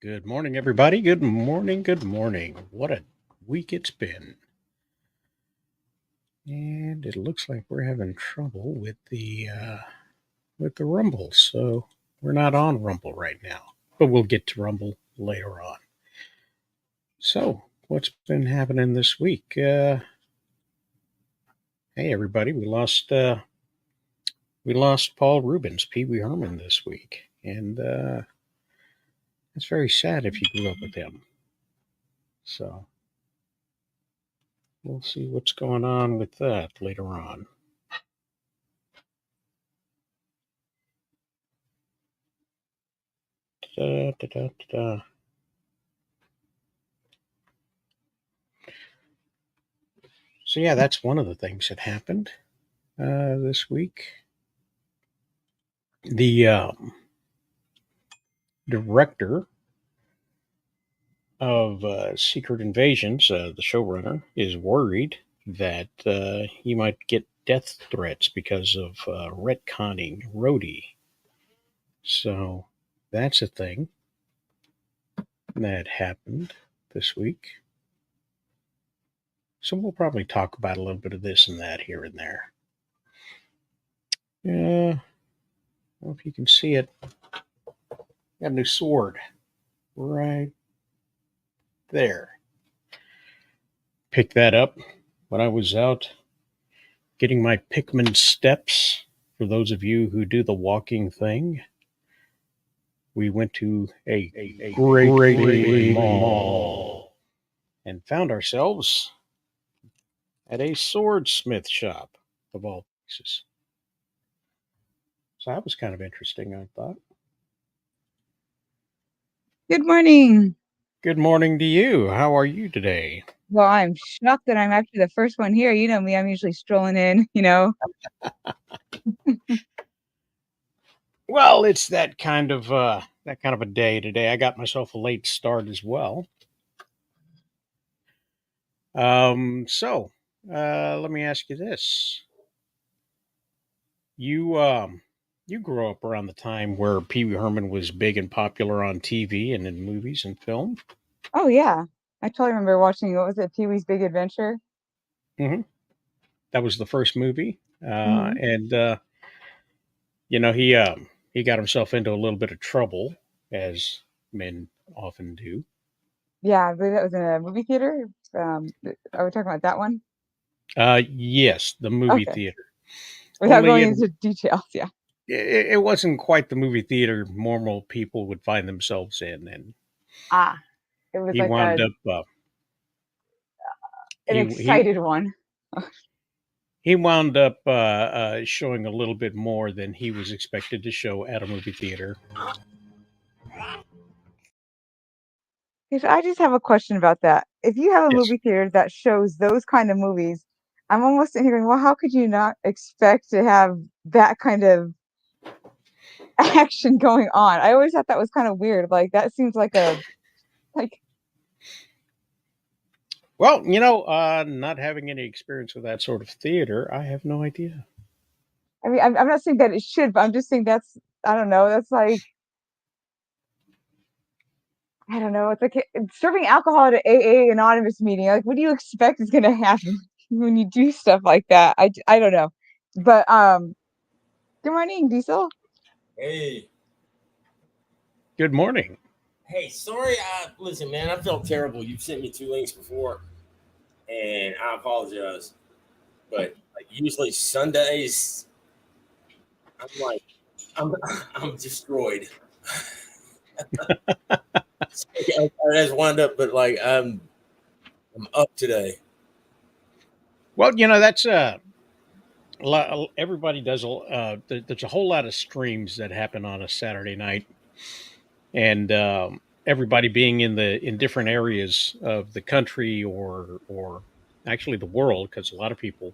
Good morning, everybody. Good morning. Good morning. What a week it's been. And it looks like we're having trouble with the Rumble, so we're not on Rumble right now. But we'll get to Rumble later on. So, what's been happening this week? Hey, everybody, we lost Paul Rubens, Pee Wee Herman this week, and it's very sad if you grew up with him. So we'll see what's going on with that later on. Da, da, da, da. So yeah, that's one of the things that happened this week. The director of Secret Invasions, the showrunner, is worried that he might get death threats because of retconning Rhodey. So that's a thing that happened this week. So we'll probably talk about a little bit of this and that here and there. Yeah, I don't know if you can see it. Got a new sword right there. Picked that up when I was out getting my Pikmin steps. For those of you who do the walking thing, we went to a great big mall and found ourselves at a swordsmith shop, of all places. So that was kind of interesting, I thought. Good morning. Good morning to you. How are you today? Well, I'm shocked that I'm actually the first one here. You know me, I'm usually strolling in. Well, it's that kind of a day today. I got myself a late start as well. So let me ask you this: you grew up around the time where Pee Wee Herman was big and popular on TV and in movies and film. Oh yeah. I totally remember watching, what was it, Pee-wee's Big Adventure? Hmm. That was the first movie, Hmm. and he got himself into a little bit of trouble, as men often do. Yeah, I believe that was in a movie theater. Are we talking about that one? Yes, the movie Okay. theater. Without Only going it into details, yeah. it wasn't quite the movie theater normal people would find themselves in, and Ah, it was he like wound up an he he excited one. he wound up showing a little bit more than he was expected to show at a movie theater. If I just have a question about that. If you have a Yes. movie theater that shows those kind of movies, I'm almost sitting here going, well, how could you not expect to have that kind of action going on? I always thought that was kind of weird. Like that seems like Well, not having any experience with that sort of theater, I have no idea. I mean, I'm not saying that it should, but I'm just saying that's, I don't know, that's like, I don't know, it's like serving alcohol at an AA anonymous meeting. Like, what do you expect is going to happen when you do stuff like that? I don't know. But good morning, Diesel. Hey, Good morning. hey, sorry. Listen, man. I felt terrible. You sent me two links before, and I apologize. But like usually Sundays, I'm like, I'm I'm destroyed. I just wound up, but like I'm up today. Well, that's everybody does. There's a whole lot of streams that happen on a Saturday night, and everybody being in different areas of the country or actually the world, because a lot of people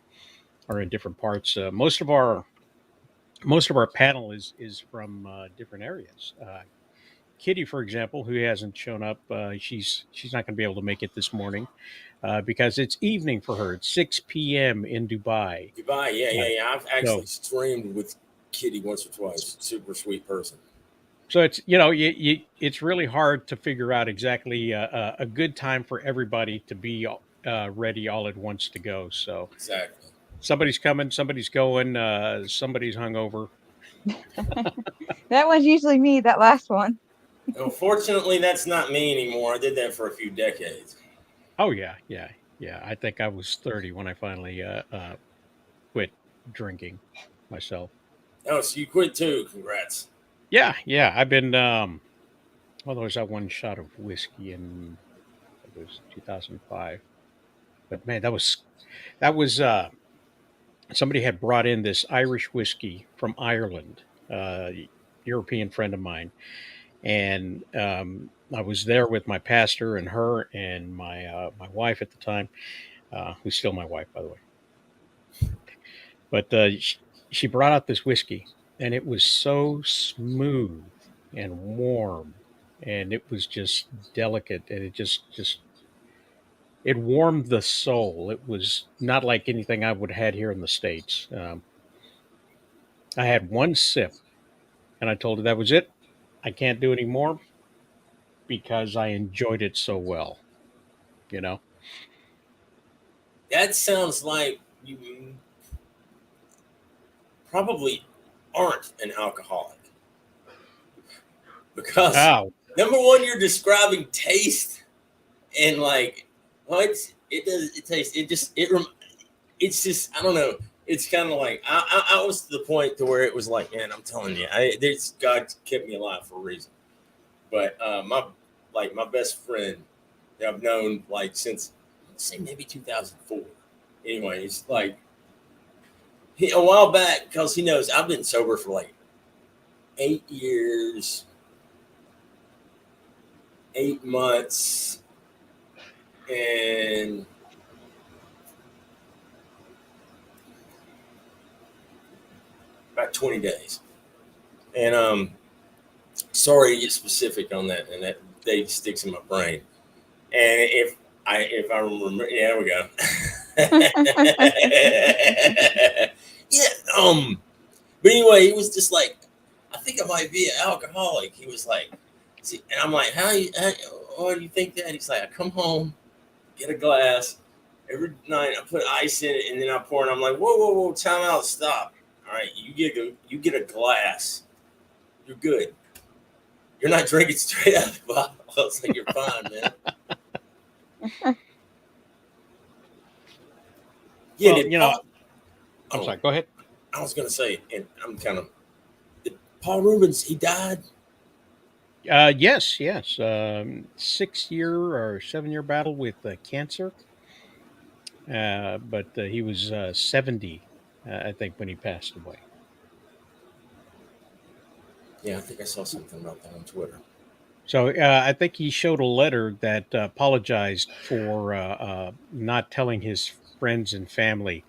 are in different parts. Most of our panel is from different areas. Kitty, for example, who hasn't shown up, she's not going to be able to make it this morning because it's evening for her. It's 6 p.m. in Dubai. Goodbye. Yeah, Uh, yeah, yeah. I've actually so streamed with Kitty once or twice. Super sweet person. So it's it's really hard to figure out exactly a good time for everybody to be ready all at once to go. So Exactly. somebody's coming, somebody's going, somebody's hungover. That one's usually me, that last one. Unfortunately, that's not me anymore. I did that for a few decades. Oh yeah, yeah, yeah. I think I was 30 when I finally quit drinking myself. Oh, so you quit too. Congrats. Yeah, yeah. I've been well, there was that one shot of whiskey in it was 2005. But man, that was somebody had brought in this Irish whiskey from Ireland, European friend of mine, and I was there with my pastor and her and my wife at the time, who's still my wife, by the way. But she brought out this whiskey, and it was so smooth and warm, and it was just delicate, and it just it warmed the soul. It was not like anything I would have had here in the States. I had one sip and I told her that was it. I can't do any more because I enjoyed it so well, you know? That sounds like you probably aren't an alcoholic because Oh, number one, you're describing taste and like, well, it does it tastes it just it's just I don't know. It's kind of like I was to the point to where it was like, man, I'm telling you, there's God kept me alive for a reason. But my best friend that I've known like since let's say maybe 2004. Anyway, it's like a while back because he knows I've been sober for like 8 years, 8 months, and about 20 days. And sorry to get specific on that, and that date sticks in my brain. And if I remember, yeah, there we go. Yeah. But anyway, he was just like, I think I might be an alcoholic. He was like, see, and I'm like, why do you think that? He's like, I come home, get a glass. Every night I put ice in it and then I pour it. And I'm like, whoa, time out, stop. All right, you get a glass. You're good. You're not drinking straight out of the bottle. I was like, you're fine, man. Yeah, well, I'm oh, sorry, go ahead. I was gonna say, and I'm kind of Paul Rubens. He died. Yes, yes. 6 year or 7 year battle with cancer. But he was 70, I think, when he passed away. Yeah, I think I saw something about that on Twitter. So I think he showed a letter that apologized for not telling his friends and family,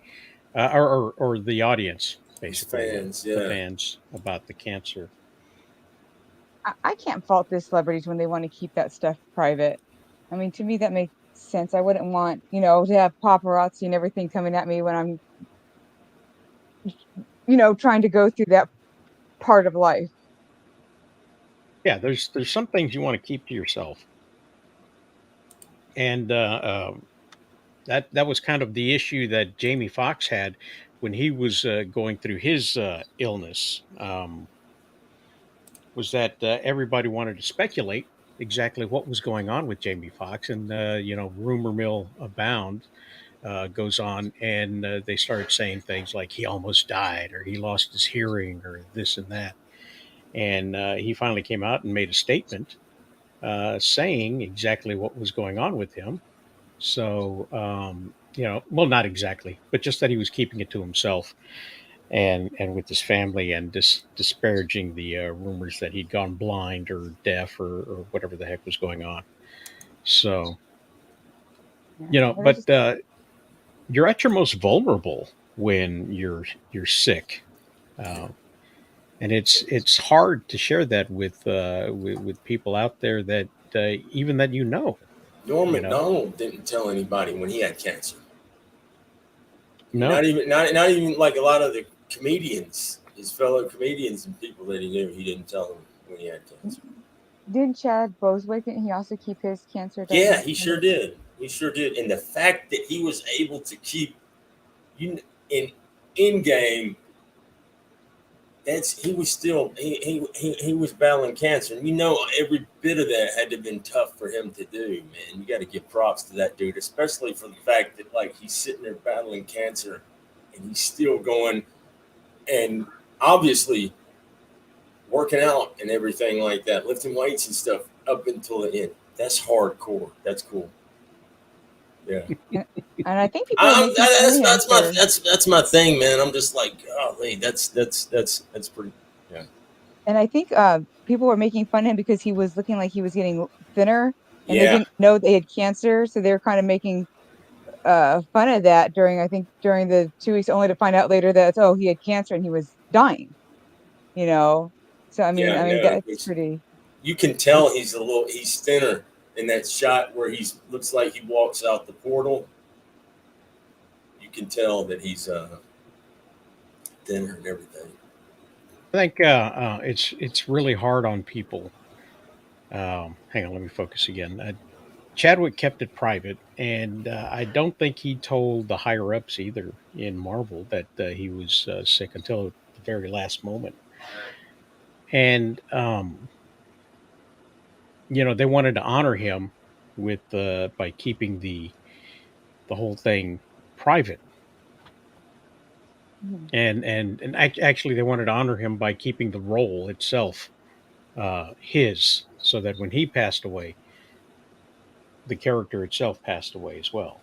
or the audience, His basically fans, the yeah. fans, about the cancer. I can't fault the celebrities when they want to keep that stuff private. I mean, to me, that makes sense. I wouldn't want, to have paparazzi and everything coming at me when I'm, trying to go through that part of life. Yeah, there's some things you want to keep to yourself, and that was kind of the issue that Jamie Foxx had when he was going through his illness. Was that everybody wanted to speculate exactly what was going on with Jamie Foxx, and rumor mill abound goes on, and they started saying things like he almost died, or he lost his hearing, or this and that. And he finally came out and made a statement saying exactly what was going on with him. So, well, not exactly, but just that he was keeping it to himself and with his family, and disparaging the rumors that he'd gone blind or deaf, or whatever the heck was going on. So, Yeah. There's but just, you're at your most vulnerable when you're sick, uh, and it's hard to share that with people out there that even that Norm you know. Macdonald didn't tell anybody when he had cancer. No. Not even like a lot of the comedians, his fellow comedians and people that he knew. He didn't tell them when he had cancer. Didn't Chad Boswick, didn't he also keep his cancer Yeah, diagnosis? he sure did. He sure did. And the fact that he was able to keep in game, he was still he was battling cancer. And every bit of that had to have been tough for him to do, man. You got to give props to that dude, especially for the fact that like he's sitting there battling cancer and he's still going and obviously working out and everything like that, lifting weights and stuff up until the end. That's hardcore. That's cool. Yeah. And I think people are making fun of him for. That's my thing, man. I'm just like, golly, that's pretty. Yeah. And I think people were making fun of him because he was looking like he was getting thinner, and they Yeah. didn't know they had cancer, so they're kind of making fun of that during the 2 weeks, only to find out later that he had cancer and he was dying. So I mean, Yeah. No, that's pretty. you can tell he's thinner in that shot where looks like he walks out the portal. You can tell that he's thinner and everything. I think it's really hard on people. Hang on, let me focus again. Chadwick kept it private, and I don't think he told the higher ups either in Marvel that he was sick until the very last moment. And they wanted to honor him with by keeping the whole thing private, Mhm. and actually they wanted to honor him by keeping the role itself his, so that when he passed away, the character itself passed away as well.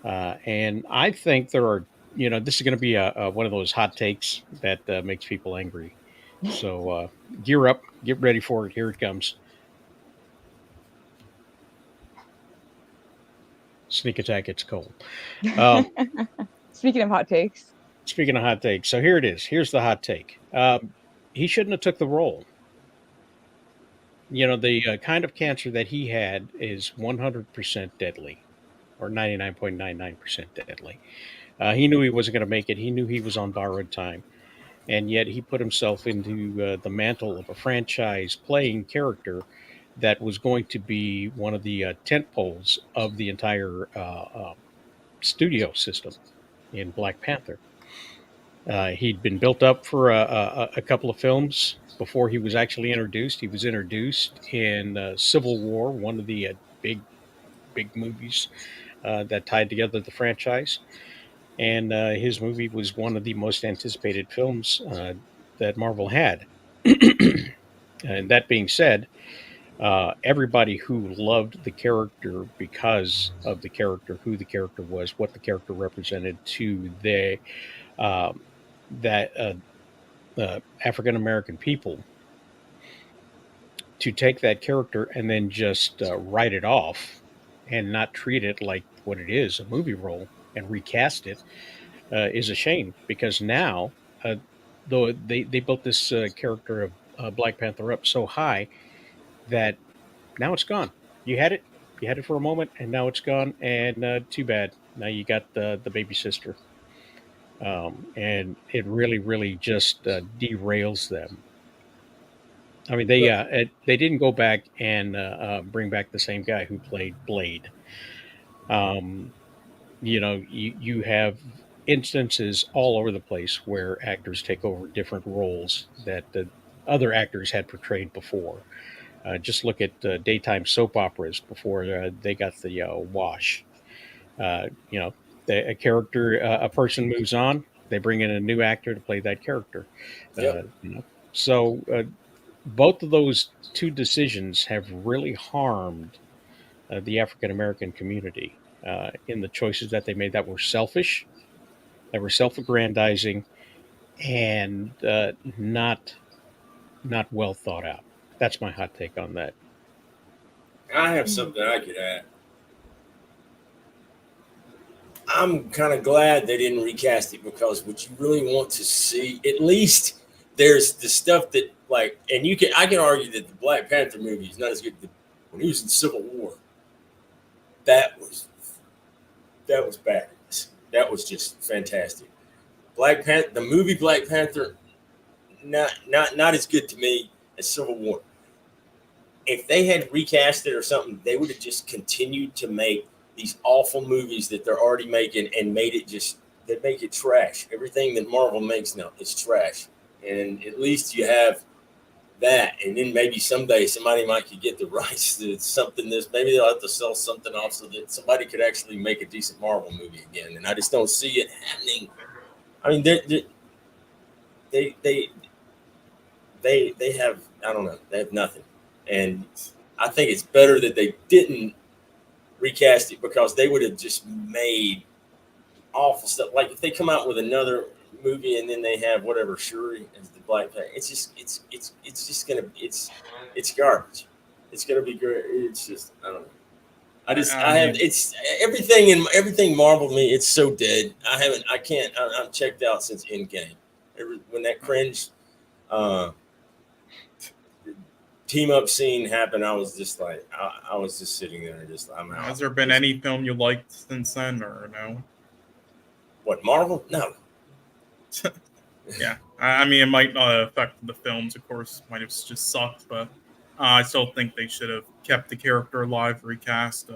And I think there are, this is going to be one of those hot takes that makes people angry. So gear up, get ready for it. Here it comes. Sneak attack. It's cold. Um, Speaking of hot takes. Speaking of hot takes, so here it is. Here's the hot take. He shouldn't have took the role. The kind of cancer that he had is 100% deadly, or 99.99% deadly. He knew he wasn't going to make it. He knew he was on borrowed time, and yet he put himself into the mantle of a franchise playing character that was going to be one of the tent poles of the entire studio system in Black Panther. He'd been built up for a couple of films before he was actually introduced. He was introduced in Civil War, one of the big movies that tied together the franchise, and his movie was one of the most anticipated films that Marvel had. And that being said, everybody who loved the character because of the character, who the character was, what the character represented to um, that African American people, to take that character and then just write it off and not treat it like what it is, a movie role, and recast it, is a shame, because now, uh, though they built this character of Black Panther up so high that now it's gone. You had it for a moment, and now it's gone. And too bad. Now you got the baby sister, and it really, really just derails them. I mean, they didn't go back and bring back the same guy who played Blade. Um, you have instances all over the place where actors take over different roles that the other actors had portrayed before. Just look at daytime soap operas before they got the wash. You know, a character, a person moves on, they bring in a new actor to play that character. Yep. So both of those two decisions have really harmed the African American community in the choices that they made, that were selfish, that were self-aggrandizing, and not well thought out. That's my hot take on that. I have Mhm. something I could add. I'm kind of glad they didn't recast it, because what you really want to see, at least there's the stuff that like, and I can argue that the Black Panther movie is not as good. When he was in Civil War, that was bad. That was just fantastic. Black Panther, the movie Black Panther, not as good to me as Civil War. If they had recast it or something, they would have just continued to make these awful movies that they're already making and made it just, they make it trash. Everything that Marvel makes now is trash. And at least you have that. And then maybe someday somebody might could get the rights to something this, maybe they'll have to sell something off so that somebody could actually make a decent Marvel movie again. And I just don't see it happening. I mean, they have, I don't know, they have nothing. And I think it's better that they didn't recast it, because they would have just made awful stuff. Like if they come out with another movie and then they have whatever Shuri as the Black Panther, it's just it's garbage. It's gonna be great. It's just, I don't know. It's everything Marvel to me. It's so dead. I'm checked out since Endgame. When that cringe team up scene happened, I was just like, I was just sitting there and just, I'm out. Has there been any film you liked since then, or no? What, Marvel? No. Yeah, I mean, it might not affect the films, of course. Might have just sucked, but I still think they should have kept the character alive, recast.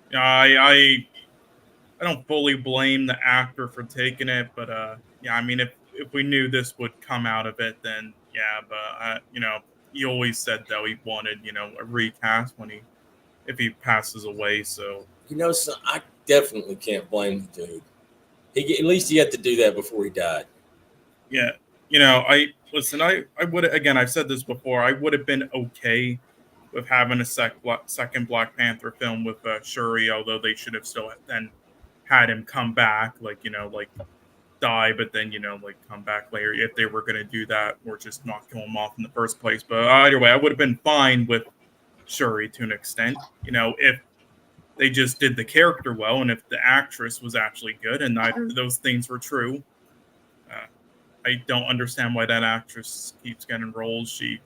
Yeah, I don't fully blame the actor for taking it, but yeah, I mean, if we knew this would come out of it, then yeah, but he always said that he wanted, a recast if he passes away. So so I definitely can't blame the dude. At least he had to do that before he died. Yeah, I would, again, I've said this before, I would have been okay with having a second Black Panther film with Shuri, although they should have still then had him come back, like die, but then come back later if they were going to do that, or just not kill him off in the first place. But either way, I would have been fine with Shuri to an extent, if they just did the character well, and if the actress was actually good, and neither of those things were true. I don't understand why that actress keeps getting roles. She,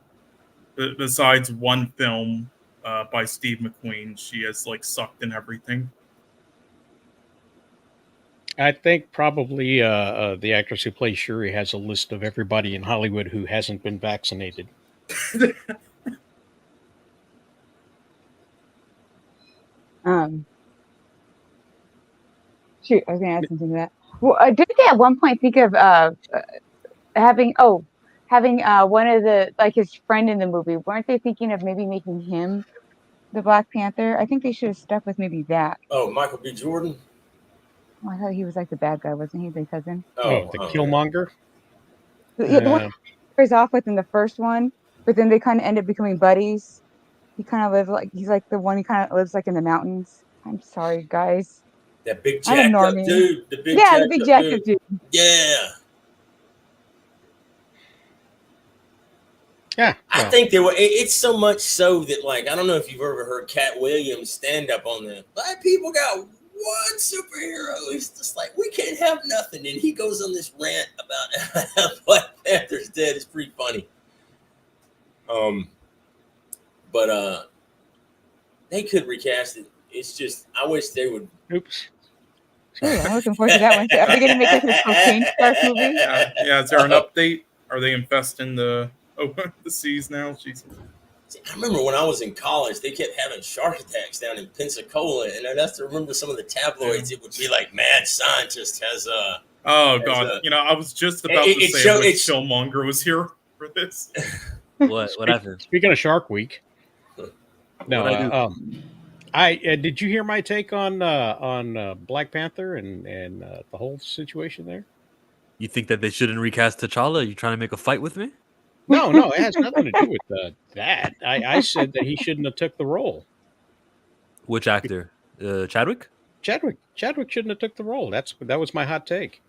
besides one film by Steve McQueen, she has sucked in everything. I think probably the actress who plays Shuri has a list of everybody in Hollywood who hasn't been vaccinated. Shoot, I was going to add something to that. Well, didn't they at one point think of having one of the, his friend in the movie? Weren't they thinking of maybe making him the Black Panther? I think they should have stuck with maybe that. Oh, Michael B. Jordan? Well, I thought he was the bad guy, wasn't he? The cousin? The Killmonger? Yeah, the one he starts off with in the first one, but then they kind of end up becoming buddies. He kind of lives he's the one who kind of lives in the mountains. I'm sorry, guys. That big jacked up dude. The big jacked up dude. Yeah. Yeah. I think they were. It's so much so that, I don't know if you've ever heard Cat Williams stand up on the Black people got one superhero. It's just we can't have nothing. And he goes on this rant about how Black Panther's dead. It's pretty funny. But they could recast it. It's just, I wish they would. Oops. Ooh, I'm looking forward to that one. Are they going to make it a cocaine star movie? Yeah. Is there an update? Are they infesting the seas now? Jesus. I remember when I was in college, they kept having shark attacks down in Pensacola, and I'd have to remember some of the tabloids. It would be mad scientist has Oh God! I was just about to say which Killmonger was here for this. What happened? Speaking of Shark Week, no. Did you hear my take on Black Panther and the whole situation there? You think that they shouldn't recast T'Challa? Are you trying to make a fight with me? No, it has nothing to do with that. I said that he shouldn't have took the role. Which actor? Chadwick? Chadwick shouldn't have took the role. That was my hot take.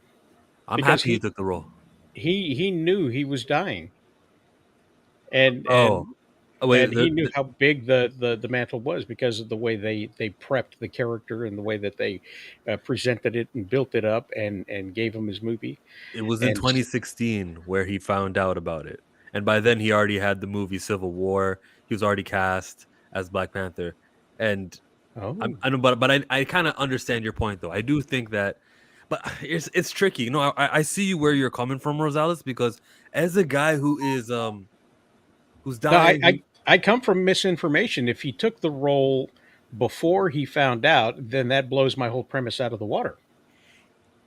I'm happy he took the role. He knew he was dying, and he knew how big the mantle was because of the way they prepped the character and the way that they presented it and built it up and gave him his movie. It was in 2016 where he found out about it. And by then he already had the movie Civil War. He was already cast as Black Panther. And I know, but I kind of understand your point, though. I do think that, but it's tricky. I see where you're coming from, Rosales, because as a guy who is who's No, dying. I come from misinformation. If he took the role before he found out, then that blows my whole premise out of the water.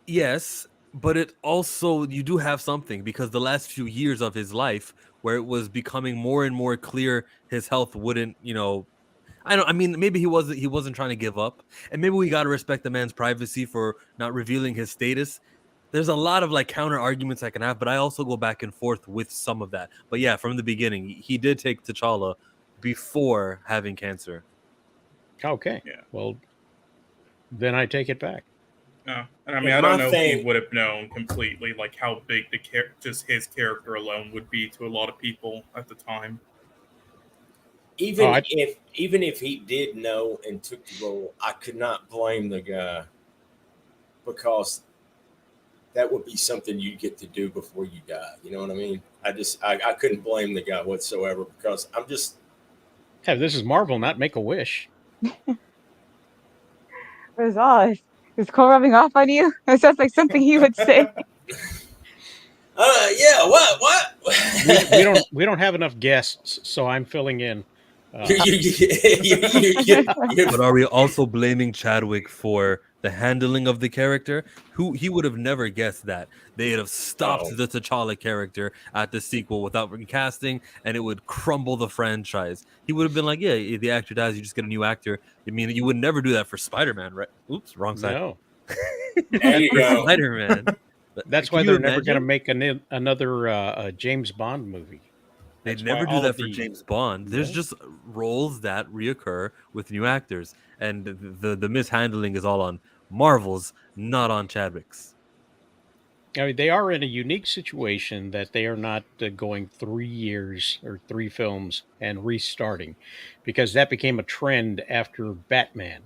Yes, but it also, you do have something, because the last few years of his life, where it was becoming more and more clear his health wouldn't, I mean, maybe he wasn't trying to give up, and maybe we got to respect the man's privacy for not revealing his status. There's a lot of like counter arguments I can have, but I also go back and forth with some of that. But yeah, from the beginning, he did take T'Challa before having cancer. Okay. Yeah. Well, then I take it back. No, and I mean, And I don't my know if he thing- would have known completely, like how big just his character alone would be to a lot of people at the time. Even if he did know and took the role, I could not blame the guy, because that would be something you get to do before you die. You know what I mean? I couldn't blame the guy whatsoever, because I'm just. Hey, this is Marvel, not Make-A-Wish. Is Cole rubbing off on you? It sounds like something he would say. Yeah. What? We don't have enough guests, so I'm filling in. But are we also blaming Chadwick for the handling of the character? He would have never guessed that they'd have stopped the T'Challa character at the sequel without recasting, and it would crumble the franchise. He would have been like, "Yeah, if the actor dies, you just get a new actor." I mean, you would never do that for Spider-Man, right? Oops, wrong side. No. There you go. Spider-Man. That's why they're never going to make another James Bond movie. They'd never do that for James Bond. There's just roles that reoccur with new actors, and the mishandling is all on Marvel's, not on Chadwick's. I mean, they are in a unique situation that they are not going 3 years or 3 films and restarting, because that became a trend after Batman.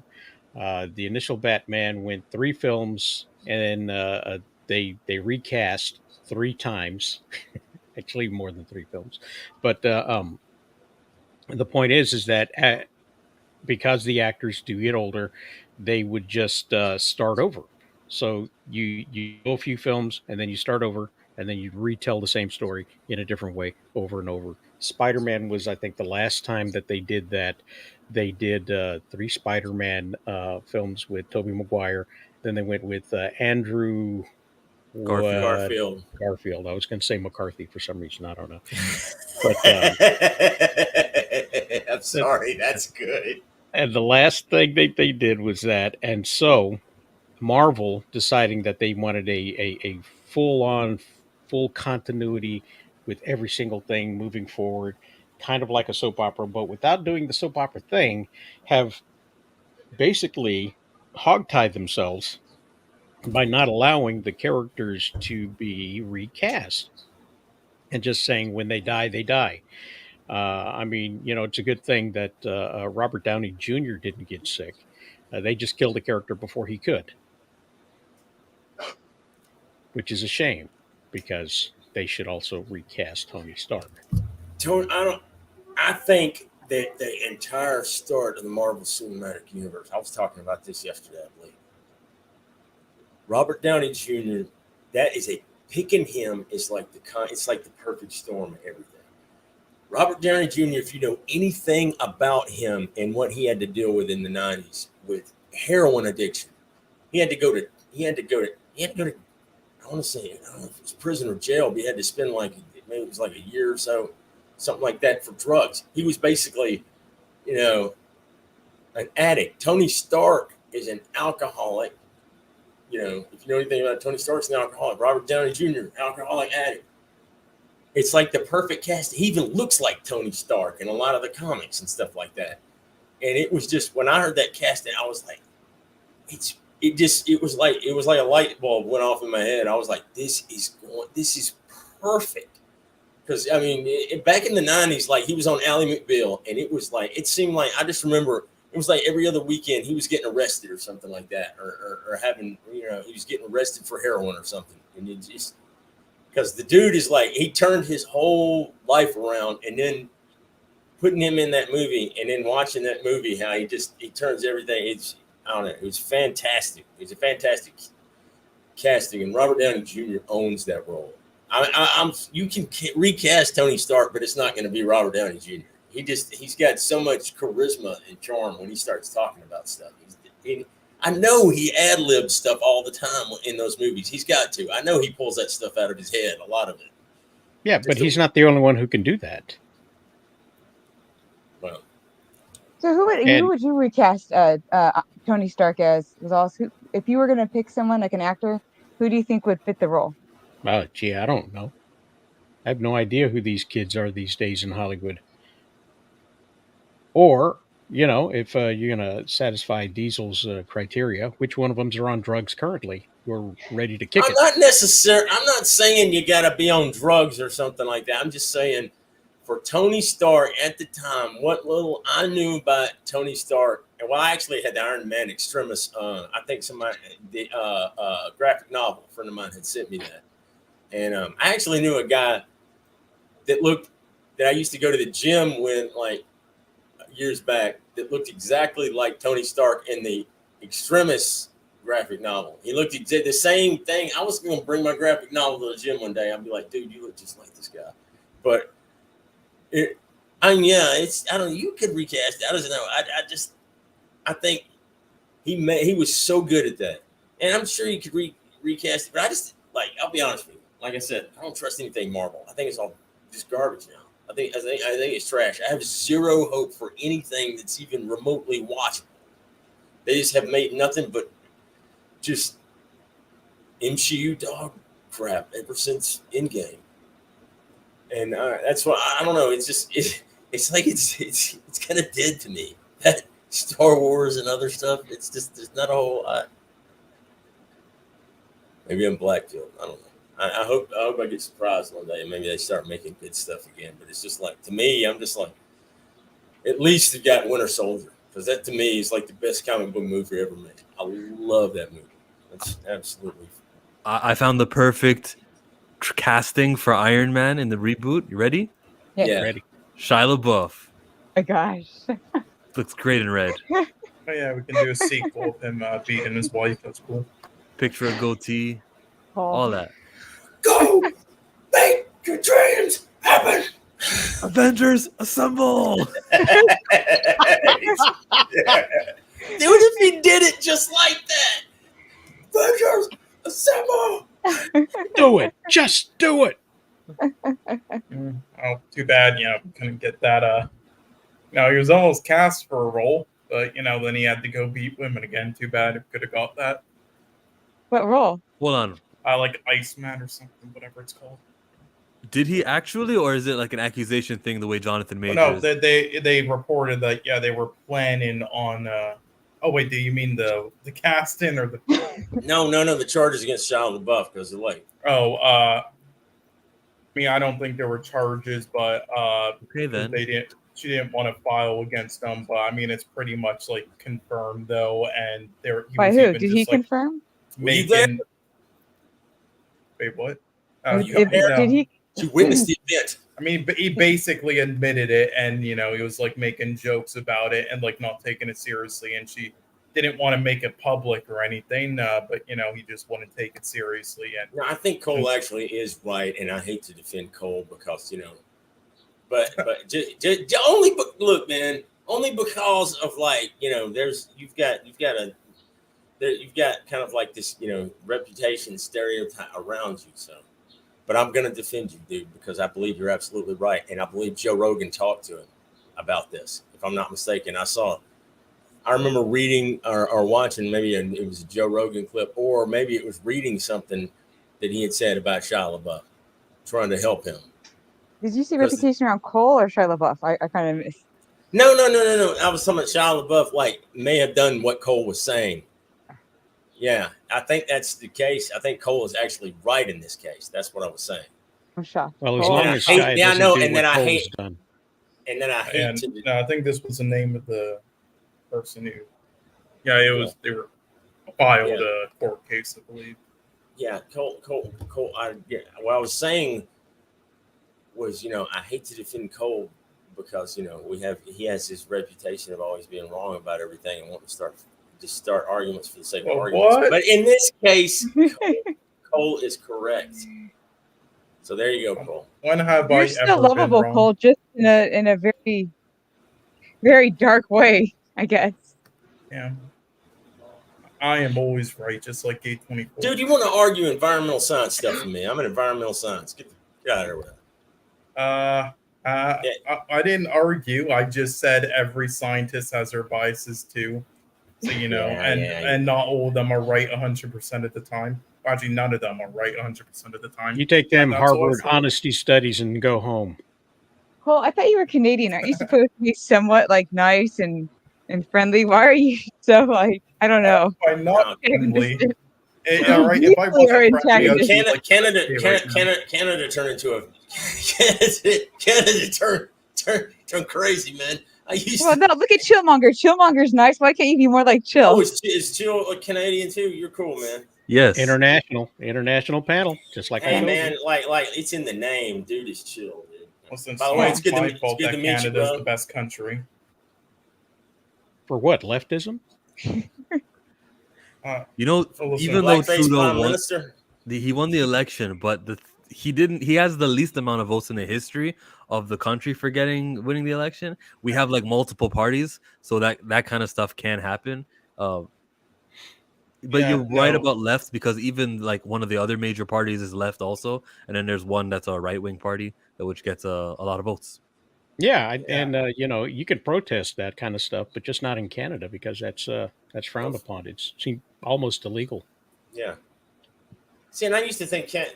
The initial Batman went 3 films, and they recast 3 times. Actually, more than 3 films, but the point is that because the actors do get older, they would just start over. So you go a few films and then you start over and then you retell the same story in a different way over and over. Spider-Man was, I think, the last time that they did that. They did 3 Spider-Man films with Tobey Maguire. Then they went with Andrew Garfield. Garfield. I was going to say McCarthy for some reason. I don't know. I'm sorry. That's good. And the last thing they did was that. And so Marvel deciding that they wanted a full-on, full continuity with every single thing moving forward, kind of like a soap opera, but without doing the soap opera thing, have basically hogtied themselves by not allowing the characters to be recast and just saying when they die, they die. I mean, it's a good thing that Robert Downey Jr. didn't get sick. They just killed the character before he could, which is a shame because they should also recast Tony Stark. I think that the entire start of the Marvel Cinematic Universe, I was talking about this yesterday, I believe. Robert Downey Jr., picking him is like it's like the perfect storm of everything. Robert Downey Jr., if you know anything about him and what he had to deal with in the 90s with heroin addiction, he had to go to I want to say, I don't know if it was prison or jail, but he had to spend maybe it was like a year or so, something like that, for drugs. He was basically, an addict. Tony Stark is an alcoholic. If you know anything about Tony Stark's an alcoholic. Robert Downey Jr., alcoholic addict. It's like the perfect cast. He even looks like Tony Stark in a lot of the comics and stuff like that. And it was just, when I heard that casting, I was like, it was like a light bulb went off in my head. I was like, this is perfect. Because I mean, back in the 90s, like, he was on Ally McBeal, and it was like, it seemed like, I just remember it was like every other weekend he was getting arrested or something like that, or having, he was getting arrested for heroin or something. And it just, because the dude is like, he turned his whole life around, and then putting him in that movie and then watching that movie, how he turns everything. I don't know. It was fantastic. It's a fantastic casting, and Robert Downey Jr. owns that role. You can recast Tony Stark, but it's not going to be Robert Downey Jr. He's got so much charisma and charm when he starts talking about stuff. I know he ad-libs stuff all the time in those movies. He's got to. I know he pulls that stuff out of his head, a lot of it. Yeah, but he's not the only one who can do that. Well, so who would you recast Tony Stark as? If you were going to pick someone like an actor, who do you think would fit the role? Gee, I don't know. I have no idea who these kids are these days in Hollywood. Or, if you're going to satisfy Diesel's criteria, which one of them's are on drugs currently? We're ready to kick it. I'm not saying you got to be on drugs or something like that. I'm just saying, for Tony Stark at the time, what little I knew about Tony Stark, and I actually had the Iron Man Extremis. I think the graphic novel, a friend of mine had sent me that, and I actually knew a guy that I used to go to the gym with, like, years back, that looked exactly like Tony Stark in the Extremis graphic novel. He looked the same thing. I was going to bring my graphic novel to the gym one day. I'd be like, dude, you look just like this guy. But I don't know. You could recast it. I don't know. I think he was so good at that, and I'm sure you could recast it. But I'll be honest with you. Like I said, I don't trust anything Marvel. I think it's all just garbage now. I think it's trash. I have zero hope for anything that's even remotely watchable. They just have made nothing but just MCU dog crap ever since Endgame, and that's why I don't know. It's just it's like it's kind of dead to me. That Star Wars and other stuff. It's just there's not a whole lot. Maybe I'm blackpilled. I don't know. I hope I get surprised one day and maybe they start making good stuff again. But it's just like, to me, I'm just like, at least they got Winter Soldier, because that to me is like the best comic book movie ever made. I love that movie. That's absolutely. I found the perfect casting for Iron Man in the reboot. You ready? Yeah. Ready. Shia LaBeouf. Oh gosh. Looks great in red. Oh yeah, we can do a sequel of him beating his wife. That's cool. Picture a goatee. All that. Go make your dreams happen. Avengers assemble. Dude, if he did it just like that. Avengers assemble. Do it. Just do it. Oh, too bad, couldn't get that. He was almost cast for a role, but then he had to go beat women again. Too bad. If could have got that. What role? Hold on. Like Iceman or something, whatever it's called. Did he actually, or is it like an accusation thing the way Jonathan Majors? No, they reported that they were planning on. Oh wait, do you mean the casting or the? No. The charges against Shia LaBeouf because of late. Oh, I don't think there were charges, but okay then She didn't want to file against them, but it's pretty much like confirmed though, and there. By who? Did he confirm? Making. Wait, what? Did he? She witnessed the event. He basically admitted it, and he was like making jokes about it and like not taking it seriously. And she didn't want to make it public or anything, but he just wanted to take it seriously. And no, I think Cole actually is right, and I hate to defend Cole because but just only. Look, man, only because of you've got kind of like this reputation stereotype around you, so. But I'm going to defend you, dude, because I believe you're absolutely right. And I believe Joe Rogan talked to him about this. If I'm not mistaken, I remember reading or watching, maybe it was a Joe Rogan clip, or maybe it was reading something that he had said about Shia LaBeouf, trying to help him. Did you see reputation around Cole or Shia LaBeouf? I kind of missed. No. I was talking about Shia LaBeouf, may have done what Cole was saying. Yeah, I think that's the case. I think Cole is actually right in this case. That's what I was saying. I'm shocked. Well, as long as Shia doesn't do what Cole's done. And then I hate no, I think this was the name of the person who. Yeah, it was. They were filed a court case, I believe. Yeah, Cole. What I was saying was, I hate to defend Cole because he has this reputation of always being wrong about everything and wanting to start arguments for the sake of arguments. What? But in this case, Cole is correct. So there you go, Cole. When have You're I still ever been lovable, wrong? Cole, just in a very, very dark way, I guess. Yeah. I am always right, just like A24. Dude, you want to argue environmental science stuff with me? I'm in environmental science. Get out of here with that. I didn't argue. I just said every scientist has their biases too. So, you know, and not all of them are right 100% of the time. Actually, none of them are right 100% of the time. You take them That's all I Harvard said. honesty studies and go home. Cole, I thought you were Canadian. Aren't you supposed to be somewhat like nice and friendly? Why are you so like, I don't know. I'm not friendly. Yeah, right. If I wasn't friendly, I'd be like, Canada turned into a Canada turned crazy, man. Well, no, look at Chillmonger. Chillmonger's nice. Why can't you be more like Chill? Oh, is Chill a Canadian too? You're cool, man. Yes. International panel, just like hey, I told man, you. like it's in the name, dude. Is Chill, dude. Listen, by the way, it's my fault that Canada is the best country. For what? Leftism? You know, even though Trudeau won, he won the election, but he has the least amount of votes in the history of the country for winning the election. We have like multiple parties, so that kind of stuff can happen. But you're right about lefts, because even like one of the other major parties is left also, and then there's one that's a right-wing party which gets a lot of votes. Yeah, and you know, you can protest that kind of stuff, but just not in Canada, because that's frowned upon. It's almost illegal. Yeah. See, and I used to think I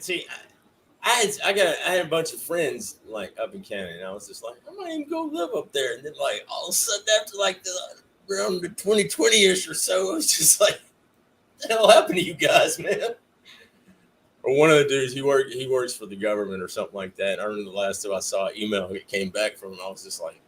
had a bunch of friends like up in Canada, and I was just like, I might even go live up there. And then like all of a sudden, after like around the 2020-ish or so, I was just like, what the hell happened to you guys, man? Or one of the dudes, he works for the government or something like that. I remember the last time I saw an email that came back from him, I was just like,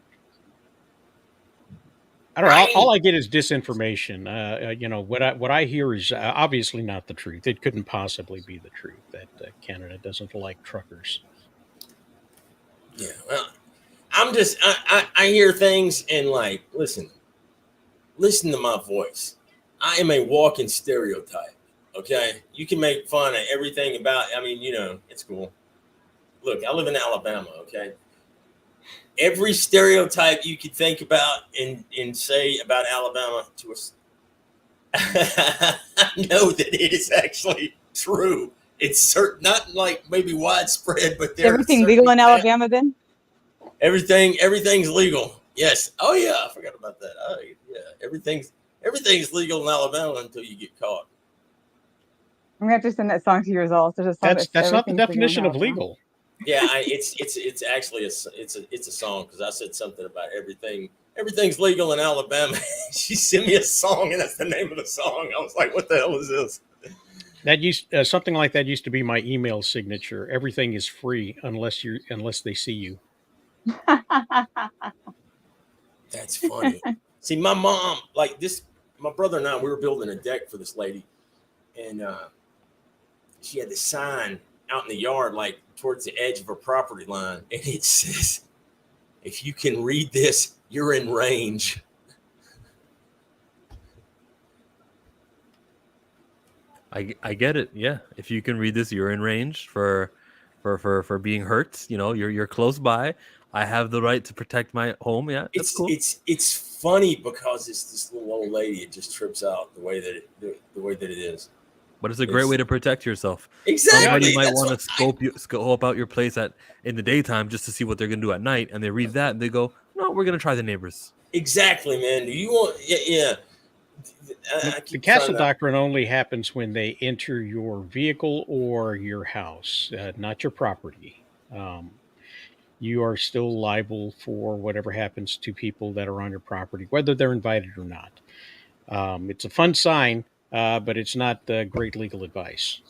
I don't know. All I get is disinformation. You know, what I hear is obviously not the truth. It couldn't possibly be the truth that Canada doesn't like truckers. Yeah, well, I'm just I hear things and like listen to my voice. I am a walking stereotype. Okay, you can make fun of everything about. I mean, you know, it's cool. Look, I live in Alabama. Okay. Every stereotype you could think about and say about Alabama to us, I know that it is actually true. It's not like maybe widespread, but there's everything legal in Alabama. Then everything's legal. Yes. Oh yeah, I forgot about that. Oh yeah, everything's legal in Alabama until you get caught. I'm gonna have to send that song to you as well. There's a song that's not the definition of legal. Yeah, it's actually it's a song, because I said something about everything's legal in Alabama. She sent me a song, and that's the name of the song. I was like, what the hell is this? That something like that used to be my email signature. Everything is free unless they see you. That's funny. See, my mom, like this, my brother and I, we were building a deck for this lady, and she had this sign out in the yard, like towards the edge of her property line, and it says, if you can read this, you're in range. I get it. Yeah, if you can read this, you're in range for being hurt. You know, you're close by. I have the right to protect my home. Yeah, that's cool. It's funny because it's this little old lady. It just trips out the way that it is. But it's a great way to protect yourself. Exactly. Somebody might want to scope out your place in the daytime just to see what they're going to do at night, and they read that and they go, "No, we're going to try the neighbors." Exactly, man. Do you want? Yeah. The castle doctrine only happens when they enter your vehicle or your house, not your property. You are still liable for whatever happens to people that are on your property, whether they're invited or not. It's a fun sign, but it's not great legal advice.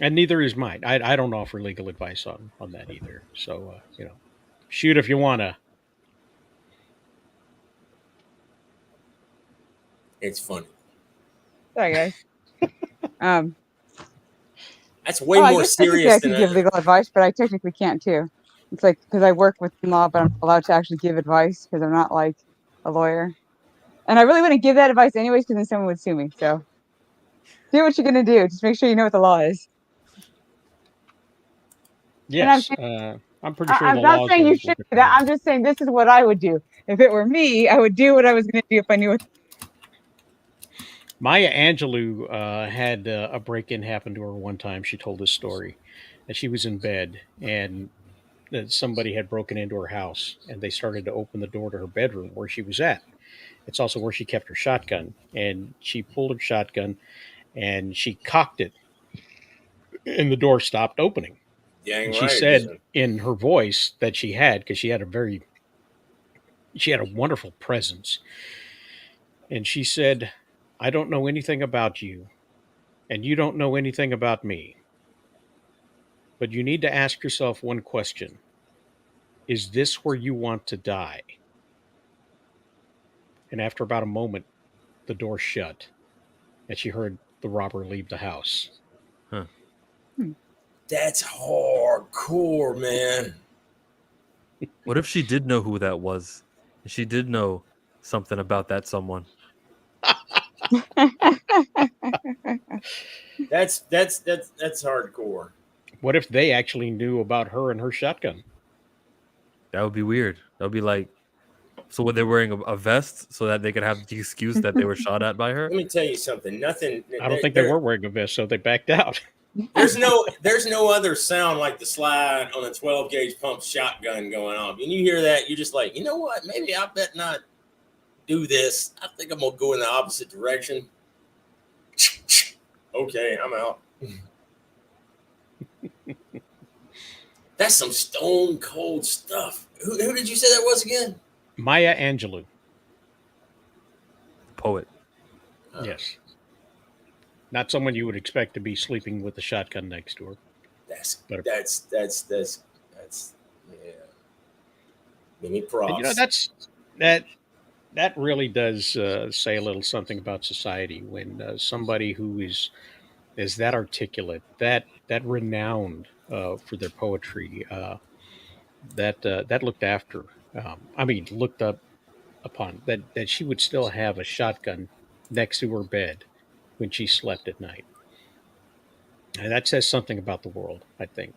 And neither is mine. I don't offer legal advice on that either. So, you know, shoot if you want to. It's funny. Sorry, guys. That's way more serious I can give legal advice, but I technically can't too. It's like, because I work with law, but I'm allowed to actually give advice because I'm not like a lawyer. And I really wouldn't give that advice anyways, because then someone would sue me. So Do what you're gonna do. Just make sure you know what the law is. Yes, I'm pretty sure the I'm not laws saying are you should do that. I'm just saying this is what I would do. If it were me, I would do what I was going to do if I knew what. Maya Angelou had a break-in happen to her one time. She told this story, and she was in bed, and somebody had broken into her house, and they started to open the door to her bedroom where she was at. It's also where she kept her shotgun, and she pulled her shotgun, and she cocked it, and the door stopped opening. Dang And she right. said in her voice that she had, because she had a wonderful presence, and she said, "I don't know anything about you, and you don't know anything about me. But you need to ask yourself one question. Is this where you want to die?" And after about a moment, the door shut, and she heard the robber leave the house. Huh. That's hardcore, man. What if she did know who that was? She did know something about that someone. That's hardcore. What if they actually knew about her and her shotgun? That would be weird. That would be like, so were they wearing a vest so that they could have the excuse that they were shot at by her? Let me tell you something. Nothing. I don't think they were wearing a vest, so they backed out. There's no other sound like the slide on a 12 gauge pump shotgun going off. When you hear that, you're just like, you know what? Maybe I bet not do this. I think I'm gonna go in the opposite direction. Okay, I'm out. That's some stone cold stuff. Who did you say that was again? Maya Angelou. Poet. Yes. Not someone you would expect to be sleeping with a shotgun next to her. That's yeah. Give me props. And, you know, that really does say a little something about society when somebody who is that articulate, that renowned for their poetry, that looked after, looked up upon, that she would still have a shotgun next to her bed when she slept at night. And that says something about the world, I think.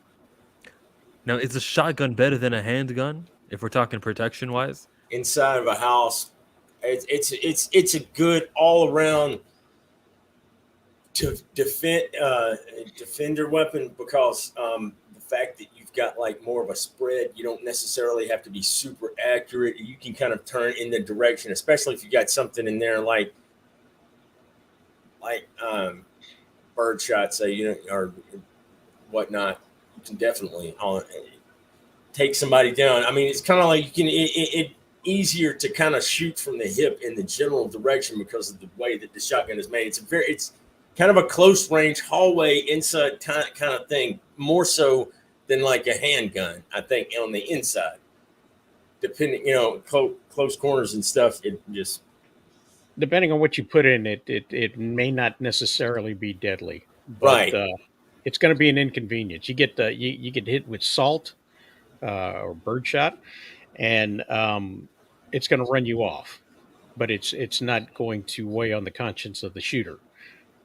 Now, is a shotgun better than a handgun if we're talking protection wise? Inside of a house, it's a good all around to defender weapon because the fact that you've got like more of a spread, you don't necessarily have to be super accurate. You can kind of turn in the direction, especially if you got something in there like bird shot, say, or whatnot. You can definitely take somebody down. I mean, it's kind of like you can it easier to kind of shoot from the hip in the general direction because of the way that the shotgun is made. It's kind of a close range hallway inside kind of thing, more so than like a handgun, I think, on the inside. Depending, close corners and stuff, it just depending on what you put in it, it may not necessarily be deadly, but right. It's going to be an inconvenience. You get you get hit with salt or birdshot, and it's going to run you off. But it's not going to weigh on the conscience of the shooter.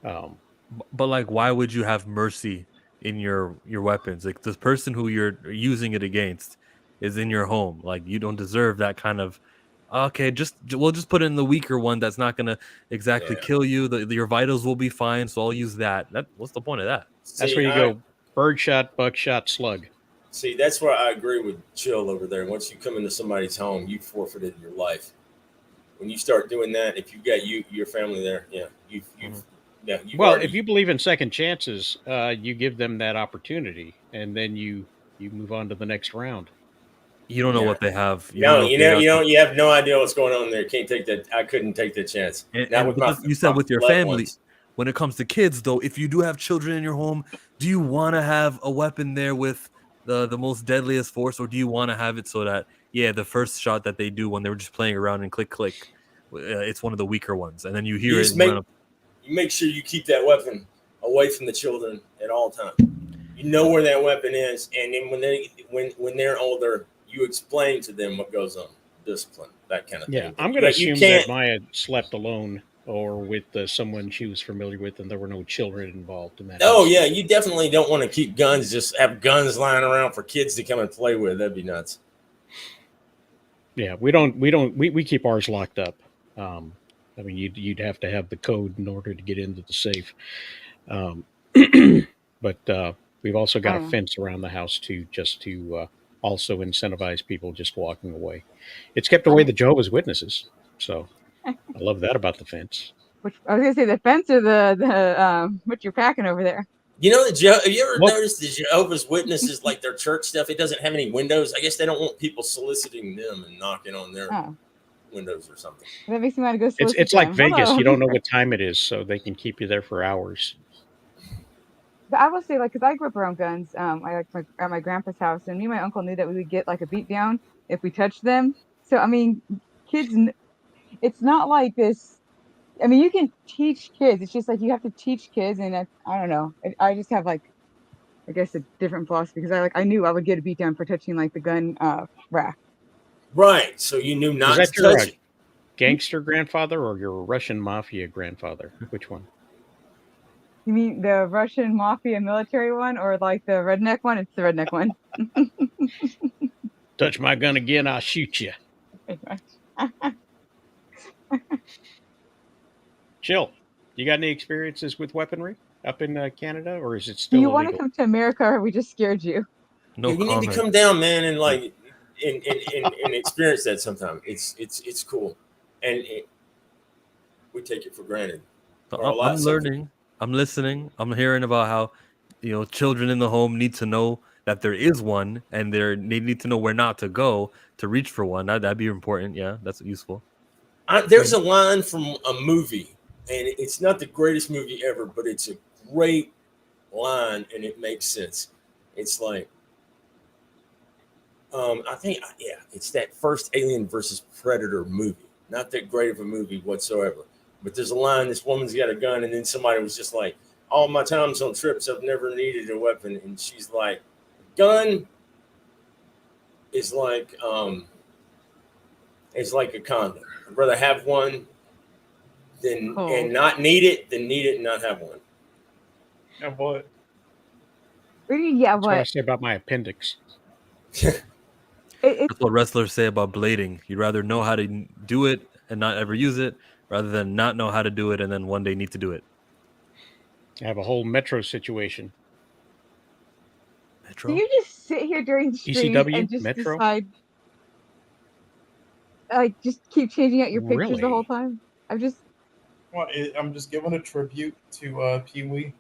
But like, why would you have mercy in your weapons? Like, this person who you're using it against is in your home. Like, you don't deserve that kind of. Okay, we'll just put in the weaker one that's not gonna exactly kill you. Your vitals will be fine, so I'll use that. What's the point of that? That's where you go birdshot, buckshot, slug. See, that's where I agree with Chill over there. Once you come into somebody's home, you forfeited your life. When you start doing that, if you've got your family there, if you believe in second chances, you give them that opportunity, and then you move on to the next round. You don't know what they have. You have no idea what's going on there. Can't take that. I couldn't take the chance. You said with your family. Ones. When it comes to kids, though, if you do have children in your home, do you want to have a weapon there with the most deadliest force, or do you want to have it so that the first shot that they do when they were just playing around and click, it's one of the weaker ones, and then you hear it. You make sure you keep that weapon away from the children at all times. You know where that weapon is, and then when they're older, you explain to them what goes on, discipline, that kind of thing. Yeah, I'm going to assume that Maya slept alone or with someone she was familiar with, and there were no children involved in that. Oh house. yeah, you definitely don't want to keep guns. Just have guns lying around for kids to come and play with. That'd be nuts. Yeah, we keep ours locked up. I mean, you'd have to have the code in order to get into the safe. Um, but we've also got a Oh. fence around the house too, just to also incentivize people just walking away. It's kept away the Jehovah's Witnesses, so I love that about the fence. Which I was gonna say, the fence or the what you're packing over there. You know, have you ever Well- noticed the Jehovah's Witnesses, like their church stuff? It doesn't have any windows. I guess they don't want people soliciting them and knocking on their Oh, windows or something. that makes me want to go. It's like them. Vegas. Hello. You don't know what time it is, so they can keep you there for hours. But I will say, like, because I grew up around guns, I like at my grandpa's house, and me and my uncle knew that we would get like a beat down if we touched them. So I mean, kids, it's not like this. I mean, you can teach kids. It's just like you have to teach kids, and I don't know. I just have like, I guess, a different philosophy because I knew I would get a beat down for touching like the gun rack. Right. So you knew not Was to that your touch it. gangster grandfather or your Russian mafia grandfather? Which one? You mean the Russian mafia military one, or like the redneck one? It's the redneck one. Touch my gun again, I'll shoot you. Chill. You got any experiences with weaponry up in Canada, or is it still Do you want to illegal? come to America, or we just scared you? No You need comment. to come down, man, and like and experience that sometime. It's cool, and we take it for granted. Or a lot I'm learning. I'm listening. I'm hearing about how, children in the home need to know that there is one, and they need to know where not to go to reach for one. That'd be important. Yeah, that's useful. There's a line from a movie, and it's not the greatest movie ever, but it's a great line, and it makes sense. It's like, I think, it's that first Alien versus Predator movie. Not that great of a movie whatsoever. But there's a line, this woman's got a gun, and then somebody was just like, all my times on trips, I've never needed a weapon. And she's like, gun is like a condom. I'd rather have one and not need it than need it and not have one. Yeah, what? Yeah, That's what I what? say about my appendix. That's what wrestlers say about blading. You'd rather know how to do it and not ever use it, rather than not know how to do it and then one day need to do it. I have a whole Metro situation. Metro? Do you just sit here during the stream ECW? and just Metro? decide, like, just keep changing out your pictures the whole Really? time? I'm just giving a tribute to Pee-wee.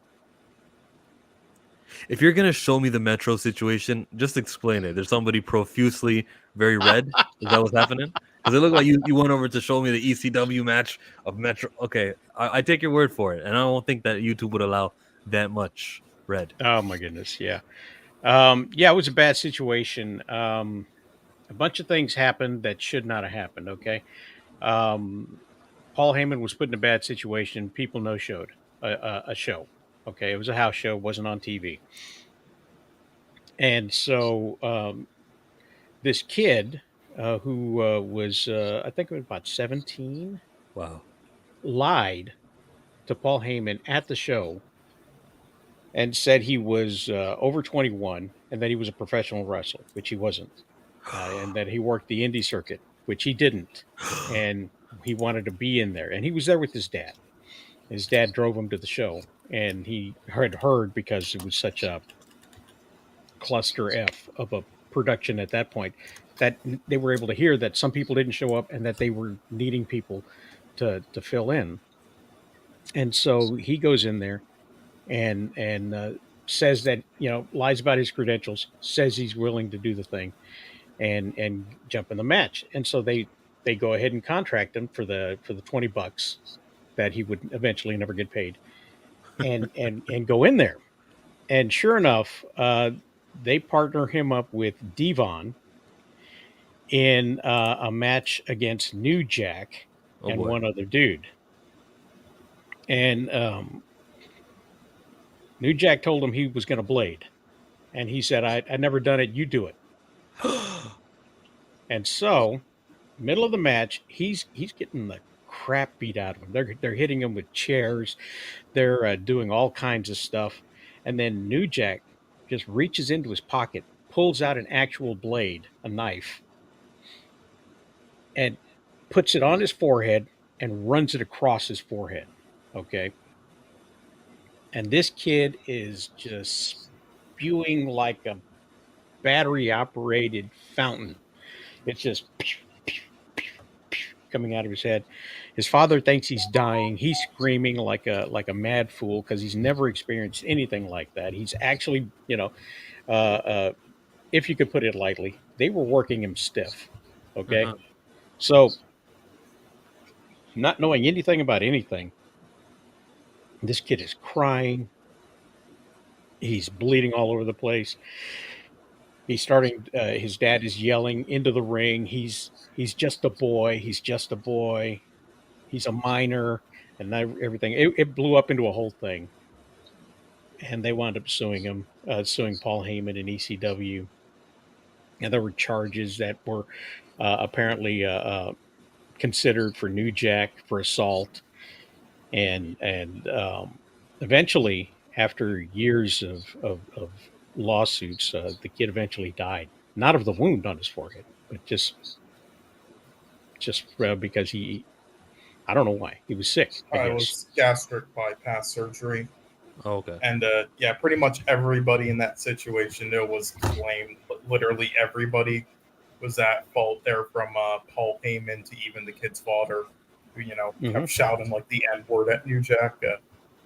If you're gonna show me the Metro situation, just explain it. There's somebody profusely very red. Is that what's happening? Because it looked like you went over to show me the ECW match of Metro. Okay, I take your word for it, and I don't think that YouTube would allow that much red. Oh my goodness, yeah. It was a bad situation. A bunch of things happened that should not have happened. Okay, Paul Heyman was put in a bad situation. People no-showed a show. Okay, it was a house show, wasn't on TV, and so this kid who was I think it was about 17, Wow. lied to Paul Heyman at the show and said he was over 21 and that he was a professional wrestler, which he wasn't, and that he worked the indie circuit, which he didn't, and he wanted to be in there, and he was there with his dad. His dad drove him to the show, and he had heard, because it was such a cluster F of a production at that point, that they were able to hear that some people didn't show up and that they were needing people to fill in. And so he goes in there and says that, lies about his credentials, says he's willing to do the thing and jump in the match. And so they go ahead and contract him for the $20 that he would eventually never get paid, and go in there. And sure enough, they partner him up with Devon in a match against New Jack and boy. one other dude. And New Jack told him he was going to blade. And he said, I'd never done it. You do it. And so, middle of the match, he's getting the crap beat out of him. They're hitting him with chairs. They're doing all kinds of stuff. And then New Jack just reaches into his pocket, pulls out an actual blade, a knife, and puts it on his forehead and runs it across his forehead. Okay. And this kid is just spewing like a battery operated fountain. It's just coming out of his head. His father thinks he's dying. He's screaming like a mad fool because he's never experienced anything like that. He's actually, if you could put it lightly, they were working him stiff. Okay. Uh-huh. So, not knowing anything about anything, this kid is crying. He's bleeding all over the place. He's starting. His dad is yelling into the ring. He's just a boy. He's just a boy. He's a minor, and everything. It blew up into a whole thing, and they wound up suing him, suing Paul Heyman and ECW. And there were charges that were apparently considered for New Jack for assault, and eventually, after years of lawsuits, the kid eventually died, not of the wound on his forehead, but just because I don't know why, he was sick. It was gastric bypass surgery. Oh, okay. And pretty much everybody in that situation was blamed. Literally everybody was at fault there, from Paul Heyman to even the kid's father, who kept shouting like the N word at New Jack.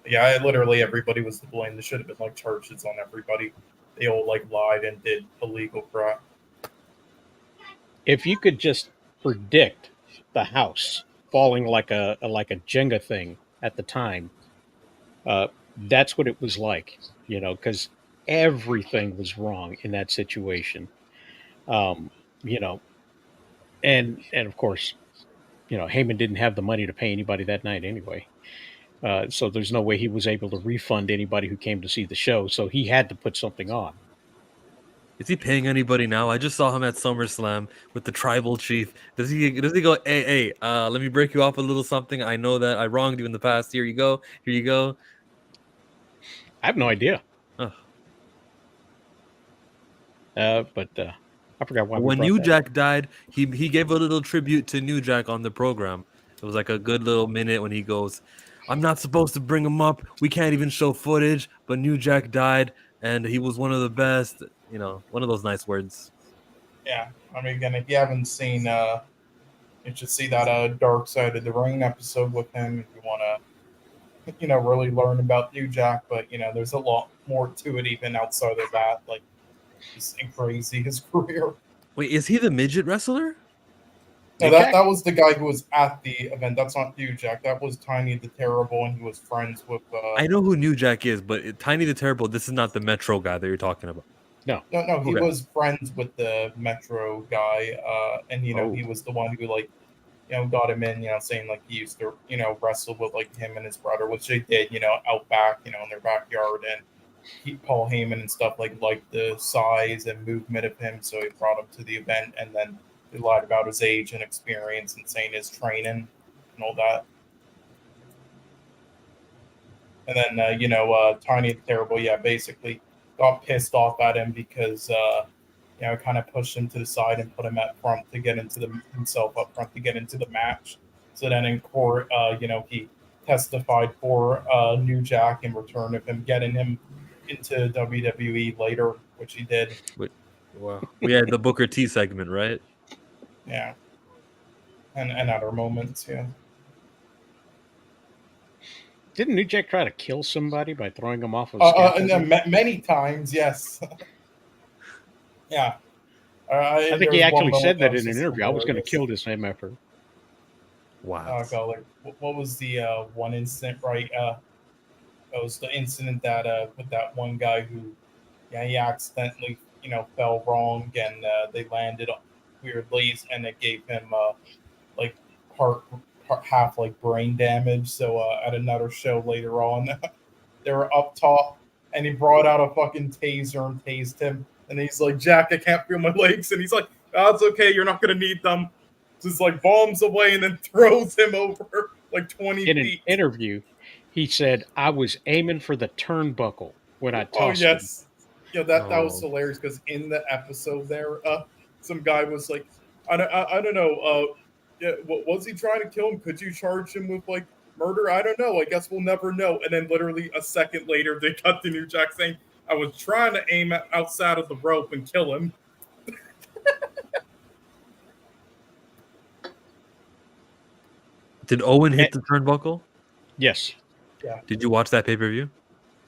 Literally everybody was to blame. There should have been like charges on everybody. They all like lied and did illegal crap. If you could just predict the house falling like a Jenga thing at the time, that's what it was like, because everything was wrong in that situation. And of course, Heyman didn't have the money to pay anybody that night anyway. So there's no way he was able to refund anybody who came to see the show. So he had to put something on. Is he paying anybody now? I just saw him at SummerSlam with the tribal chief. Does he go, hey, let me break you off a little something. I know that I wronged you in the past. Here you go. I have no idea. Ugh. But I forgot why. When New Jack died, he gave a little tribute to New Jack on the program. It was like a good little minute when he goes, I'm not supposed to bring him up. We can't even show footage, but New Jack died, and he was one of the best. One of those nice words. Yeah, I mean, again, if you haven't seen, you should see that Dark Side of the Ring episode with him if you want to, really learn about New Jack. But there's a lot more to it even outside of that. Like, just crazy his career. Wait, is he the midget wrestler? No, that was the guy who was at the event. That's not New Jack. That was Tiny the Terrible, and he was friends with. I know who New Jack is, but Tiny the Terrible. This is not the Metro guy that you're talking about. No. He was friends with the Metro guy, and he was the one who got him in, saying like he used to, wrestle with like him and his brother, which they did, out back, in their backyard, and Paul Heyman and stuff liked the size and movement of him, so he brought him to the event, and then they lied about his age and experience and saying his training and all that. And then Tiny the Terrible, basically got pissed off at him because kind of pushed him to the side and put him at front to get into himself up front to get into the match. So then in court, he testified for New Jack in return of him getting him into WWE later, which he did. Wow. We had the Booker T segment, right? Yeah. And other moments, yeah. Didn't New Jack try to kill somebody by throwing him off of scaffolding? Many times, yes. Yeah. I think he actually said that in an interview. I was going to kill this man after. Wow. What was the one incident, right? It was the incident that with that one guy who, he accidentally, fell wrong, and they landed weirdly, and it gave him like half like brain damage. So at another show later on, they were up top, and he brought out a fucking taser and tased him. And he's like, Jack, I can't feel my legs. And he's like, oh, it's okay. You're not going to need them. just like bombs away and then throws him over like 20 In an feet. interview, he said, "I was aiming for the turnbuckle when I Oh tossed him." yes, that was Oh. hilarious because in the episode there, some guy was like, I don't know, yeah, was he trying to kill him? Could you charge him with like murder? I don't know. I guess we'll never know. And then literally a second later, they cut to New Jack saying, "I was trying to aim outside of the rope and kill him." Did Owen hit the turnbuckle? Yes. Yeah. Did you watch that pay-per-view?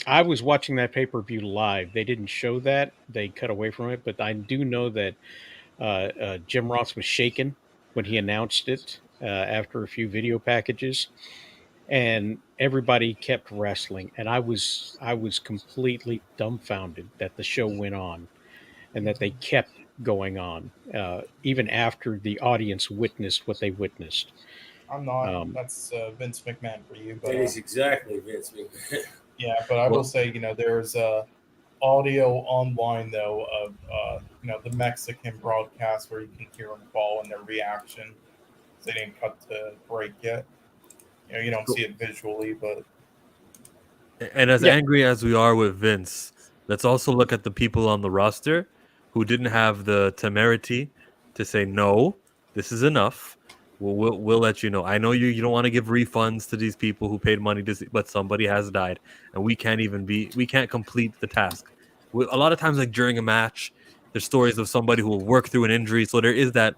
I was watching that pay-per-view live. They didn't show that. They cut away from it, but I do know that Jim Ross was shaken when he announced it after a few video packages, and everybody kept wrestling, and I was completely dumbfounded that the show went on and that they kept going on even after the audience witnessed what they witnessed. I'm not. Um, That's Vince McMahon for you, but That is exactly Vince McMahon. yeah. But I will Well- say, there's audio online though of the Mexican broadcast where you can hear them fall and their reaction. They didn't cut to break yet. You don't see it visually, but And as Yeah. angry as we are with Vince, let's also look at the people on the roster who didn't have the temerity to say no. This is enough. We'll let you know. I know you don't want to give refunds to these people who paid money to see, but somebody has died, and we can't complete the task. A lot of times, like during a match, there's stories of somebody who will work through an injury, so there is that,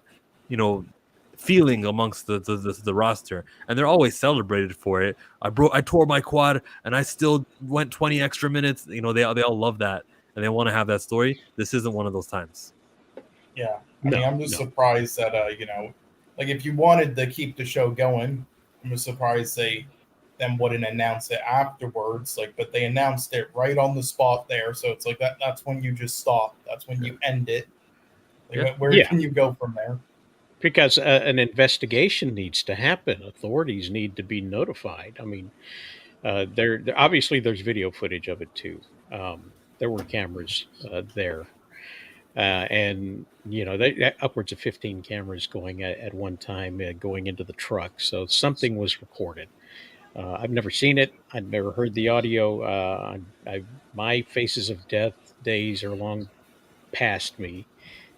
feeling amongst the roster, and they're always celebrated for it. I tore my quad, and I still went 20 extra minutes. They all love that, and they want to have that story. This isn't one of those times. yeah. No, I'm just no. surprised that like if you wanted to keep the show going, I'm just surprised they then wouldn't announce it afterwards. Like, but they announced it right on the spot there, so it's like that's when you just stop. That's when you end it. Like, Yeah. where Yeah. can you go from there? Because an investigation needs to happen. Authorities need to be notified. I mean, there obviously there's video footage of it too. There were cameras there, and upwards of 15 cameras going at one time going into the truck. So something was recorded. I've never seen it. I've never heard the audio. My Faces of Death days are long past me,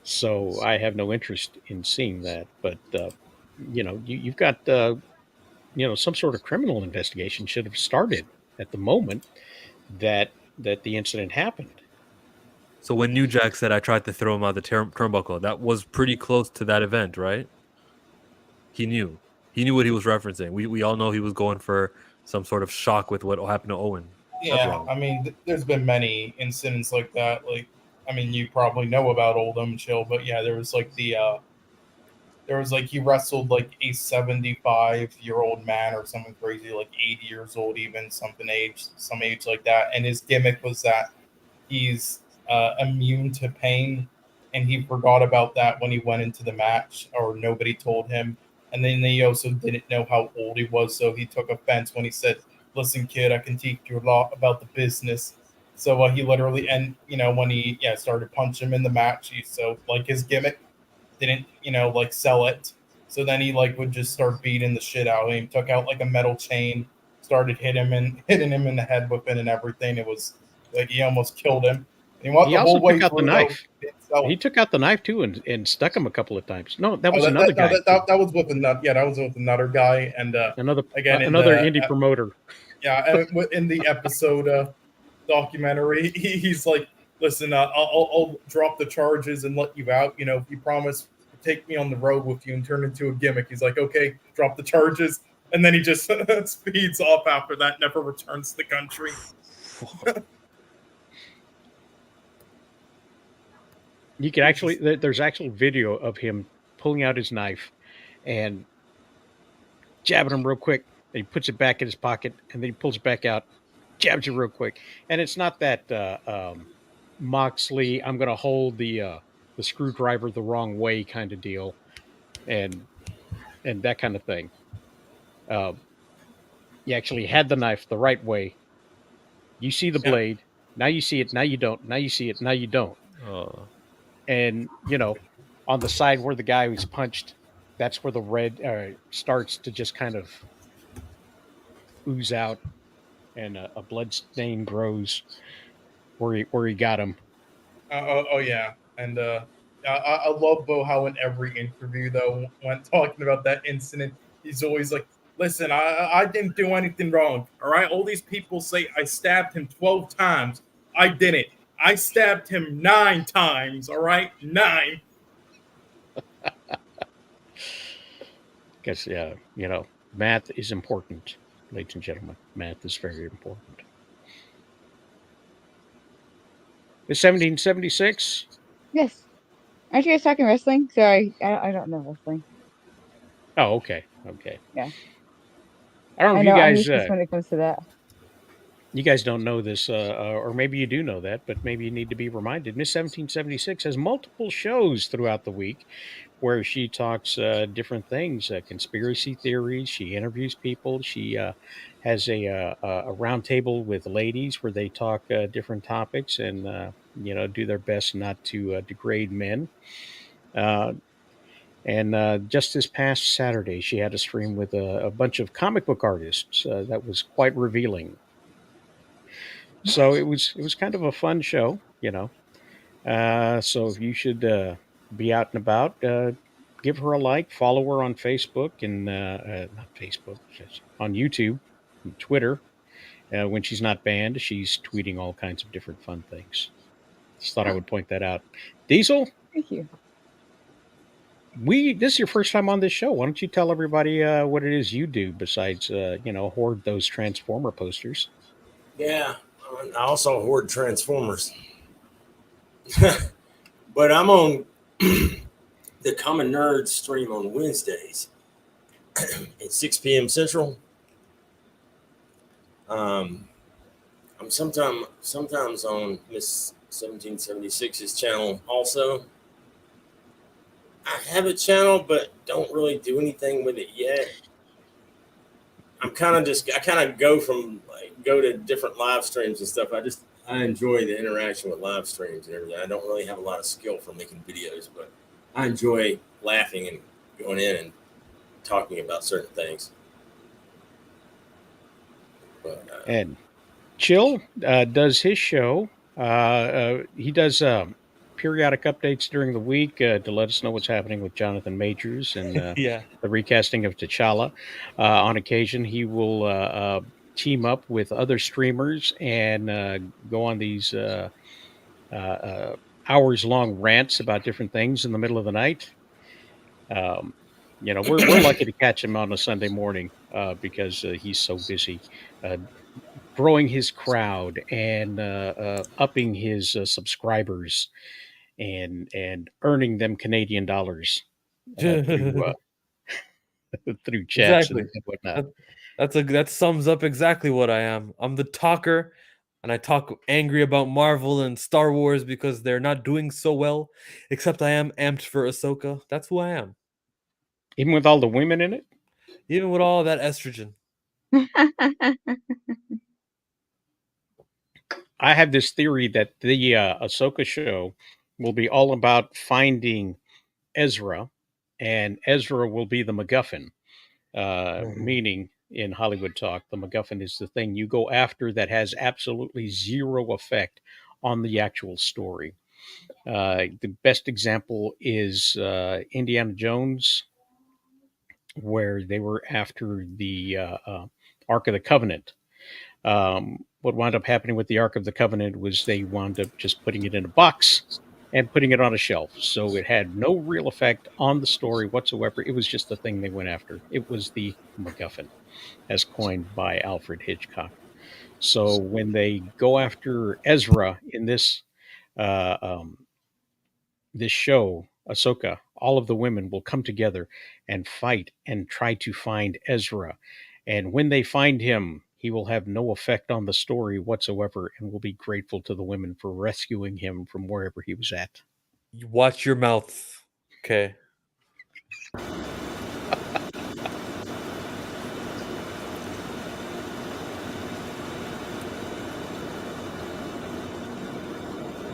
so I have no interest in seeing that. But you've got some sort of criminal investigation should have started at the moment that the incident happened. So when New Jack said I tried to throw him out the turnbuckle, that was pretty close to that event, right? He knew. He knew what he was referencing. We all know he was going for some sort of shock with what happened to Owen. That's Yeah, wrong. I mean, there's been many incidents like that. Like, I mean, you probably know about Oldham Chill, but yeah, there was like he wrestled like a 75-year-old man or someone crazy, like 80 years old, even some age like that. And his gimmick was that he's immune to pain, and he forgot about that when he went into the match, or nobody told him. And then he also didn't know how old he was, so he took offense when he said, "Listen, kid, I can teach you a lot about the business." So he literally, and when he started punching him in the match, so like his gimmick didn't like sell it. So then he like would just start beating the shit out of him. Took out like a metal chain, started hitting him in the head with it and everything. It was like he almost killed him. And He the also whole way took out the through though, knife. he didn't sell He it. took out the knife too and stuck him a couple of times. No, that Oh, was another guy. that was with that was with another guy. And Another again, in another the, indie promoter. yeah, in the episode documentary, he's like, "Listen, I'll drop the charges and let you out. If you promise to take me on the road with you and turn into a gimmick." He's like, "Okay, drop the charges," and then he just speeds off after that, never returns to the country. You can actually there's actual video of him pulling out his knife and jabbing him real quick. And he puts it back in his pocket and then he pulls it back out, jabs you real quick. And it's not that Moxley, I'm going to hold the screwdriver the wrong way kind of deal, and that kind of thing. You actually had the knife the right way. You see the blade. Now you see it. Now you don't. Now you see it. Now you don't. Oh. And on the side where the guy was punched, that's where the red starts to just kind of ooze out, and a blood stain grows where he got him. Oh yeah, and I love Bo how in every interview though, when talking about that incident, he's always like, "Listen, I didn't do anything wrong. All right, all these people say I stabbed him 12 times. I didn't. I stabbed him 9 times. All right, 9." Because math is important, ladies and gentlemen. Math is very important. It's 1776. Yes. Aren't you guys talking wrestling? Sorry, I don't know wrestling. Oh, okay, okay. Yeah. I don't know I if know you I'm guys useless when it comes to that. you guys don't know this, or maybe you do know that, but maybe you need to be reminded. Miss 1776 has multiple shows throughout the week where she talks different things, conspiracy theories. She interviews people. She has a round table with ladies where they talk different topics and do their best not to degrade men. Uh, and just this past Saturday, she had a stream with a bunch of comic book artists that was quite revealing. So it was kind of a fun show. So if you should be out and about, give her a like, follow her on Facebook and not Facebook, just on YouTube, and Twitter. When she's not banned, she's tweeting all kinds of different fun things. Just thought I would point that out. Diesel, Thank you. this is your first time on this show. Why don't you tell everybody what it is you do besides hoard those Transformer posters? Yeah, I also hoard Transformers. But I'm on the Common Nerd stream on Wednesdays at 6 p.m. Central. I'm sometimes on Miss 1776's channel also. I have a channel, but don't really do anything with it yet. I kind of go to different live streams and stuff. I enjoy the interaction with live streams and everything. I don't really have a lot of skill for making videos, but I enjoy laughing and going in and talking about certain things. But, And Chill does his show. He does periodic updates during the week to let us know what's happening with Jonathan Majors and Yeah. the recasting of T'Challa. On occasion, he will team up with other streamers and go on these hours long rants about different things in the middle of the night. Um, we're lucky to catch him on a Sunday morning because he's so busy uh, growing his crowd and upping his subscribers and earning them Canadian dollars through through chats Exactly. and whatnot. That sums up exactly what I am. I'm the talker, and I talk angry about Marvel and Star Wars because they're not doing so well. Except I am amped for Ahsoka. That's who I am. Even with all the women in it, Even with all that estrogen. I have this theory that the Ahsoka show will be all about finding Ezra, and Ezra will be the MacGuffin. Meaning in Hollywood talk, the MacGuffin is the thing you go after that has absolutely zero effect on the actual story. The best example is Indiana Jones, where they were after the Ark of the Covenant. What wound up happening with the Ark of the Covenant was they wound up just putting it in a box and putting it on a shelf. So it had no real effect on the story whatsoever. It was just the thing they went after. It was the MacGuffin, as coined by Alfred Hitchcock. So when they go after Ezra in uh, um, this show, Ahsoka, all of the women will come together and fight and try to find Ezra. And when they find him, he will have no effect on the story whatsoever and will be grateful to the women for rescuing him from wherever he was at. You watch your mouth. Okay.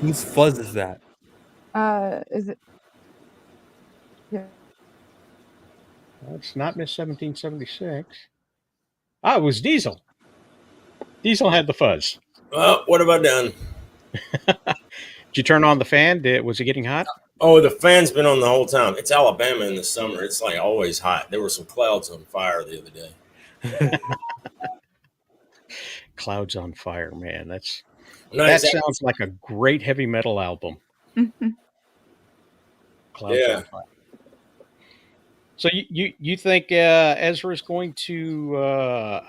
Whose fuzz is that? Is it? Yeah. It's not Miss 1776. Ah, it was Diesel. Diesel had the fuzz. Well, what have I done? Did you turn on the fan? Was it getting hot? Oh, the fan's been on the whole time. It's Alabama in the summer. It's like always hot. There were some clouds on fire the other day. Clouds on Fire, man. That Nice. sounds like a great heavy metal album. Clouds on Fire. So you think Ezra is going to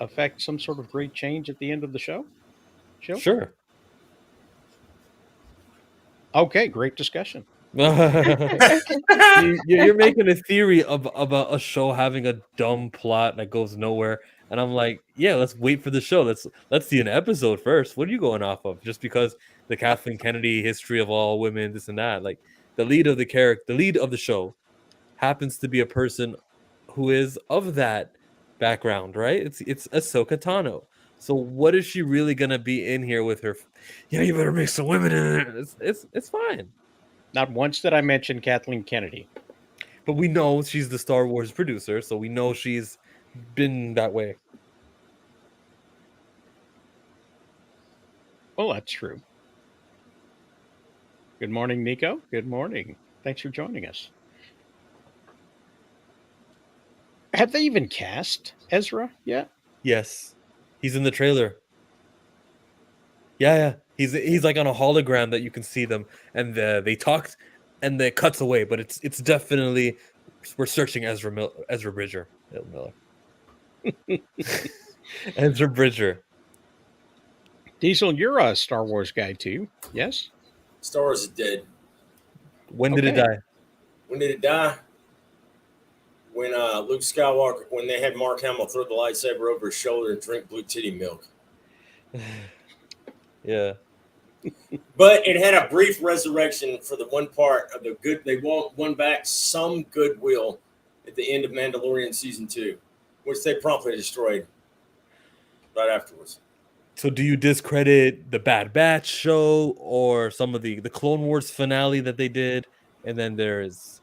affect some sort of great change at the end of the show? Sure. Okay, great discussion. You're making a theory about a show having a dumb plot that goes nowhere, and I'm like, yeah, let's wait for the show. Let's see an episode first. What are you going off of? Just because the Kathleen Kennedy history of all women, this and that, like the lead of the show happens to be a person who is of that background, right? It's Ahsoka Tano. So what is she really gonna be in here with her? Yeah, you better make some women in it. It's fine. Not once did I mention Kathleen Kennedy. But we know she's the Star Wars producer, so we know she's been that way. Well, that's true. Good morning, Nico. Good morning. Thanks for joining us. Have they even cast Ezra yet? Yes. He's in the trailer. Yeah. He's like on a hologram that you can see them, and they talked, and it cuts away. But it's definitely we're searching Ezra Bridger. Miller. Ezra Bridger. Diesel, you're a Star Wars guy too, yes? Star Wars is dead. When did it die? When did it die? When Luke Skywalker, when they had Mark Hamill throw the lightsaber over his shoulder and drink blue titty milk. Yeah. But it had a brief resurrection for the one part of the good. They won back some goodwill at the end of Mandalorian season 2, which they promptly destroyed right afterwards. So do you discredit the Bad Batch show or some of the Clone Wars finale that they did? And then there's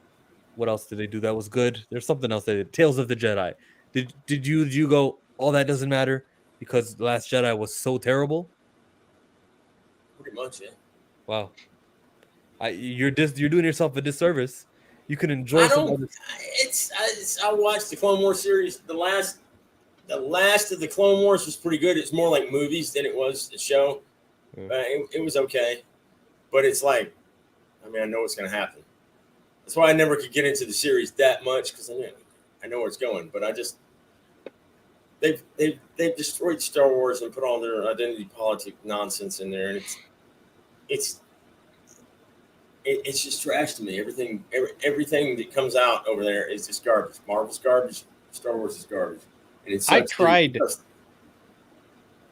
what else did they do that was good? There's something else they did. Tales of the Jedi. Did you go, oh, that doesn't matter because The Last Jedi was so terrible? Pretty much, yeah. Wow. You're doing yourself a disservice. You can enjoy some of this. I watched the Clone Wars series. The last of the Clone Wars was pretty good. It's more like movies than it was a show. It was okay. But it's like, I mean, I know what's going to happen. That's why I never could get into the series that much because I know where it's going. But I just they've destroyed Star Wars and put all their identity politic nonsense in there, and it's just trash to me. Everything that comes out over there is just garbage. Marvel's garbage. Star Wars is garbage. And it's I tried.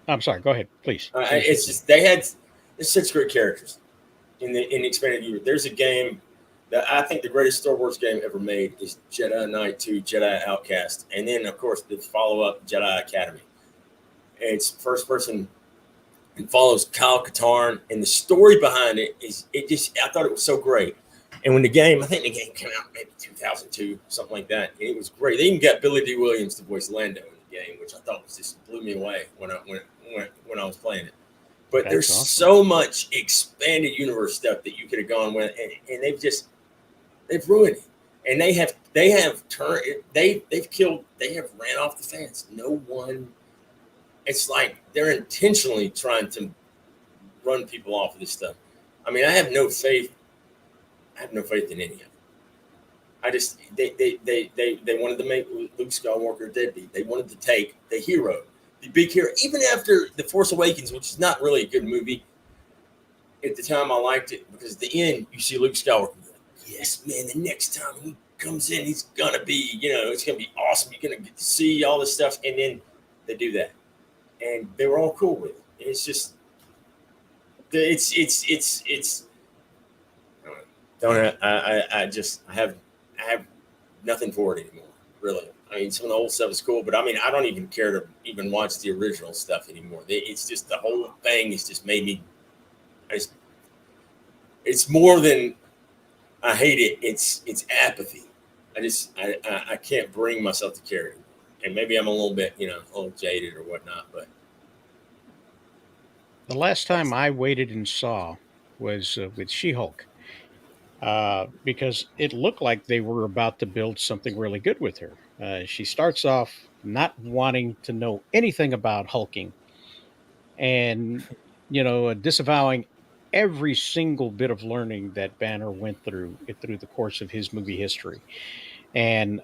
I'm sorry. Go ahead, please. It's just there's such great characters in the expanded universe. There's a game that I think the greatest Star Wars game ever made is Jedi Knight 2, Jedi Outcast, and then of course the follow-up Jedi Academy. It's first person and follows Kyle Katarn, and the story behind it I thought it was so great. And when I think the game came out maybe 2002, something like that, and it was great. They even got Billy D. Williams to voice Lando in the game, which I thought just blew me away when I was playing it. But That's there's awesome. so much expanded universe stuff that you could have gone with, and they've ruined it. And they have ran off the fence. No one. It's like they're intentionally trying to run people off of this stuff. I mean, I have no faith in any of it. I just they wanted to make Luke Skywalker a deadbeat. They wanted to take the hero, the big hero. Even after The Force Awakens, which is not really a good movie, at the time I liked it because at the end you see Luke Skywalker. Yes, man. The next time he comes in, he's gonna be, it's gonna be awesome. You're gonna get to see all this stuff, and then they do that, and they were all cool with it. It's just, it's. I have nothing for it anymore. Really, I mean, some of the old stuff is cool, but I mean, I don't even care to even watch the original stuff anymore. It's just the whole thing has just made me. It's more than I hate it. It's apathy. I can't bring myself to carry it. And maybe I'm a little bit, a little jaded or whatnot, but The last time I waited and saw was with She-Hulk, because it looked like they were about to build something really good with her. She starts off not wanting to know anything about hulking, and disavowing every single bit of learning that Banner went through the course of his movie history. And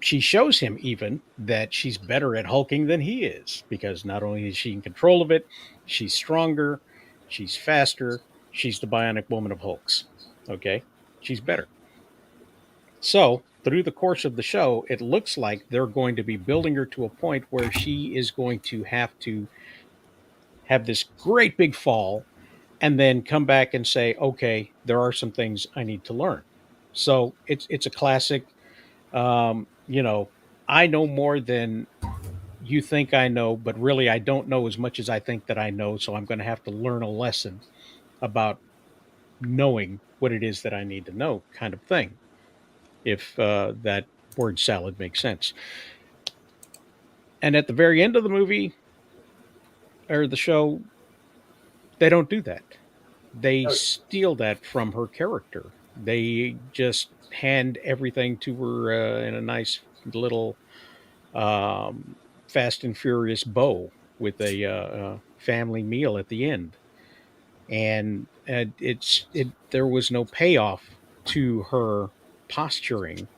she shows him even that she's better at hulking than he is, because not only is she in control of it, she's stronger, she's faster, she's the bionic woman of hulks. Okay, she's better. So through the course of the show, it looks like they're going to be building her to a point where she is going to have this great big fall and then come back and say, okay, there are some things I need to learn. So it's a classic. You know, I know more than you think I know, but really I don't know as much as I think that I know. So I'm going to have to learn a lesson about knowing what it is that I need to know, kind of thing. If that word salad makes sense. And at the very end of the movie or the show, they don't do that. They steal that from her character. They just hand everything to her in a nice little Fast and Furious bow with a family meal at the end, and there was no payoff to her posturing,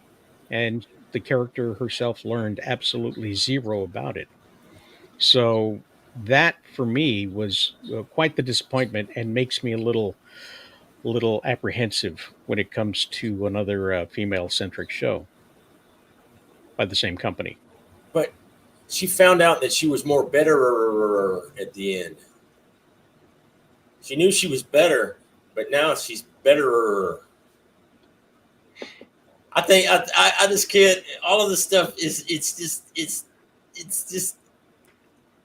and the character herself learned absolutely zero about it. So that for me was quite the disappointment, and makes me a little apprehensive when it comes to another female centric show by the same company. but she found out that she was more better at the end. She knew she was better, but now she's better. I think I just can't. All of this stuff is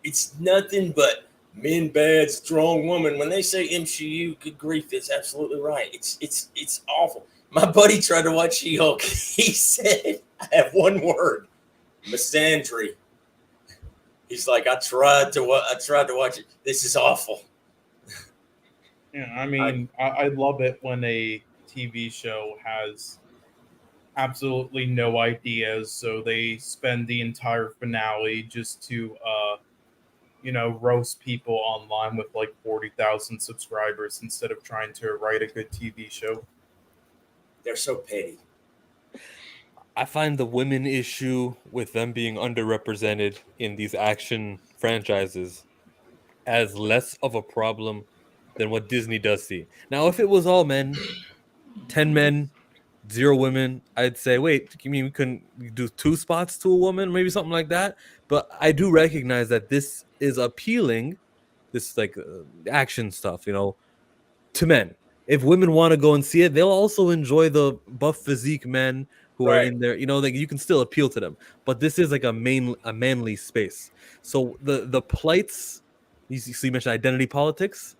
it's nothing but men bad, strong woman. When they say MCU, good grief, it's absolutely right. It's awful. My buddy tried to watch She-Hulk. He said, "I have one word: misandry." He's like, I tried to watch it. This is awful. Yeah, I mean, I love it when a TV show has absolutely no ideas, so they spend the entire finale just to, roast people online with like 40,000 subscribers instead of trying to write a good TV show. They're so petty. I find the women issue with them being underrepresented in these action franchises as less of a problem than what Disney does see. Now, if it was all men, 10 men, 0 women, I'd say, wait, you mean we couldn't do 2 spots to a woman? Maybe something like that. But I do recognize that this is appealing, this like action stuff, to men. If women want to go and see it, they'll also enjoy the buff physique men who are Right. in there. Like you can still appeal to them. But this is like a manly space. So the plights, you mentioned identity politics.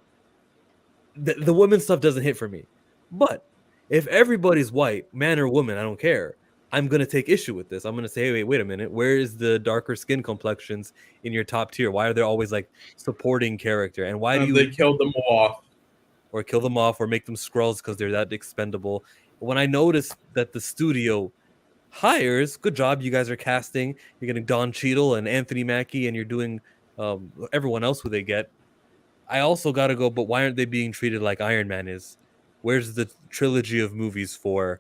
The women stuff doesn't hit for me. But if everybody's white, man or woman, I don't care. I'm gonna take issue with this. I'm gonna say, hey, wait a minute. Where is the darker skin complexions in your top tier? Why are there always like supporting character? And why do you They killed them off. or kill them off or make them Skrulls because they're that expendable? When I noticed that the studio hires, good job, you guys are casting. You're getting Don Cheadle and Anthony Mackie, and you're doing everyone else who they get. I also got to go, but why aren't they being treated like Iron Man is? Where's the trilogy of movies for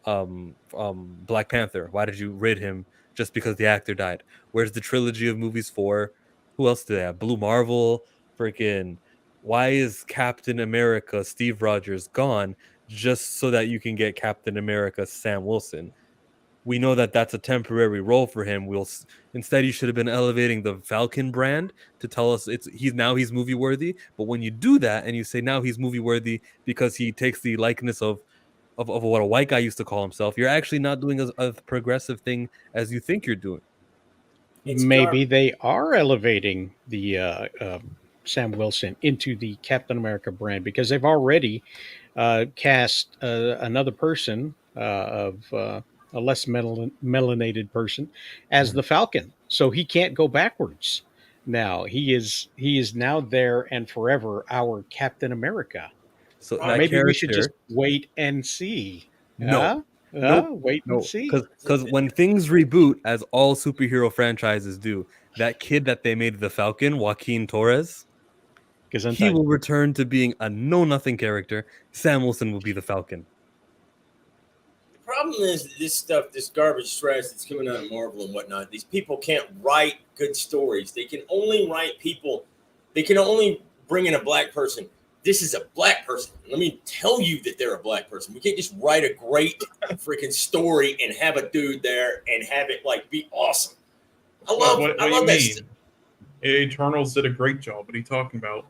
Black Panther? Why did you rid him just because the actor died? Where's the trilogy of movies for who else do they have? Blue Marvel, freaking. Why is Captain America Steve Rogers gone just so that you can get Captain America Sam Wilson? We know that that's a temporary role for him. Instead, you should have been elevating the Falcon brand to tell us he's movie worthy. But when you do that and you say now he's movie worthy because he takes the likeness of what a white guy used to call himself, you're actually not doing a progressive thing as you think you're doing. Maybe they are elevating the Sam Wilson into the Captain America brand, because they've already cast another person of a less melanated person as the Falcon. So he can't go backwards. Now he is now there and forever our Captain America. So Oh, that Maybe we should just character, wait and see. no, nope, Wait and no, see. because when things reboot, as all superhero franchises do, that kid that they made the Falcon, Joaquin Torres, he will return to being a know nothing character. Sam Wilson will be the Falcon. The problem is this stuff, this garbage trash that's coming out of Marvel and whatnot. These people can't write good stories. They can only write people. They can only bring in a black person. This is a black person. Let me tell you that they're a black person. We can't just write a great freaking story and have a dude there and have it like be awesome. I love that. Eternals did a great job. What are you talking about?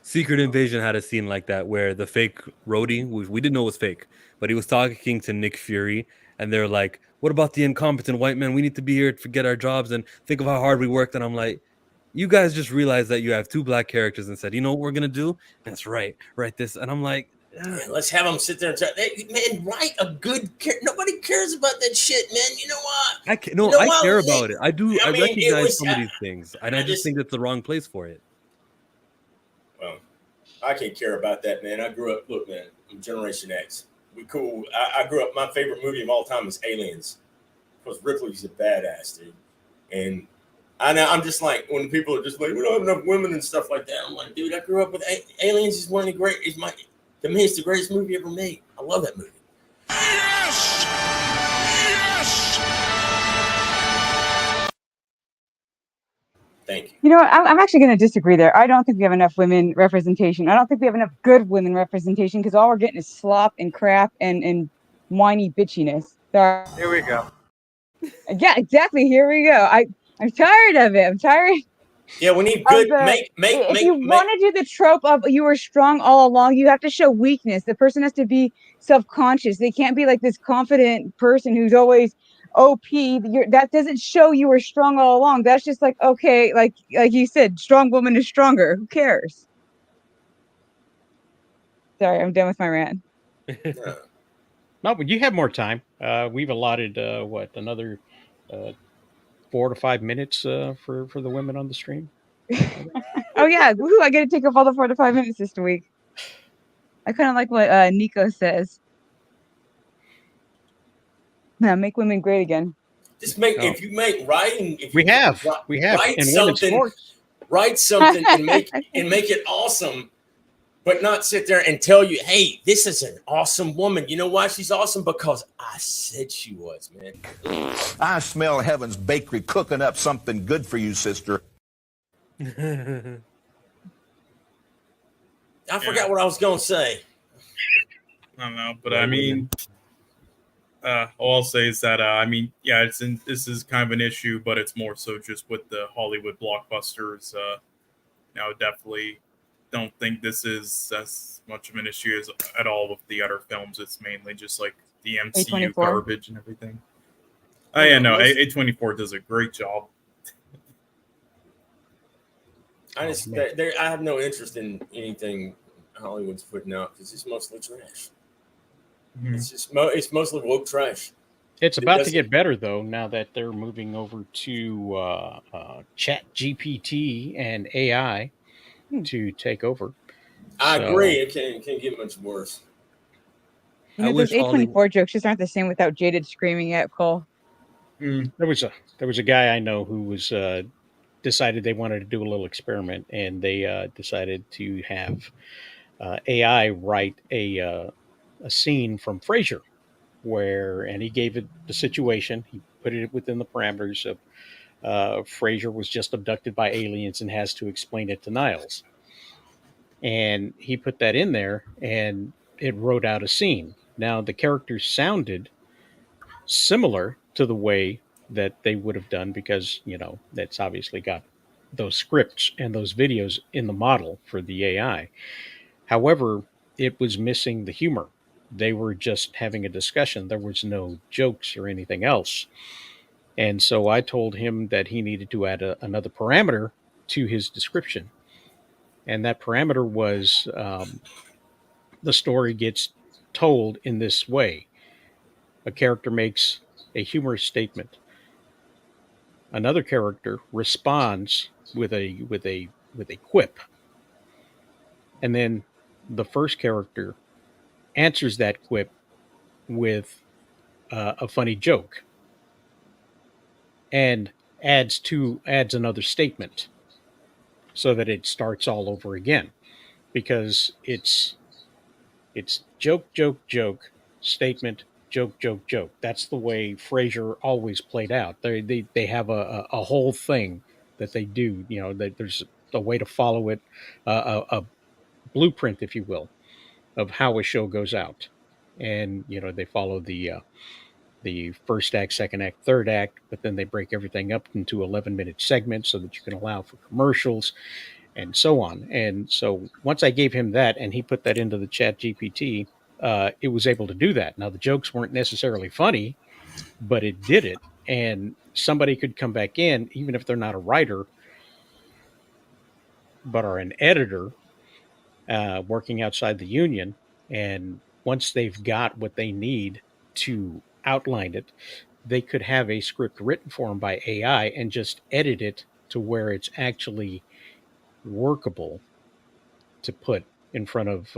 Secret Invasion had a scene like that where the fake roadie, we didn't know it was fake, but he was talking to Nick Fury, and they're like, "What about the incompetent white men? We need to be here to get our jobs and think of how hard we worked." And I'm like, you guys just realized that you have two black characters and said, "You know what we're gonna do? That's right, write this." And I'm like, man, let's have them sit there and try. Man, write a good. Nobody cares about that shit, man. You know what? I care about it. I do. I recognize some of these things, and I just think it's the wrong place for it. Well, I can't care about that, man. I grew up. Look, man, I'm Generation X. We cool. I grew up. My favorite movie of all time is Aliens, because Ripley's a badass, dude. And I'm just like, when people are just like, we don't have enough women and stuff like that. I'm like, dude, I grew up with Aliens. Is one of the great. To me, it's the greatest movie ever made. I love that movie. Yes! Yes! Thank you. You know what? I'm actually going to disagree there. I don't think we have enough women representation. I don't think we have enough good women representation because all we're getting is slop and crap and whiny bitchiness. Sorry. Here we go. Yeah, exactly. Here we go. I'm tired of it. I'm tired. Yeah, we need good. If you want to do the trope of you were strong all along, you have to show weakness. The person has to be self-conscious. They can't be like this confident person who's always OP. That doesn't show you were strong all along. That's just like, okay, like you said, strong woman is stronger. Who cares? Sorry, I'm done with my rant. No, but you have more time. We've allotted another 4 to 5 minutes for the women on the stream. Oh yeah, woohoo! I get to take up all the 4 to 5 minutes this week. I kind of like what Nico says. Make women great again. Just if you make writing. If we you have write in something, write something and make it awesome. But not sit there and tell you, hey, this is an awesome woman. You know why she's awesome? Because I said she was, man. I smell Heaven's Bakery cooking up something good for you, sister. I forgot what I was going to say. I don't know, but I mean, all I'll say is that, this is kind of an issue, but it's more so just with the Hollywood blockbusters. Definitely don't think this is as much of an issue as at all with the other films. It's mainly just like the MCU A24 garbage and everything. Oh yeah, no, A24 does a great job. I have no interest in anything Hollywood's putting out because it's mostly trash. Mm-hmm. It's mostly woke trash. It's about to get better though now that they're moving over to Chat GPT and AI to take over. I agree. It can't get much worse. Those A24 jokes just aren't the same without Jaded screaming at Cole. There was a guy I know who was decided they wanted to do a little experiment, and they decided to have AI write a scene from Frasier, and he gave it the situation. He put it within the parameters of Frasier was just abducted by aliens and has to explain it to Niles. And he put that in there, and it wrote out a scene. Now, the characters sounded similar to the way that they would have done because, that's obviously got those scripts and those videos in the model for the AI. However, it was missing the humor. They were just having a discussion. There was no jokes or anything else. And so I told him that he needed to add another parameter to his description. And that parameter was the story gets told in this way. A character makes a humorous statement. Another character responds with a quip, and then the first character answers that quip with a funny joke and adds another statement so that it starts all over again, because it's joke, joke, joke, statement, joke, joke, joke. That's the way Frasier always played out. They have a whole thing that they do. You know, there's a way to follow it, a blueprint, if you will, of how a show goes out. And you know, they follow the first act, second act, third act, but then they break everything up into 11-minute segments so that you can allow for commercials and so on. And so once I gave him that and he put that into the chat GPT, it was able to do that. Now, the jokes weren't necessarily funny, but it did it. And somebody could come back in, even if they're not a writer, but are an editor working outside the union. And once they've got what they need to outline it, they could have a script written for them by AI and just edit it to where it's actually workable to put in front of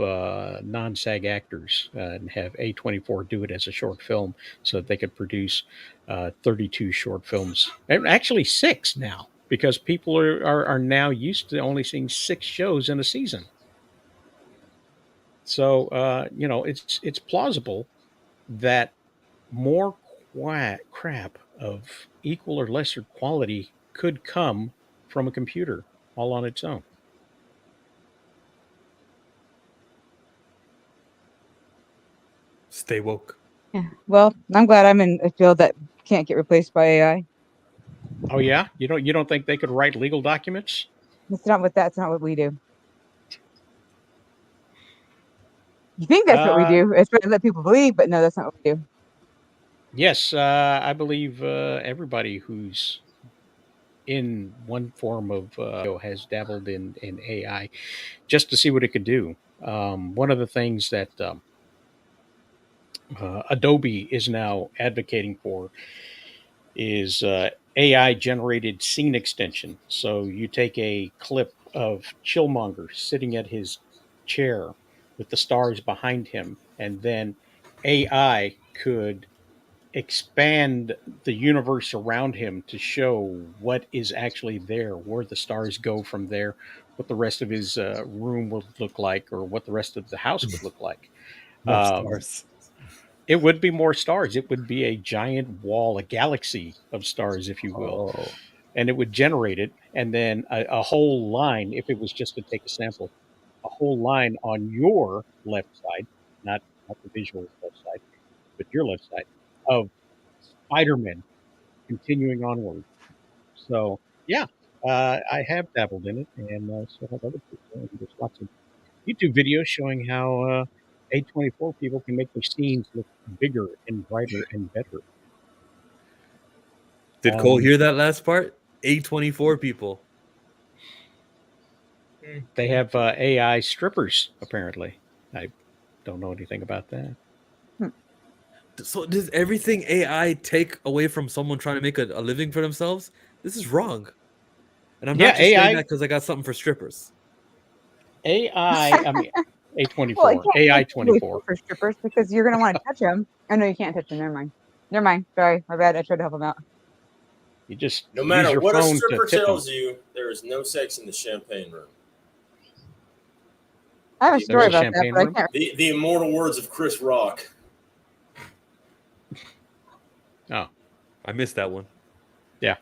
non-SAG actors and have A24 do it as a short film so that they could produce 32 short films. And actually 6 now, because people are now used to only seeing 6 shows in a season. So, you know, it's plausible that more crap of equal or lesser quality could come from a computer all on its own. Stay woke. Yeah. Well, I'm glad I'm in a field that can't get replaced by AI. Oh yeah, you don't think they could write legal documents? It's not what we do. You think that's what we do? It's what let people believe, but no, that's not what we do. Yes, I believe everybody who's in one form of has dabbled in AI just to see what it could do. One of the things that Adobe is now advocating for is AI generated scene extension. So you take a clip of Chillmonger sitting at his chair with the stars behind him, and then AI could expand the universe around him to show what is actually there, where the stars go from there, what the rest of his room would look like, or what the rest of the house would look like. More stars. It would be more stars. It would be a giant wall, a galaxy of stars, if you will. Oh, And it would generate it. And then a whole line, if it was just to take a sample, a whole line on your left side, not the visual left side, but your left side, of Spider-Man continuing onward. So, yeah, I have dabbled in it, and so have other people. And there's lots of YouTube videos showing how A24 people can make their scenes look bigger and brighter and better. did Cole hear that last part? A24 people. They have AI strippers, apparently. I don't know anything about that. So does everything AI take away from someone trying to make a living for themselves? This is wrong. And I'm Yeah, not just saying AI, that because I got something for strippers. I mean, Well, A24, you can't AI take away 24. for strippers because you're gonna want to touch them. Oh no, you can't touch them. Never mind. Never mind. Sorry, my bad. I tried to help him out. You just No use matter your what a phone to stripper tip them. tells you, there is no sex in the champagne room. I have a There's story a about that, champagne but I room? can't. The immortal words of Chris Rock. Oh, I missed that one. Yeah,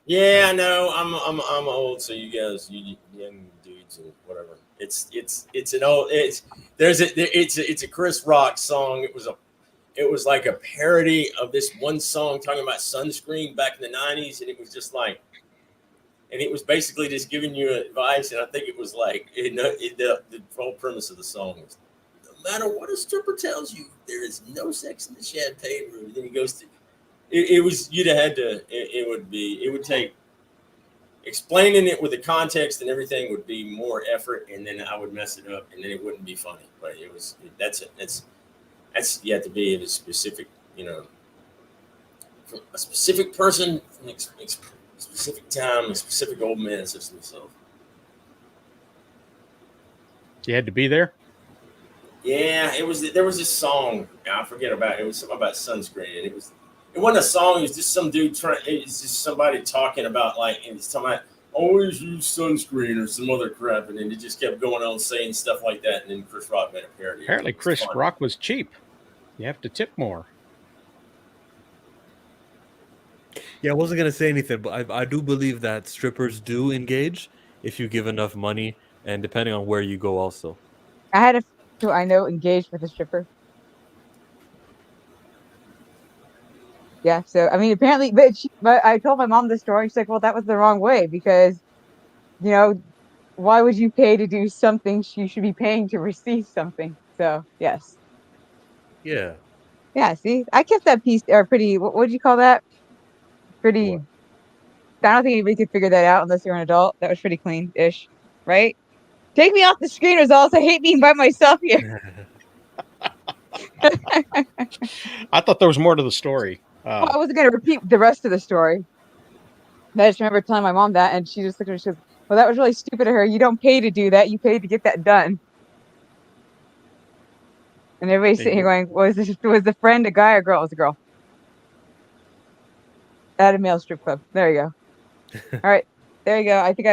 I know. I'm old, so you guys, you young dudes and whatever. It's an old. It's a Chris Rock song. It was like a parody of this one song talking about sunscreen back in the '90s, and it was just like, and it was basically just giving you advice. And I think it was like, the whole premise of the song was, no matter what a stripper tells you, there is no sex in the champagne room. And then he goes to. It was you'd have had to. It would take explaining it with the context and everything would be more effort, and then I would mess it up, and then it wouldn't be funny. But that's it. you have to be in a specific, from a specific person, from a specific time, a specific old man such as myself. You had to be there? Yeah, there was this song, I forget about it. It was something about sunscreen, and it wasn't a song, it was just some dude it's just somebody talking about, like, and he's talking about always use sunscreen or some other crap, and then it just kept going on saying stuff like that, and then Chris Rock made a parody. Apparently Chris Rock was cheap. You have to tip more. Yeah, I wasn't gonna say anything, but I do believe that strippers do engage if you give enough money, and depending on where you go, also. I had a friend who I know engaged with a stripper. Yeah, so I mean, apparently, but I told my mom the story. She's like, "Well, that was the wrong way because, why would you pay to do something? You should be paying to receive something." So yes, Yeah. yeah. See, I kept that piece or pretty. What would you call that? Pretty. What? I don't think anybody could figure that out unless you're an adult. That was pretty clean-ish, right? Take me off the screen, results. I hate being by myself here. I thought there was more to the story. Well, I wasn't going to repeat the rest of the story. I just remember telling my mom that, and she just looked at me. She goes, "Well, that was really stupid of her. You don't pay to do that. You pay to get that done." And everybody's sitting here going, was the friend a guy or girl? It was a girl. At a male strip club. There you go. All right. There you go. I think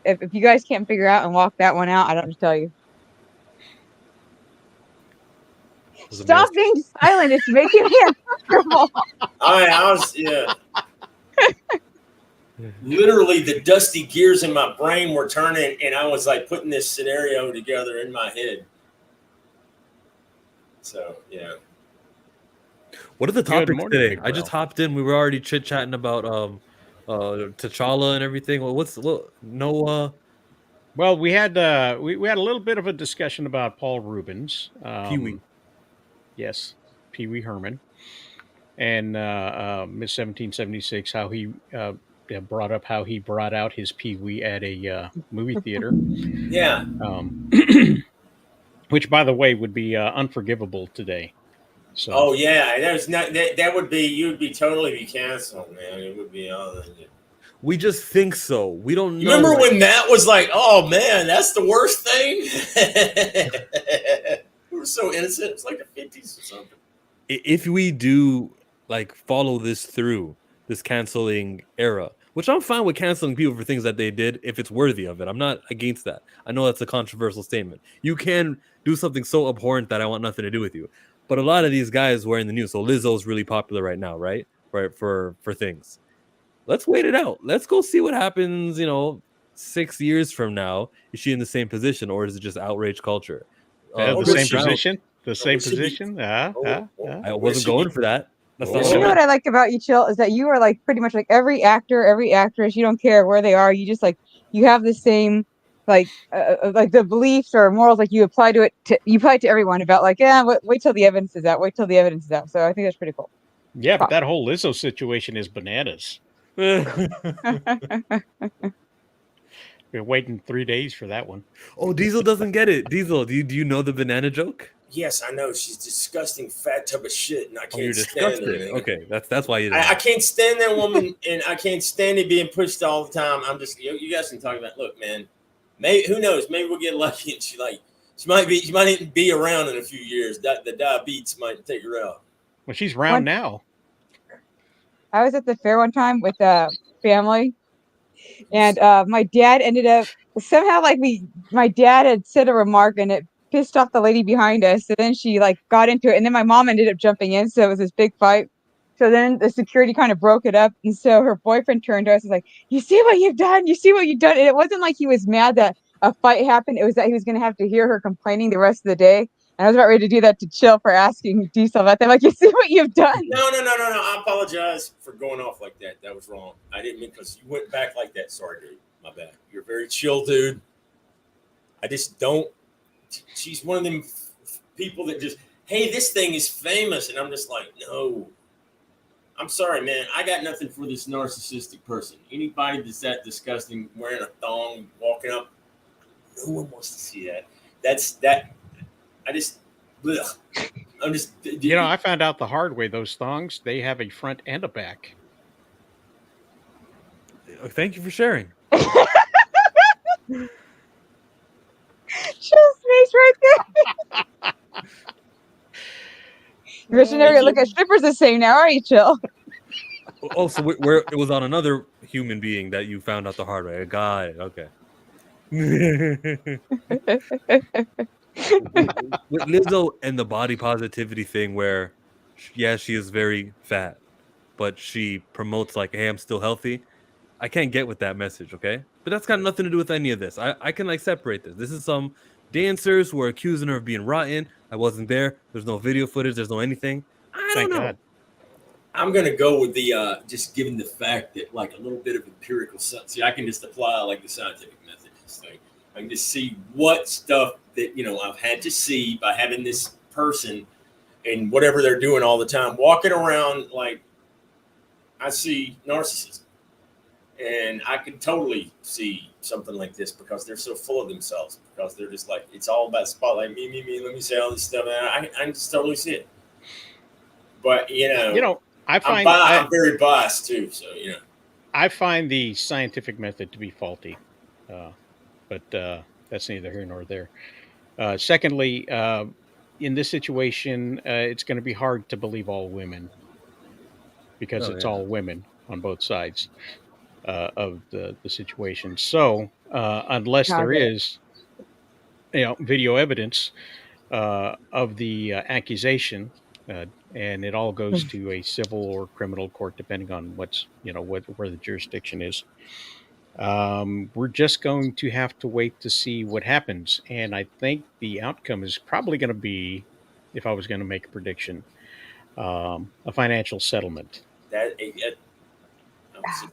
if you guys can't figure out and walk that one out, I don't know what to tell you. Stop being silent. It's making me uncomfortable. I was, yeah. Literally, the dusty gears in my brain were turning, and I was like putting this scenario together in my head. So, yeah. What are the topics today? I just hopped in. We were already chit-chatting about T'Challa and everything. Well, well, we had a little bit of a discussion about Paul Rubens. Pee-wee. Yes, Pee Wee Herman. And Miss 1776, how he brought up how he brought out his Pee Wee at a movie theater. Yeah. Which, by the way, would be unforgivable today. So. Oh yeah, there's not that would be you'd be totally canceled, man. It would be all. We just think so. We don't know. Remember when that was like, oh man, that's the worst thing. We were so innocent. It's like the 50s or something. If we do like follow this through, this canceling era, which I'm fine with canceling people for things that they did if it's worthy of it. I'm not against that. I know that's a controversial statement. You can do something so abhorrent that I want nothing to do with you. But a lot of these guys were in the news. So Lizzo's really popular right now, right? Right, for things. Let's wait it out. Let's go see what happens, 6 years from now. Is she in the same position, or is it just outrage culture? The same position? The same position? I wasn't going for that. That's not you know what I like about you, Chill, is that you are like pretty much like every actor, every actress. You don't care where they are. You just like you have the same like the beliefs or morals. Like you apply to it. You apply it to everyone about like wait till the evidence is out. Wait till the evidence is out. So I think that's pretty cool. Yeah, but that whole Lizzo situation is bananas. Been waiting 3 days for that one. Oh, Diesel doesn't get it. Diesel, do you know the banana joke? Yes, I know. She's disgusting, fat tub of shit, and I can't stand her. Okay, that's why you. I can't stand that woman, and I can't stand it being pushed all the time. I'm just you guys can talk about. Look, man, maybe who knows? Maybe we'll get lucky, and she might even be around in a few years. The diabetes might take her out. Well, she's around now. I was at the fair one time with family, and my dad ended up somehow my dad had said a remark and it pissed off the lady behind us. So then she got into it, and then my mom ended up jumping in. So it was this big fight. So then the security kind of broke it up, and so her boyfriend turned to us and was like, "You see what you've done? You see what you've done?" And it wasn't like he was mad that a fight happened. It was that he was going to have to hear her complaining the rest of the day. And I was about ready to do that to Chill for asking Diesel about that. Like, you see what you've done? No. I apologize for going off like that. That was wrong. I didn't mean because you went back like that. Sorry, dude. My bad. You're very chill, dude. I just don't. She's one of them people that just, hey, this thing is famous. And I'm just like, no. I'm sorry, man. I got nothing for this narcissistic person. Anybody that's that disgusting, wearing a thong, walking up, no one wants to see that. That's that. I just, ugh. I'm just. You know, I found out the hard way. Those thongs, they have a front and a back. Thank you for sharing. Chill's face right there. Missionary, look at strippers the same now, are you, Chill? Also, where it was on another human being that you found out the hard way. I got it. Okay. With Lizzo and the body positivity thing, where yeah, she is very fat, but she promotes like, hey, I'm still healthy. I can't get with that message, okay? But that's got nothing to do with any of this. I can like separate this. This is some dancers who are accusing her of being rotten. I wasn't there. There's no video footage. There's no anything. I don't know. God. I'm gonna go with the just given the fact that like a little bit of empirical stuff. See, I can just apply like the scientific method. Like I can just see what stuff that I've had to see by having this person and whatever they're doing all the time, walking around like I see narcissism, and I can totally see something like this because they're so full of themselves. Because they're just like it's all about spotlight, me. Let me say all this stuff, and I just totally see it. But I find I'm very biased too, so I find the scientific method to be faulty, but that's neither here nor there. Secondly, in this situation, it's going to be hard to believe all women because it's all women on both sides of the situation. So unless there is, video evidence of the accusation. And it all goes to a civil or criminal court, depending on where the jurisdiction is. We're just going to have to wait to see what happens. And I think the outcome is probably going to be, if I was going to make a prediction, a financial settlement. As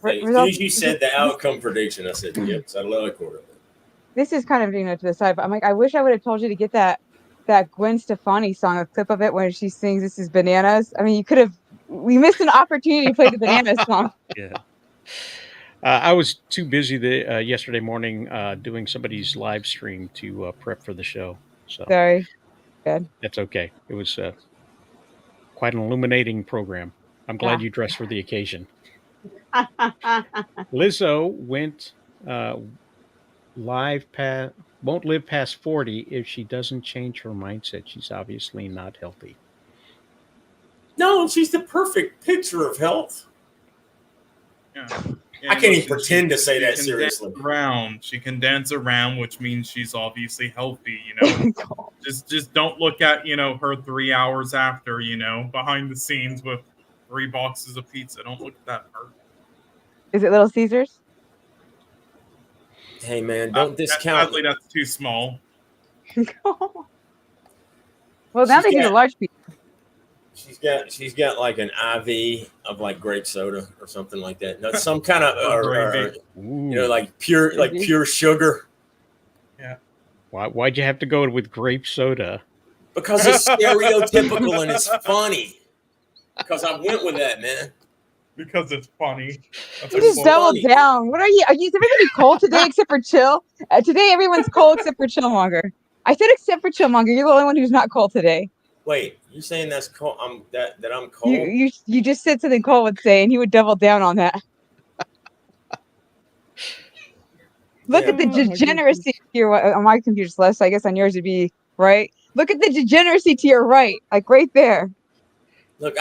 soon as you said the outcome prediction, I said, yep, settle court. This is kind of to the side, but I'm like, I wish I would have told you to get that Gwen Stefani song, a clip of it when she sings "This Is Bananas." I mean, we missed an opportunity to play the Bananas song. Yeah. I was too busy yesterday morning doing somebody's live stream to prep for the show. So sorry. Good. That's okay. It was quite an illuminating program. I'm glad you dressed for the occasion. Lizzo went won't live past 40 if she doesn't change her mindset. She's obviously not healthy. No, she's the perfect picture of health. Yeah. I can't even pretend to say that seriously. She can dance around, which means she's obviously healthy, just don't look at, her 3 hours after, behind the scenes with 3 boxes of pizza. Don't look at that part. Is it Little Caesars? Hey man, don't discount. Sadly, that's too small. Well, now they do the large pizza. She's got like an IV of like grape soda or something like that. No, some kind of like pure sugar. Yeah. Why'd you have to go with grape soda? Because it's stereotypical and it's funny. Because I went with that, man. Because it's funny. You just doubled down. What are you? Is everybody cold today except for Chill? Today everyone's cold except for Chillmonger. I said except for Chillmonger. You're the only one who's not cold today. Wait, you're saying that's cold? That I'm cold? You just said something Cole would say, and he would double down on that. Look at the degeneracy here on my computer's left. So I guess on yours would be right. Look at the degeneracy to your right, like right there. Look,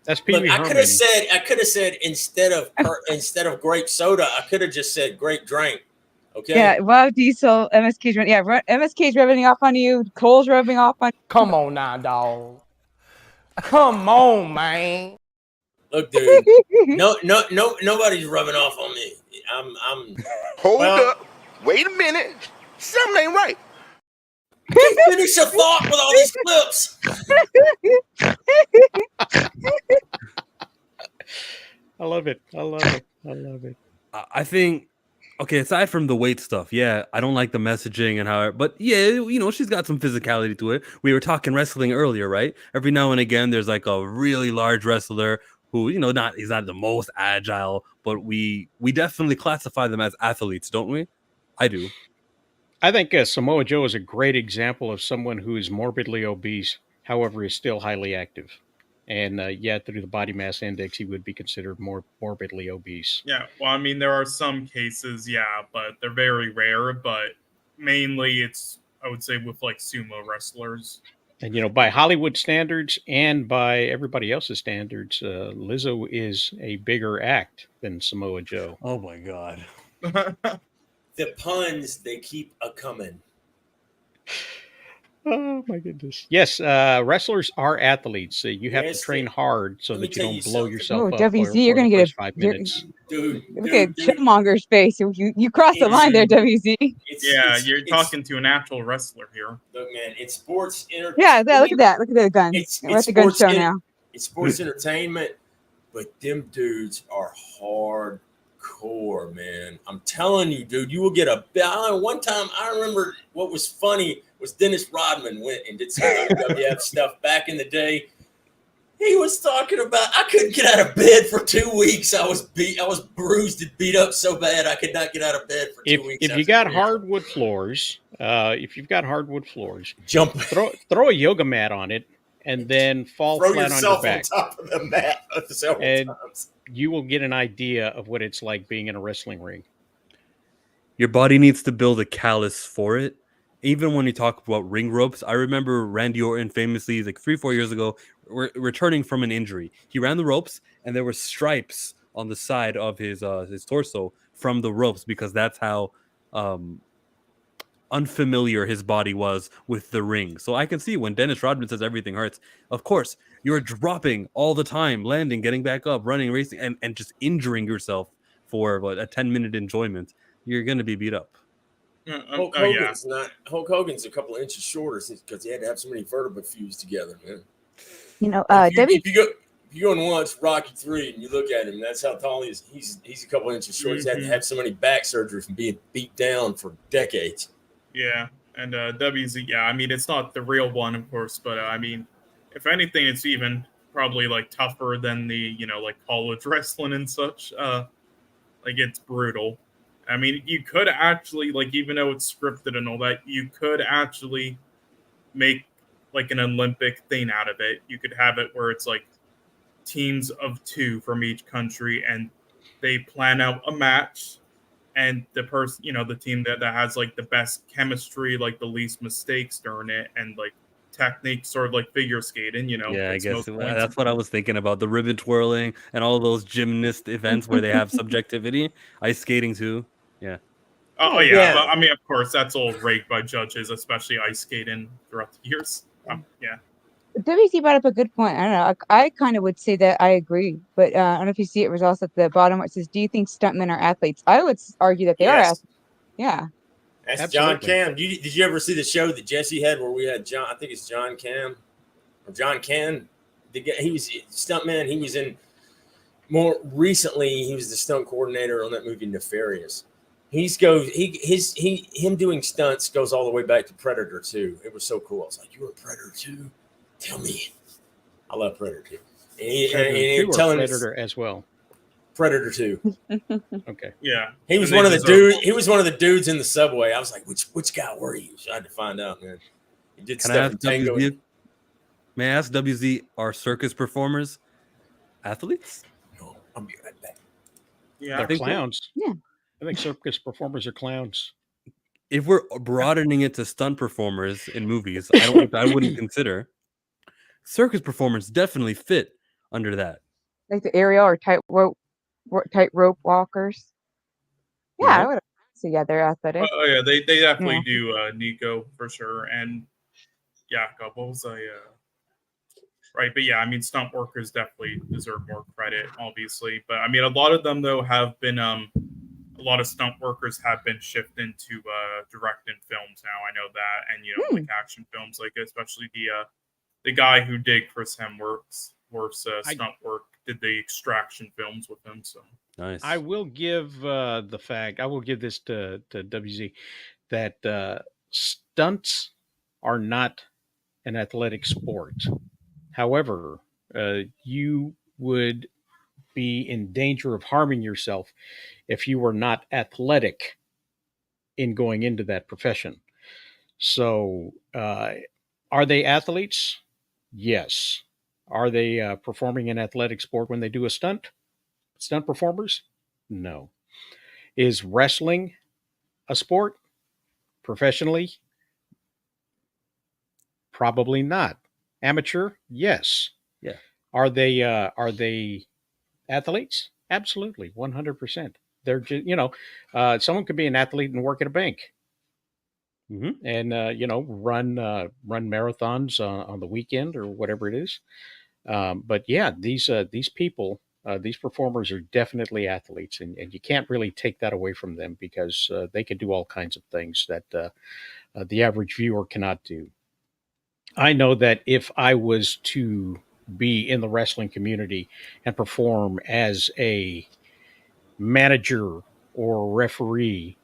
that's Pee Wee Herman. I could have said instead of grape soda, I could have just said grape drink. Okay. Yeah. Wow. Diesel. MSK's running. Yeah. MSK's rubbing off on you. Cole's rubbing off on you. Come on now, dog. Come on, man. Look, dude. Nobody's rubbing off on me. I'm. Hold up. Wait a minute. Something ain't right. Finish your thought with all these clips. I love it. I think, okay, aside from the weight stuff, yeah, I don't like the messaging and how, but yeah, she's got some physicality to it. We were talking wrestling earlier, right? Every now and again, there's like a really large wrestler who, he's not the most agile, but we definitely classify them as athletes, don't we? I do. I think Samoa Joe is a great example of someone who is morbidly obese. however, is still highly active. And yet, through the body mass index, he would be considered more morbidly obese. Yeah, well, I mean, there are some cases, yeah, but they're very rare. But mainly, it's I would say with like sumo wrestlers. And by Hollywood standards and by everybody else's standards, Lizzo is a bigger act than Samoa Joe. Oh my god. The puns, they keep a coming. Oh my goodness! Yes, wrestlers are athletes. You have to Yes, train hard so let me that you tell don't you blow something. yourself Oh, up WZ, you're for gonna the get first 5 you're, minutes. Dude, look at Chipmonger's face. You crossed the It's- line there, WZ. Yeah, you're talking to an actual wrestler here. Look, man, it's sports entertainment. Yeah, look at that. Look at the gun. We're at the gun show now. It's sports entertainment, but them dudes are hardcore, man. I'm telling you, dude. You will get one time, I remember what was funny was Dennis Rodman went and did some WWF stuff back in the day. He was talking about I couldn't get out of bed for 2 weeks. I was bruised and beat up so bad I could not get out of bed for 2 weeks. If you got hardwood floors, jump, throw a yoga mat on it, and then fall flat on your back. On top of the mat several times. You will get an idea of what it's like being in a wrestling ring. Your body needs to build a callus for it. Even when you talk about ring ropes, I remember Randy Orton famously, like 3-4 years ago, returning from an injury. He ran the ropes, and there were stripes on the side of his torso from the ropes because that's how unfamiliar his body was with the ring. So I can see when Dennis Rodman says everything hurts. Of course, you're dropping all the time, landing, getting back up, running, racing, and just injuring yourself for a 10-minute enjoyment. You're going to be beat up. Hulk Hogan's a couple of inches shorter because he had to have so many vertebrae fused together, man. If you go and watch Rocky 3 and you look at him, that's how tall he is. He's a couple inches short. He's had to have so many back surgery from being beat down for decades. Yeah, and WZ, yeah, I mean, it's not the real one, of course, but I mean, if anything, it's even probably like tougher than the, like college wrestling and such. Like it's brutal. I mean, you could actually, like, even though it's scripted and all that, you could actually make like an Olympic thing out of it. You could have it where it's like teams of 2 from each country and they plan out a match, and the person, the team that has like the best chemistry, like the least mistakes during it, and like technique, sort of like figure skating, Yeah, I guess that's what I was thinking about, the ribbon twirling and all those gymnast events where they have subjectivity. Ice skating too. Yeah. Oh yeah. Well, I mean, of course, that's all rigged by judges, especially ice skating throughout the years. Yeah. WC brought up a good point. I don't know. I kind of would say that I agree, but I don't know if you see it was also at the bottom where it says, "Do you think stuntmen are athletes?" I would argue that they are athletes. Yeah. That's Absolutely. John Cam. Did you ever see the show that Jesse had where we had John? I think it's John Cam or John Can. He was stuntman. He was in more recently. He was the stunt coordinator on that movie Nefarious. Him doing stunts goes all the way back to Predator 2. It was so cool. I was like, "You were Predator 2? Tell me." I love Predator 2. And Predator as well. Predator 2. Okay. Yeah. He was one of the dudes. He was one of the dudes in the subway. I was like, which guy were you? So I had to find out, man. He did stuff in Tango. May I ask WZ, are circus performers athletes? No, I'll be right back. Yeah, they're clowns. Yeah. I think circus performers are clowns. If we're broadening it to stunt performers in movies, I wouldn't consider. Circus performers definitely fit under that. Like the aerial or tightrope walkers. Yeah, I would say they're athletic. Oh yeah, they definitely do Nico for sure. And yeah, what was right, but yeah, I mean, stunt workers definitely deserve more credit, obviously. But I mean, a lot of them though have been a lot of stunt workers have been shifted to directing films now. I know that, and like action films, like especially the guy who did Chris Hemsworth's stunt work did the Extraction films with him. So nice. I will give this to WZ that stunts are not an athletic sport. However, you would be in danger of harming yourself if you were not athletic in going into that profession. So, are they athletes? Yes. Are they performing an athletic sport when they do a stunt? Stunt performers? No. Is wrestling a sport professionally? Probably not. Amateur? Yes. Yeah. Are they athletes? Absolutely, 100%. They're just, someone could be an athlete and work at a bank, and run marathons on the weekend or whatever it is. But yeah, these people, these performers are definitely athletes, and you can't really take that away from them because they can do all kinds of things that the average viewer cannot do. I know that if I was to be in the wrestling community and perform as a manager or referee,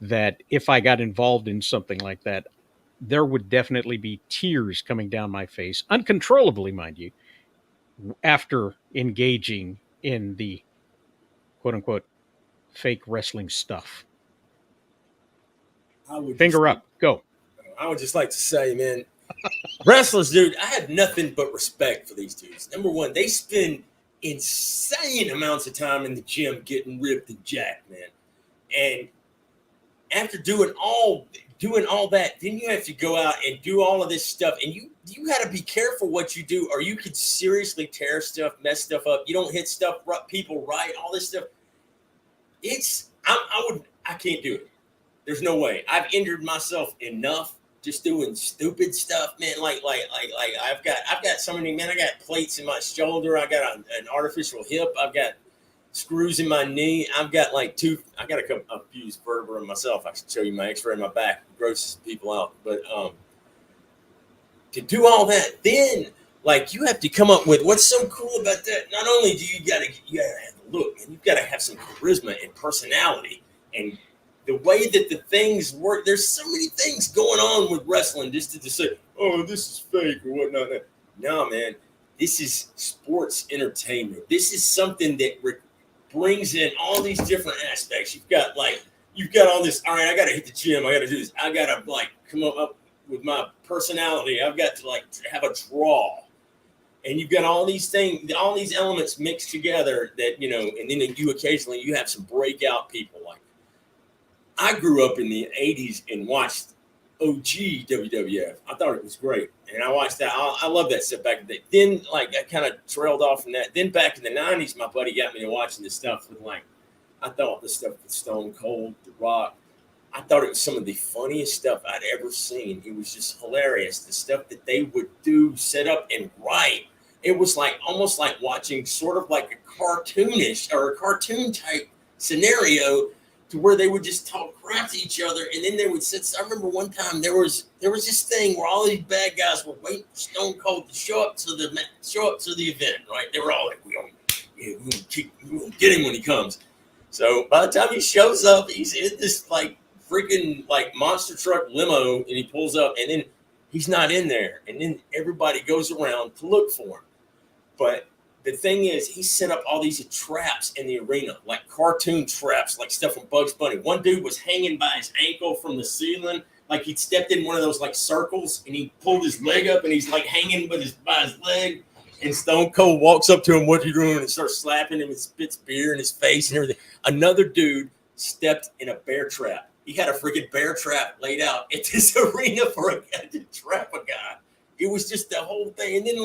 that if I got involved in something like that, there would definitely be tears coming down my face, uncontrollably, mind you, after engaging in the quote unquote fake wrestling stuff. Finger up, go. I would just like to say, man, wrestlers, dude, I have nothing but respect for these dudes. Number one, they spend insane amounts of time in the gym getting ripped and jacked, man. And after doing all that, then you have to go out and do all of this stuff, and you got to be careful what you do, or you could seriously tear stuff, mess stuff up. You don't hit stuff, people right, all this stuff. I can't do it. There's no way. I've injured myself enough just doing stupid stuff, man. Like I've got so many, man. I got plates in my shoulder. I got an artificial hip. I've got screws in my knee. I've got a fused vertebra myself. I should show you my X-ray in my back. It grosses people out. But to do all that, then you have to come up with what's so cool about that. Not only do you gotta have the look, and you've got to have some charisma and personality and the way that the things work. There's so many things going on with wrestling just to say, oh, this is fake or whatnot. No, man, this is sports entertainment. This is something that brings in all these different aspects. You've got all this. All right, I got to hit the gym. I got to do this. I got to come up with my personality. I've got to have a draw. And you've got all these things, all these elements mixed together that, and then you have some breakout people. I grew up in the 80s and watched OG WWF. I thought it was great. And I watched that. I love that stuff back in the day. Then, I kind of trailed off from that. Then back in the 90s, my buddy got me to watching this stuff with, I thought the stuff with Stone Cold, The Rock. I thought it was some of the funniest stuff I'd ever seen. It was just hilarious. The stuff that they would do, set up and write. It was almost like watching sort of like a cartoonish or a cartoon type scenario, to where they would just talk crap to each other, and then they would sit. I remember one time there was this thing where all these bad guys were waiting for Stone Cold to show up to the event, right? They were all like, "We gonna get him when he comes." So by the time he shows up, he's in this freaking monster truck limo, and he pulls up, and then he's not in there, and then everybody goes around to look for him, but the thing is, he set up all these traps in the arena, like cartoon traps, like stuff from Bugs Bunny. One dude was hanging by his ankle from the ceiling, like he'd stepped in one of those circles, and he pulled his leg up, and he's hanging by his leg. And Stone Cold walks up to him, "What you doing?" and starts slapping him and spits beer in his face and everything. Another dude stepped in a bear trap. He had a freaking bear trap laid out at this arena for a guy to trap a guy. It was just the whole thing. And then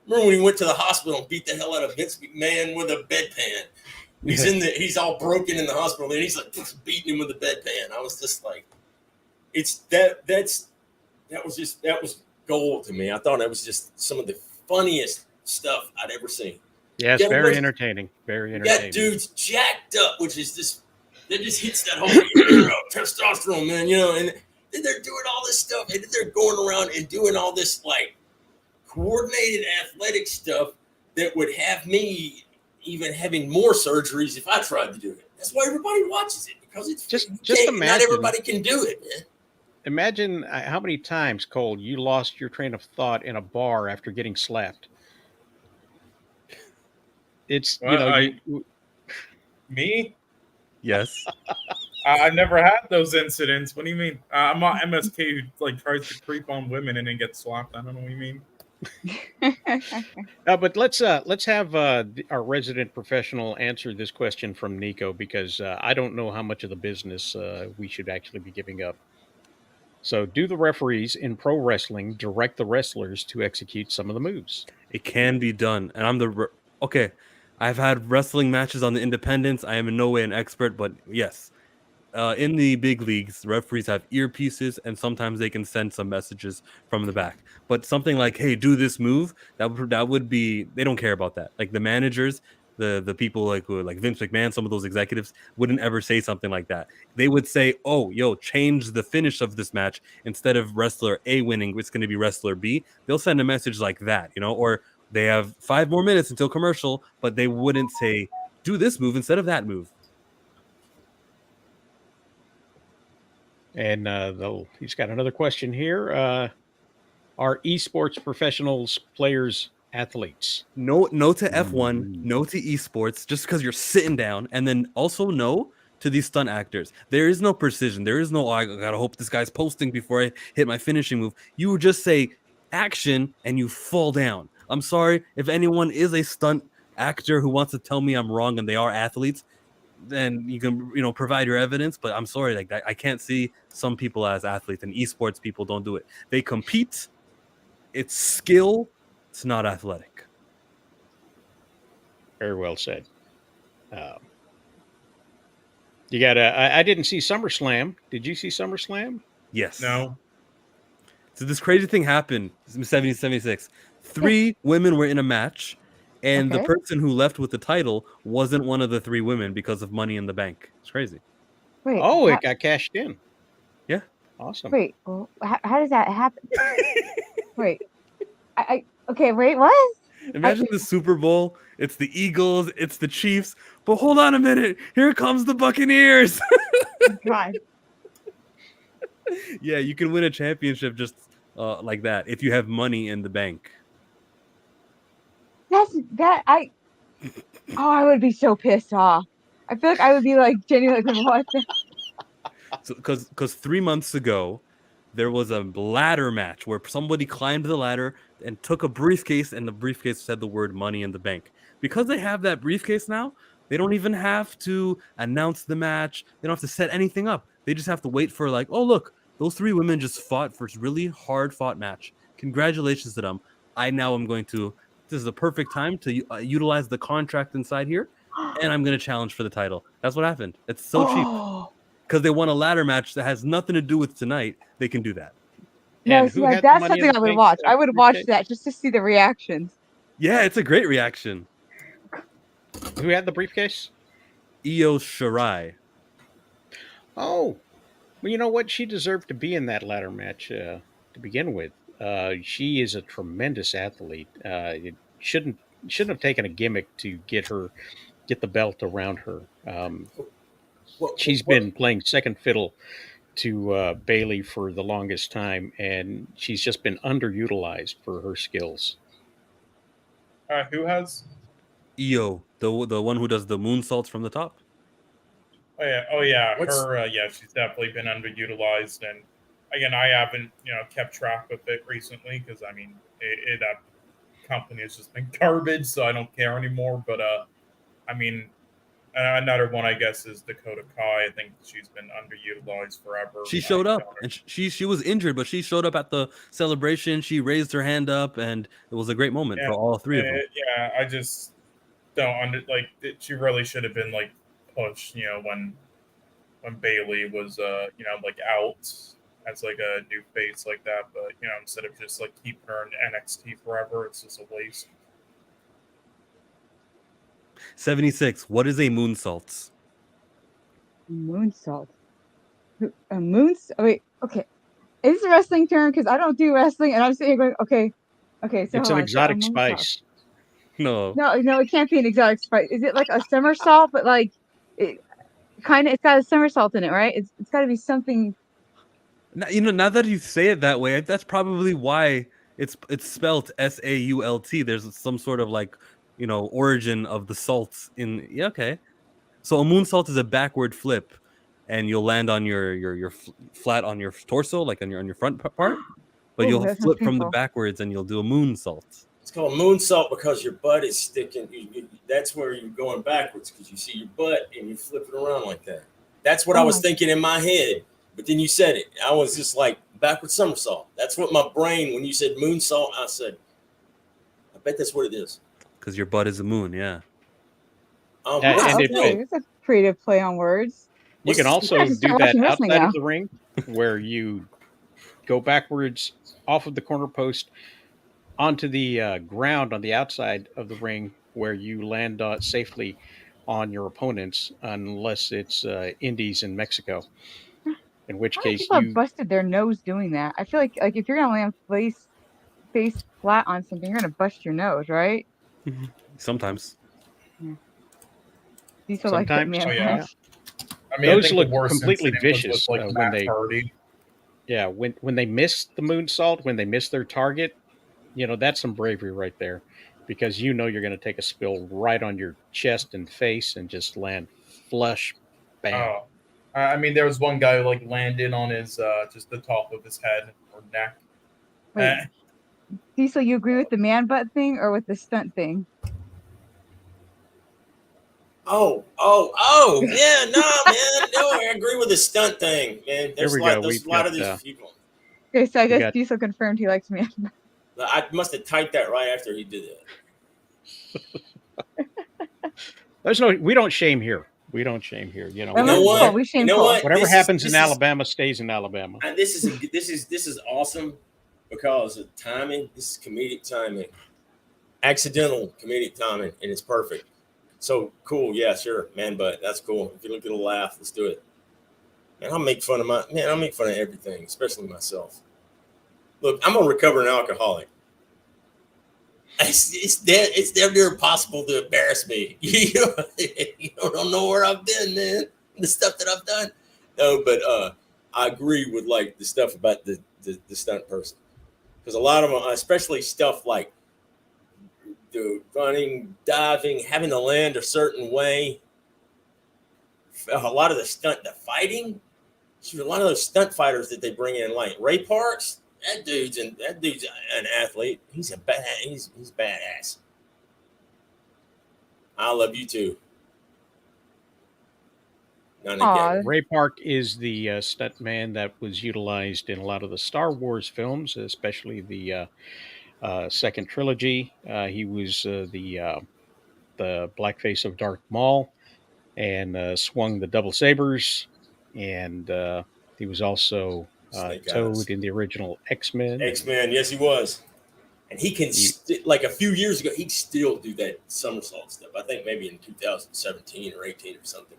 remember when he went to the hospital and beat the hell out of Vince McMahon with a bedpan? He's all broken in the hospital, and he's beating him with a bedpan. I was just that was gold to me. I thought that was just some of the funniest stuff I'd ever seen. Yeah, it's very entertaining. Very entertaining. That dude's jacked up, which is that just hits that whole testosterone, man. And then they're doing all this stuff, and then they're going around and doing all this coordinated athletic stuff that would have me even having more surgeries if I tried to do it. That's why everybody watches it, because it's just imagine. Not everybody can do it, man. Imagine how many times, Cole, you lost your train of thought in a bar after getting slapped. It's me. Yes. I've never had those incidents. What do you mean? I'm not MSK who tries to creep on women and then gets slapped. I don't know what you mean. But let's have our resident professional answer this question from Nico, because I don't know how much of the business we should actually be giving up. So, do the referees in pro wrestling direct the wrestlers to execute some of the moves? It can be done, and okay. I've had wrestling matches on the independents. I am in no way an expert, but yes, in the big leagues, referees have earpieces, and sometimes they can send some messages from the back. But something like, "Hey, do this move," that would be, they don't care about that. Like the managers, the people like Vince McMahon, some of those executives wouldn't ever say something like that. They would say, "Oh, yo, change the finish of this match. Instead of wrestler A winning, it's going to be wrestler B." They'll send a message like that, or they have 5 more minutes until commercial, but they wouldn't say, "Do this move instead of that move." And he's got another question here. Are esports professionals players athletes? No to F1, no to esports, just because you're sitting down, and then also no to these stunt actors. There is no precision. There is no, I gotta hope this guy's posting before I hit my finishing move. You would just say action and you fall down. I'm sorry if anyone is a stunt actor who wants to tell me I'm wrong and they are athletes, then you can provide your evidence, but I'm sorry, like I can't see some people as athletes, and esports people don't do it. They compete. It's skill. It's not athletic. Very well said. You got I didn't see SummerSlam. Did you see SummerSlam? Yes. No. So this crazy thing happened in 76. 3 women were in a match, and the person who left with the title wasn't one of the 3 women because of Money in the Bank. It's crazy. Wait. It got cashed in. Yeah. Awesome. Wait. Well, how does that happen? Wait. Okay. Wait. What? Imagine the Super Bowl. It's the Eagles. It's the Chiefs. But hold on a minute. Here comes the Buccaneers. God. Yeah, you can win a championship just like that if you have money in the bank. I would be so pissed off. I feel like I would be like genuinely like, what? So, because 3 months ago, there was a ladder match where somebody climbed the ladder and took a briefcase, and the briefcase said the word "Money in the Bank." Because they have that briefcase now, they don't even have to announce the match. They don't have to set anything up. They just have to wait for, like, oh, look, those 3 women just fought for a really hard fought match. Congratulations to them. This is the perfect time to utilize the contract inside here, and I'm going to challenge for the title. That's what happened. It's so cheap. Because they won a ladder match that has nothing to do with tonight. They can do that. No, see, like, that's something I would watch. I would watch that just to see the reactions. Yeah, it's a great reaction. Who had the briefcase? Io Shirai. Oh, well, you know what? She deserved to be in that ladder match to begin with. She is a tremendous athlete. It shouldn't have taken a gimmick to get the belt around her. She's been playing second fiddle to Bailey for the longest time, and she's just been underutilized for her skills. Who has? Io, the one who does the moonsaults from the top. Oh yeah. Her. Yeah, she's definitely been underutilized, and again, I haven't kept track of it recently because I mean, that company has just been garbage, so I don't care anymore. But I mean. Another one, I guess, is Dakota Kai. I think she's been underutilized forever. She showed up, and she was injured, but she showed up at the celebration. She raised her hand up, and it was a great moment for all 3 of them. Yeah, I just don't she really should have been like pushed, when Bailey was like out as like a new face like that. But instead of just like keeping her in NXT forever, it's just a waste. 76. What is a moonsault? Moonsault. A moonsault. Wait. Okay. Is this a wrestling term? Because I don't do wrestling, and I'm sitting here going, okay. So it's an exotic spice. No, it can't be an exotic spice. Is it like a somersault? But like, it's got a somersault in it, right? It's got to be something. Now that you say it that way, that's probably why it's spelled SAULT. There's some sort of like origin of the salts in. Yeah, okay. So a moonsault is a backward flip, and you'll land on your flat on your torso, like on your front part, but Ooh, you'll that sounds flip from the painful. backwards and you'll do a moonsault. It's called moonsault because your butt is sticking. That's where you're going backwards because you see your butt and you flip it around like that. That's what I was thinking in my head. But then you said it. I was just like backward somersault. That's what my brain, when you said moonsault, I said, I bet that's what it is. Because your butt is the moon, yeah. And okay, it's a creative play on words. You can also do that outside of the ring, where you go backwards off of the corner post onto the ground on the outside of the ring, where you land safely on your opponents, unless it's Indies in Mexico. In which case, people have busted their nose doing that. I feel like if you're gonna land face flat on something, you're gonna bust your nose, right? Sometimes. Yeah. These are like Hitman. Oh, yeah. I mean, those I think look the worst completely incident was vicious with, like, when Matt they. Hardy. Yeah, when they miss the moonsault, when they miss their target, that's some bravery right there, because you're going to take a spill right on your chest and face and just land flush, bam. Oh, I mean, there was one guy who like landed on his just the top of his head or neck. Wait, Diesel, you agree with the man butt thing or with the stunt thing? Oh, yeah, no, man. No, I agree with the stunt thing, man. There's a lot of these people. Okay, so I guess Diesel confirmed he likes man butt. I must have typed that right after he did that. We don't shame here. We don't shame here. You know what? We shame whatever happens in Alabama stays in Alabama. And this is awesome because of timing. This is comedic timing, accidental comedic timing, and it's perfect. So cool, yeah, sure, man. But that's cool. If you look at a laugh, let's do it. And I'll make fun of everything, especially myself. Look, I'm a recovering alcoholic. It's damn near impossible to embarrass me. You don't know where I've been, man. The stuff that I've done. No, but I agree with like the stuff about the stunt person, because a lot of them, especially stuff like the running, diving, having to land a certain way. A lot of the fighting. A lot of those stunt fighters that they bring in, like Ray Parks. That dude's an athlete. He's badass. I love you too. Ray Park is the stunt man that was utilized in a lot of the Star Wars films, especially the second trilogy. He was the blackface of Darth Maul, and swung the double sabers, and he was also Toad in the original X-Men. X-Men, yes, he was. And he can, like a few years ago, he'd still do that somersault stuff. I think maybe in 2017 or 18 or something.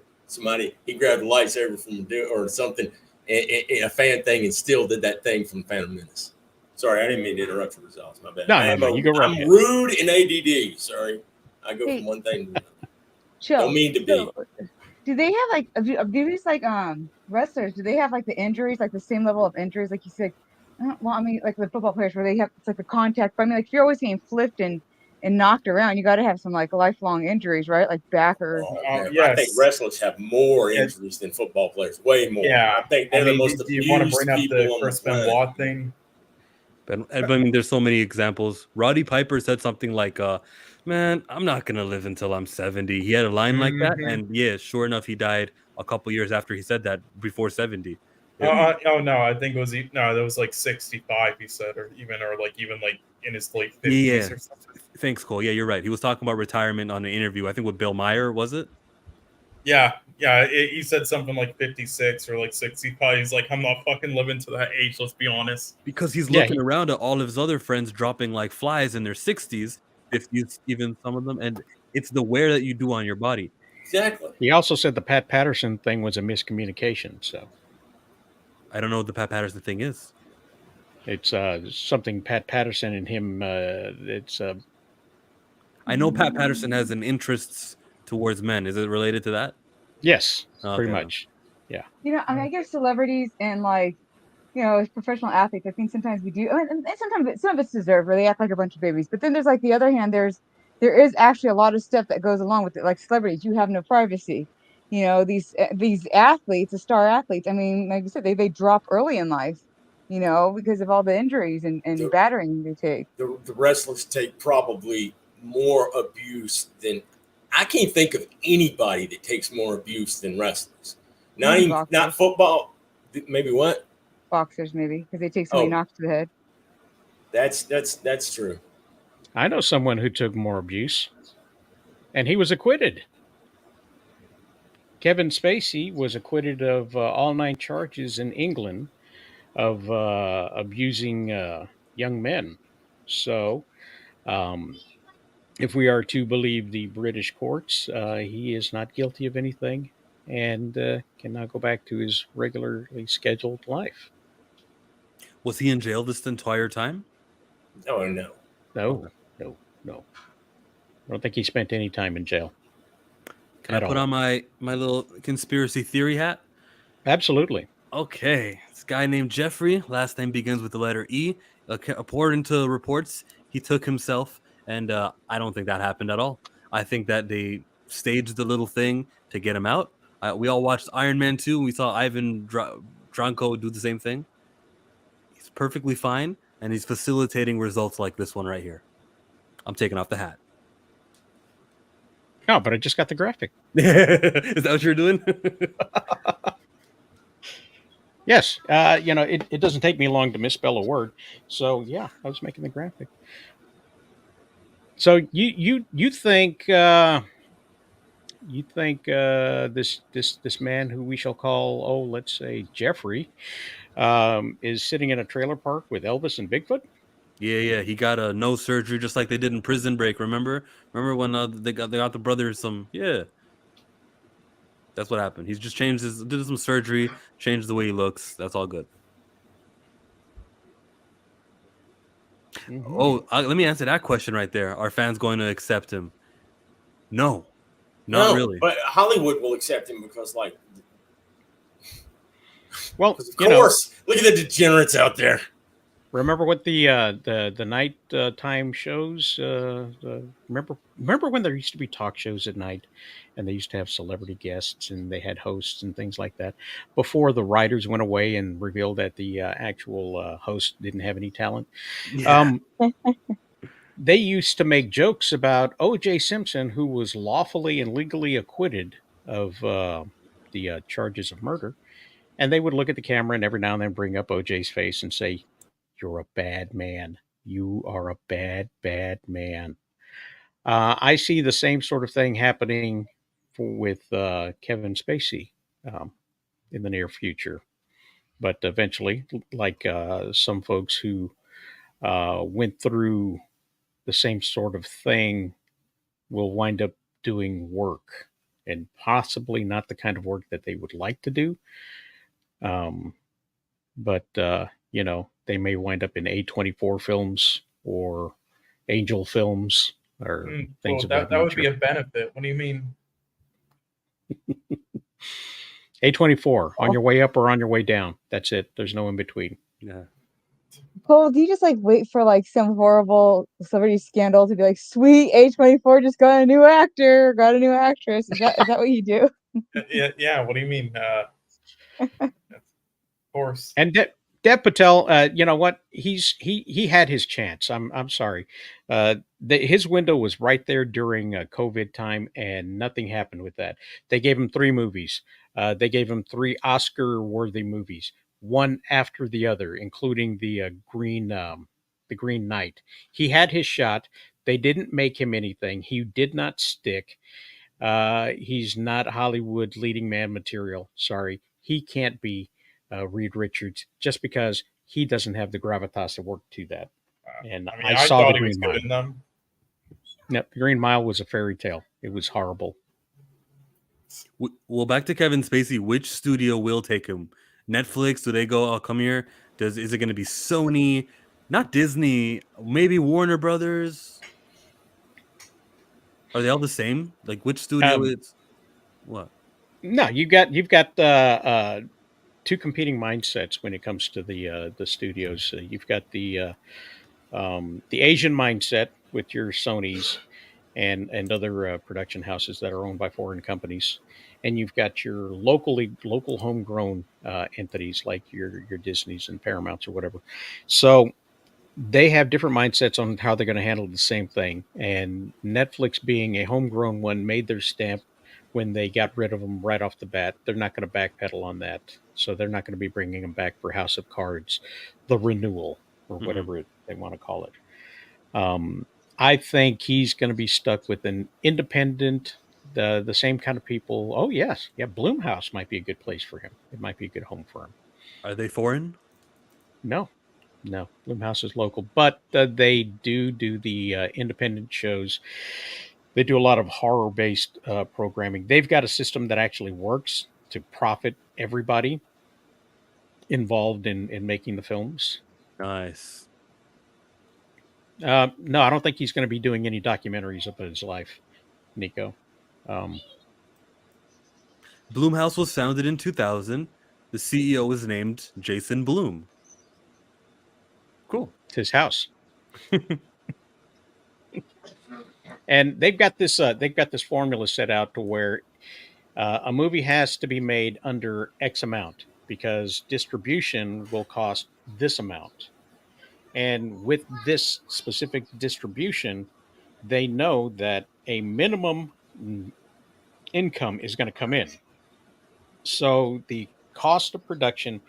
He grabbed a lightsaber from or something in a fan thing and still did that thing from Phantom Menace. Sorry, I didn't mean to interrupt your results. My bad. No, you go right ahead. I'm rude and ADD. Sorry. I go from one thing to another. Don't mean to be. Do they have like do these like wrestlers? Do they have like the injuries, like the same level of injuries, like you said? Well, I mean, like the football players, where they have it's like the contact. But I mean, like if you're always getting flipped and knocked around, you got to have some like lifelong injuries, right? Like back or. Yes. I think wrestlers have more injuries than football players, way more. Yeah, I think they're the most abused. Do you want to bring up the Chris planet. Benoit thing? But I mean, there's so many examples. Roddy Piper said something like, man, I'm not going to live until I'm 70. He had a line like that. And yeah, sure enough, he died a couple years after he said that, before 70. Yeah. No, I think that was like 65, he said, or even in his late 50s or something. Thanks, Cole. Yeah, you're right. He was talking about retirement on an interview, I think with Bill Maher, was it? Yeah. He said something like 56 or like 65. He's like, I'm not fucking living to that age, let's be honest. Because he's looking around at all of his other friends dropping like flies in their 60s, 50s, even some of them. And it's the wear that you do on your body. Exactly. He also said the Pat Patterson thing was a miscommunication. So I don't know what the Pat Patterson thing is. It's something Pat Patterson and him. I know Pat Patterson has an interest towards men. Is it related to that? Yes, pretty much. Yeah. I mean, I guess celebrities and like, professional athletes, I think sometimes we do, and sometimes some of it's deserved, where they act like a bunch of babies. But then there's like the other hand, there is actually a lot of stuff that goes along with it. Like celebrities, you have no privacy. These athletes, the star athletes. I mean, like you said, they drop early in life. you know, because of all the injuries and The- battering they take. The wrestlers take probably more abuse than I can't think of anybody that takes more abuse than wrestlers. Maybe Not boxers. football. Maybe what? Boxers, maybe, because they take so many knocks to the head. That's true. I know someone who took more abuse, and he was acquitted. Kevin Spacey was acquitted of all 9 charges in England of abusing young men. So, um, if we are to believe the British courts, he is not guilty of anything and can now go back to his regularly scheduled life. Was he in jail this entire time? Oh no. No, no, no. I don't think he spent any time in jail. Can I put on my little conspiracy theory hat? Absolutely. Okay. This guy named Jeffrey, last name begins with the letter E. According to reports, he took himself, and I don't think that happened at all. I think that they staged the little thing to get him out. We all watched Iron Man 2, and we saw Ivan Drago do the same thing. He's perfectly fine, and he's facilitating results like this one right here. I'm taking off the hat. No, but I just got the graphic. Is that what you're doing? Yes. It doesn't take me long to misspell a word. So, yeah, I was making the graphic. So you think this man who we shall call, let's say Jeffrey, is sitting in a trailer park with Elvis and Bigfoot? Yeah. He got a nose surgery just like they did in Prison Break. Remember when they got the brothers some? Yeah, that's what happened. He's just did some surgery, changed the way he looks. That's all good. Mm-hmm. Oh, let me answer that question right there. Are fans going to accept him? No, not really. But Hollywood will accept him because, like, well, of course, look at the degenerates out there. Remember what the night time shows? Remember when there used to be talk shows at night, and they used to have celebrity guests, and they had hosts and things like that. Before the writers went away and revealed that the actual host didn't have any talent, they used to make jokes about O.J. Simpson, who was lawfully and legally acquitted of the charges of murder, and they would look at the camera and every now and then bring up O.J.'s face and say, "You're a bad man. You are a bad, bad man." I see the same sort of thing happening with Kevin Spacey in the near future. But eventually, like some folks who went through the same sort of thing will wind up doing work, and possibly not the kind of work that they would like to do. But they may wind up in A24 films or Angel films or things of that nature. That would be a benefit. What do you mean? A24, on your way up or on your way down. That's it. There's no in between. Yeah. Cole, do you just like wait for like some horrible celebrity scandal to be like, sweet, A24 just got a new actor, got a new actress? Is that what you do? Yeah. What do you mean? Of course. And Dev Patel, you know what? He had his chance. I'm sorry. His window was right there during COVID time, and nothing happened with that. They gave him 3 movies. They gave him 3 Oscar-worthy movies, one after the other, including the Green Knight. He had his shot. They didn't make him anything. He did not stick. He's not Hollywood leading man material. Sorry, he can't be Reed Richards just because he doesn't have the gravitas to work to that. And I saw the Green Mile. No, the Green Mile was a fairy tale. It was horrible. Well, back to Kevin Spacey. Which studio will take him? Netflix? Do they go, "Oh, come here"? Is it going to be Sony? Not Disney? Maybe Warner Brothers? Are they all the same? Like, which studio is what? No, you've got 2 competing mindsets when it comes to the studios. You've got the Asian mindset with your Sonys, and other production houses that are owned by foreign companies, and you've got your local homegrown entities like your Disneys and Paramounts or whatever. So they have different mindsets on how they're going to handle the same thing. And Netflix, being a homegrown one, made their stamp when they got rid of them right off the bat. They're not going to backpedal on that. So they're not going to be bringing them back for House of Cards, the renewal, or whatever they want to call it. I think he's going to be stuck with an independent, the same kind of people. Oh, yes. Yeah, Bloomhouse might be a good place for him. It might be a good home for him. Are they foreign? No. Bloomhouse is local, but they do the independent shows. They do a lot of horror-based programming. They've got a system that actually works to profit everybody involved in making the films. Nice. No, I don't think he's going to be doing any documentaries of his life, Nico. Bloomhouse was founded in 2000. The CEO was named Jason Blum. Cool. It's his house. And they've got this formula set out to where a movie has to be made under X amount because distribution will cost this amount. And with this specific distribution, they know that a minimum income is going to come in. So the cost of production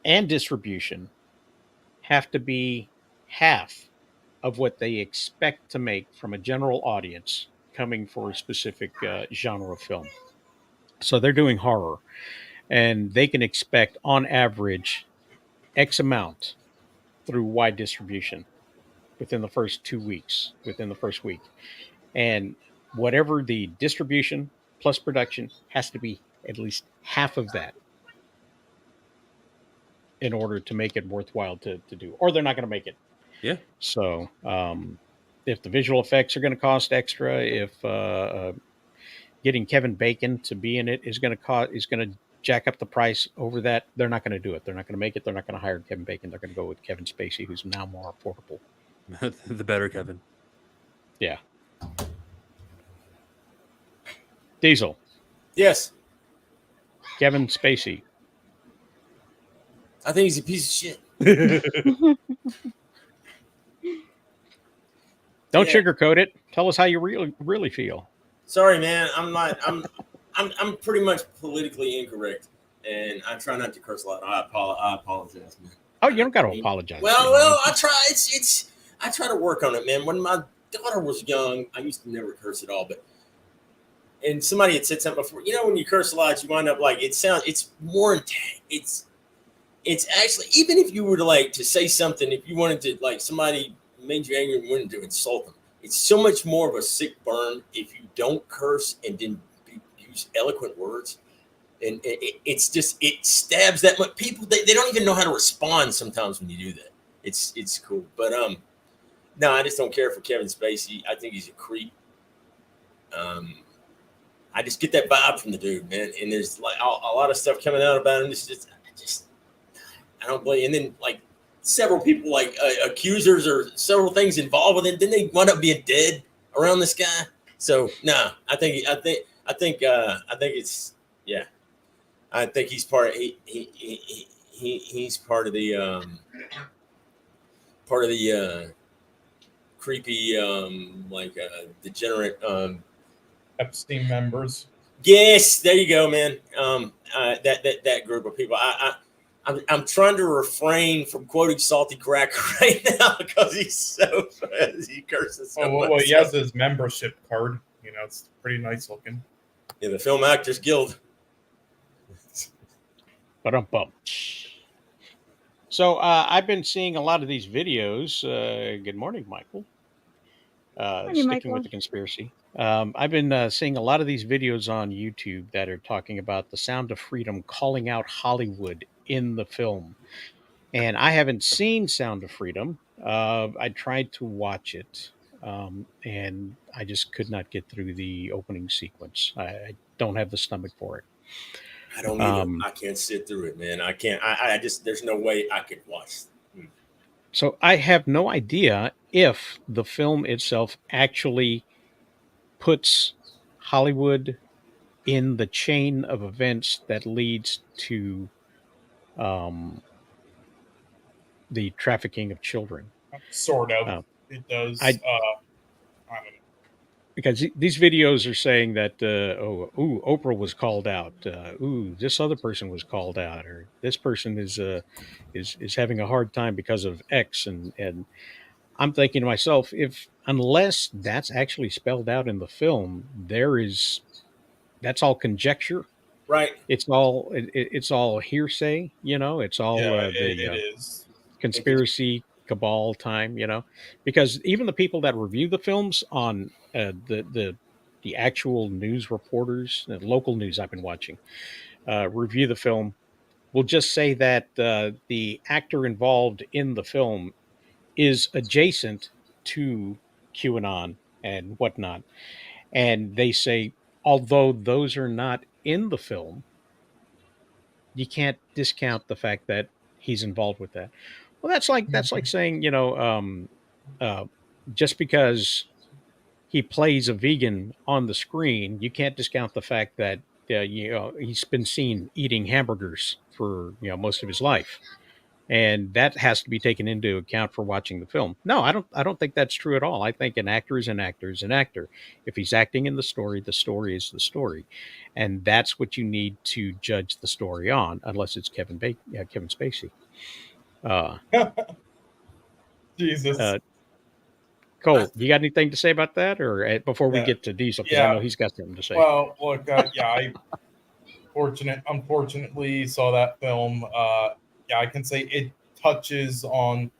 and distribution have to be half of what they expect to make from a general audience coming for a specific genre of film. So they're doing horror, and they can expect on average X amount through wide distribution within the first 2 weeks, within the first week. And whatever the distribution plus production has to be at least half of that in order to make it worthwhile to do, or they're not going to make it. Yeah. So if the visual effects are going to cost extra, if getting Kevin Bacon to be in it is going to jack up the price over that, they're not going to do it. They're not going to make it. They're not going to hire Kevin Bacon. They're going to go with Kevin Spacey, who's now more affordable. The better Kevin. Yeah. Diesel. Yes. Kevin Spacey. I think he's a piece of shit. Don't sugarcoat it. Tell us how you really feel. Sorry, man. I'm pretty much politically incorrect, and I try not to curse a lot. I apologize, man. Oh, you don't got to apologize. Well, I try. I try to work on it, man. When my daughter was young, I used to never curse at all, and somebody had said something before. When you curse a lot, you wind up like it's more intense. It's actually, even if you were to say something, if you wanted to, like, somebody made you angry and wanted to insult them, it's so much more of a sick burn if you don't curse and then use eloquent words. And it's just, it stabs that much. People, they don't even know how to respond sometimes when you do that. It's cool. But no, I just don't care for Kevin Spacey. I think he's a creep. I just get that vibe from the dude, man. And there's like a lot of stuff coming out about him. I don't believe. And then like several people, like accusers or several things involved with it. Then they wind up being dead around this guy. So no, I think it's, yeah. I think he's part of he's part of the creepy degenerate Epstein members. Yes, there you go, man. That group of people. I'm trying to refrain from quoting Salty Cracker right now because he's so he curses so much. Well, he has his membership card. It's pretty nice looking. In the Film Actors Guild. Ba-dum-bum. So I've been seeing a lot of these videos. Good morning, Michael. Sticking Michael. with the conspiracy. I've been seeing a lot of these videos on YouTube that are talking about the Sound of Freedom calling out Hollywood in the film. And I haven't seen Sound of Freedom. I tried to watch it, and I just could not get through the opening sequence. I don't have the stomach for it. I don't either. I can't sit through it, man. I can't. I just, there's no way I could watch. So I have no idea if the film itself actually puts Hollywood in the chain of events that leads to the trafficking of children. Sort of. Uh, It does. I I don't know. because these videos are saying that Oprah was called out, this other person was called out, or this person is having a hard time because of X, and I'm thinking to myself, if unless that's actually spelled out in the film, that's all conjecture. Right. It's all hearsay, it's all Yeah, the it is. conspiracy cabal time, because even the people that review the films on the actual news reporters, local news I've been watching, review the film, will just say that the actor involved in the film is adjacent to QAnon and whatnot. And they say, although those are not in the film, you can't discount the fact that he's involved with that. Well, that's like saying, uh, just because he plays a vegan on the screen, you can't discount the fact that he's been seen eating hamburgers for most of his life, and that has to be taken into account for watching the film. No, I don't think that's true at all. I think an actor is an actor is an actor. If he's acting in the story is the story, and that's what you need to judge the story on, unless it's Kevin Spacey. uh Jesus. uh Cole, you got anything to say about that, or before we Yeah. get to Diesel, because I know Yeah. he's got something to say. Well, look, yeah, I unfortunately saw that film. Yeah, I can say it touches on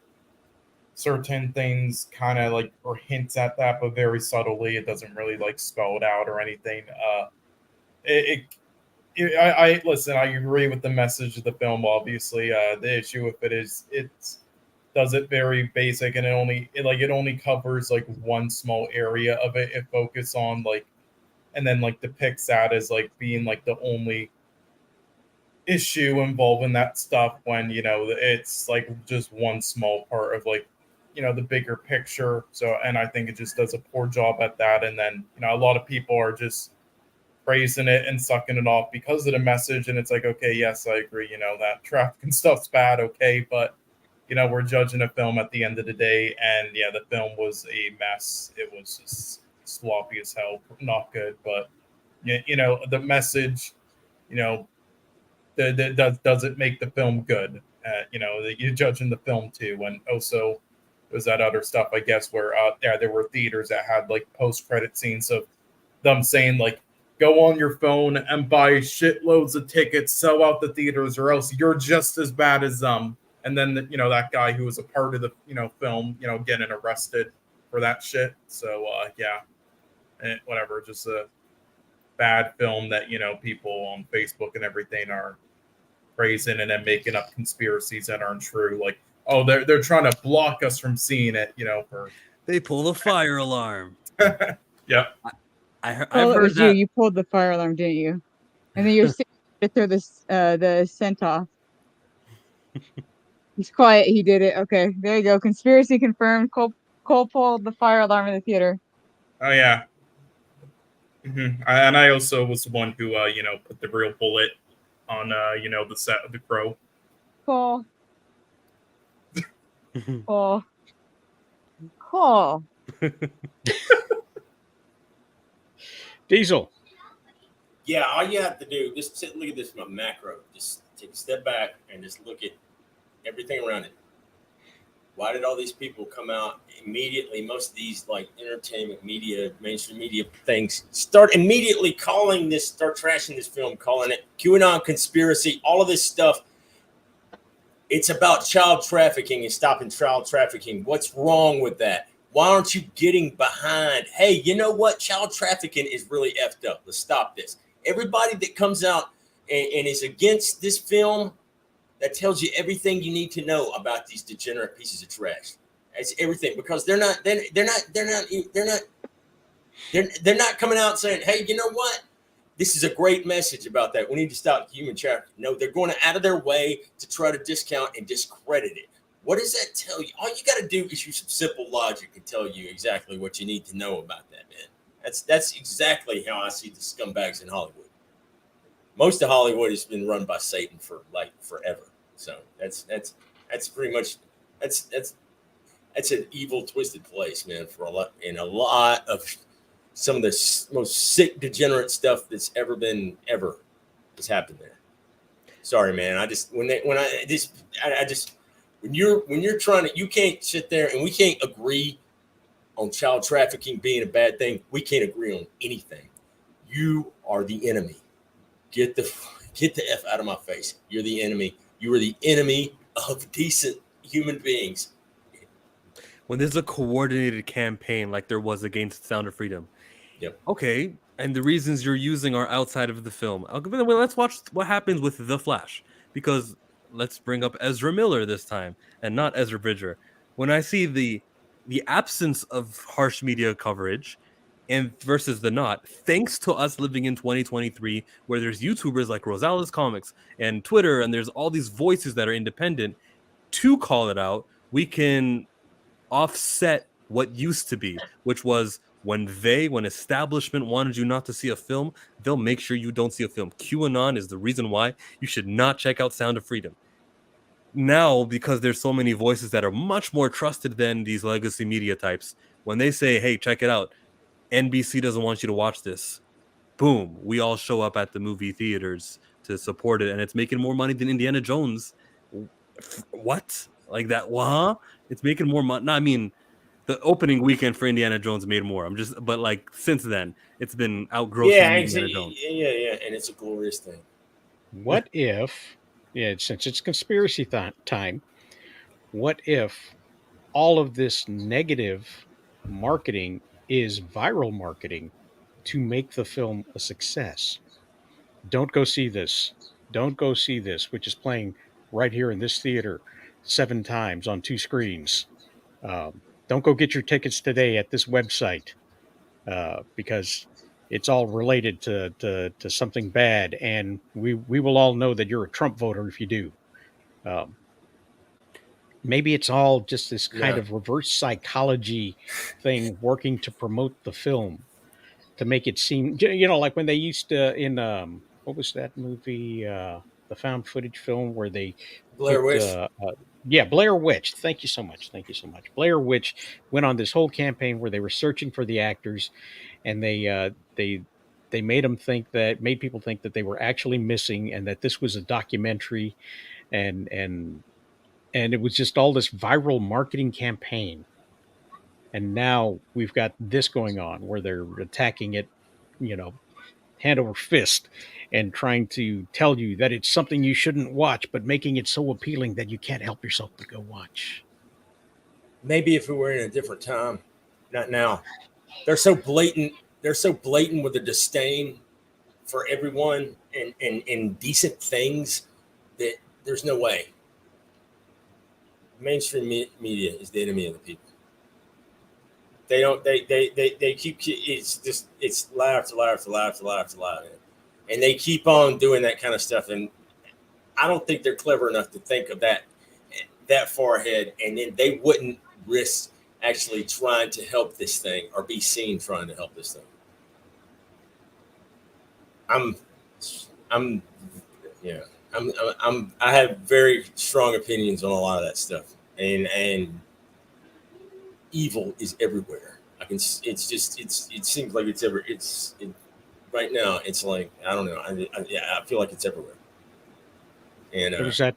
certain things, kind of like, or hints at that, but very subtly. It doesn't really like spell it out or anything. I listen. I agree with the message of the film. Obviously, the issue with it is it does it very basic, and it only covers like one small area of it. It focuses on like, and then like depicts that as like being like the only issue involving that stuff, when it's like just one small part of like the bigger picture. So, and I think it just does a poor job at that. And then a lot of people are just praising it and sucking it off because of the message. And it's like, okay, yes, I agree, that trafficking stuff's bad, okay, but we're judging a film at the end of the day. And yeah, the film was a mess. It was just sloppy as hell, not good. But the message, does it make the film good? You're judging the film too. And also, was that other stuff, I guess, where there were theaters that had like post-credit scenes of them saying like, go on your phone and buy shitloads of tickets, sell out the theaters, or else you're just as bad as them. And then that guy who was a part of the film, getting arrested for that shit. So yeah, and whatever, just a bad film that people on Facebook and everything are praising, and then making up conspiracies that aren't true. Like, oh, they're trying to block us from seeing it. For They pull the fire alarm. Yeah. I've Well, it heard was that. you pulled the fire alarm, didn't you? And then you're sitting to throw the scent off. He's quiet. He did it. Okay, there you go. Conspiracy confirmed. Cole pulled the fire alarm in the theater. Oh yeah. And I also was the one who put the real bullet on the set of The Crow. Cole. Cole. Diesel. Yeah, all you have to do, just look at this from a macro. Just take a step back and just look at everything around it. Why did all these people come out immediately? Most of these like entertainment media, mainstream media things start immediately start trashing this film, calling it QAnon conspiracy, all of this stuff. It's about child trafficking and stopping child trafficking. What's wrong with that? Why aren't you getting behind? Hey, you know what? Child trafficking is really effed up. Let's stop this. Everybody that comes out and is against this film, that tells you everything you need to know about these degenerate pieces of trash. It's everything, because they're not coming out saying, hey, you know what? This is a great message about that. We need to stop human trafficking. No, they're going out of their way to try to discount and discredit it. What does that tell you? All you got to do is use some simple logic and tell you exactly what you need to know about that, man. That's exactly how I see the scumbags in Hollywood. Most of Hollywood has been run by Satan for like forever. So that's pretty much that's an evil, twisted place, man. For a lot of some of the most sick, degenerate stuff that's ever has happened there. Sorry, man. When you're trying to, you can't sit there and we can't agree on child trafficking being a bad thing. We can't agree on anything. You are the enemy. Get the F out of my face. You're the enemy. You are the enemy of decent human beings. When there's a coordinated campaign like there was against Sound of Freedom. Yep. Okay, and the reasons you're using are outside of the film. Let's watch what happens with The Flash, because let's bring up Ezra Miller this time and not Ezra Bridger. When I see the absence of harsh media coverage and versus the not, thanks to us living in 2023, where there's YouTubers like Rosales Comics and Twitter, and there's all these voices that are independent to call it out, we can offset what used to be, which was when establishment wanted you not to see a film, they'll make sure you don't see a film. QAnon is the reason why you should not check out Sound of Freedom. Now, because there's so many voices that are much more trusted than these legacy media types, when they say, hey, check it out, NBC doesn't want you to watch this, boom, we all show up at the movie theaters to support it, and it's making more money than Indiana Jones. What? Like that? Huh? It's making more money. No, I mean, the opening weekend for Indiana Jones made more. But like since then, it's been outgrossing Indiana Jones. Yeah, and it's a glorious thing. What if, since it's conspiracy time, what if all of this negative marketing is viral marketing to make the film a success? Don't go see this. Don't go see this, which is playing right here in this theater 7 times on 2 screens. Don't go get your tickets today at this website because it's all related to something bad, and we will all know that you're a Trump voter if you do. Maybe it's all just this kind of reverse psychology thing working to promote the film, to make it seem, like when they used to in what was that movie, the found footage film where they Blair Witch. Blair Witch. Thank you so much. Blair Witch went on this whole campaign where they were searching for the actors, and they made people think that they were actually missing, and that this was a documentary, and it was just all this viral marketing campaign. And now we've got this going on where they're attacking it, hand over fist, and trying to tell you that it's something you shouldn't watch, but making it so appealing that you can't help yourself but go watch. Maybe if we were in a different time, not now. They're so blatant with the disdain for everyone and decent things that there's no way. Mainstream media is the enemy of the people. They keep, it's lie after lie after lie after lie after lie. And they keep on doing that kind of stuff. And I don't think they're clever enough to think of that far ahead. And then they wouldn't risk actually trying to help this thing or be seen trying to help this thing. I have very strong opinions on a lot of that stuff. And evil is everywhere. It seems like right now it's like, I don't know. I feel like it's everywhere. And there was that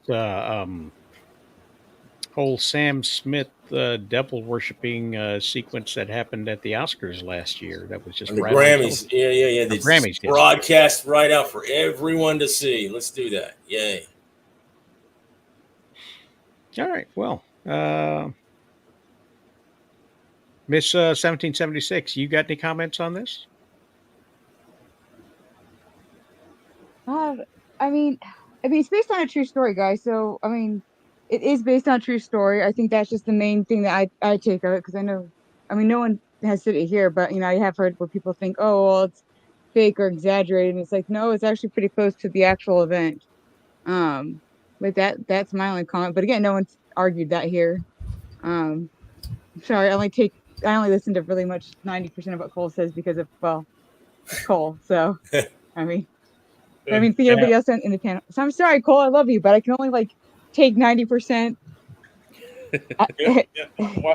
whole Sam Smith devil worshipping sequence that happened at the Oscars last year. That was just the Grammys. Yeah. The Grammys broadcast right out for everyone to see. Let's do that. Yay. All right. Well, Miss 1776, you got any comments on this? I mean, it's based on a true story, guys. So, I mean, it is based on a true story. I think that's just the main thing that I take of it, because no one has said it here, but I have heard where people think, oh, well, it's fake or exaggerated, and it's like, no, it's actually pretty close to the actual event. But that's my only comment. But again, no one's argued that here. Sorry, I only take I only listen to really much 90% of what Cole says because of, well, it's Cole. So I mean see everybody else in the panel. So I'm sorry, Cole, I love you, but I can only like take 90%.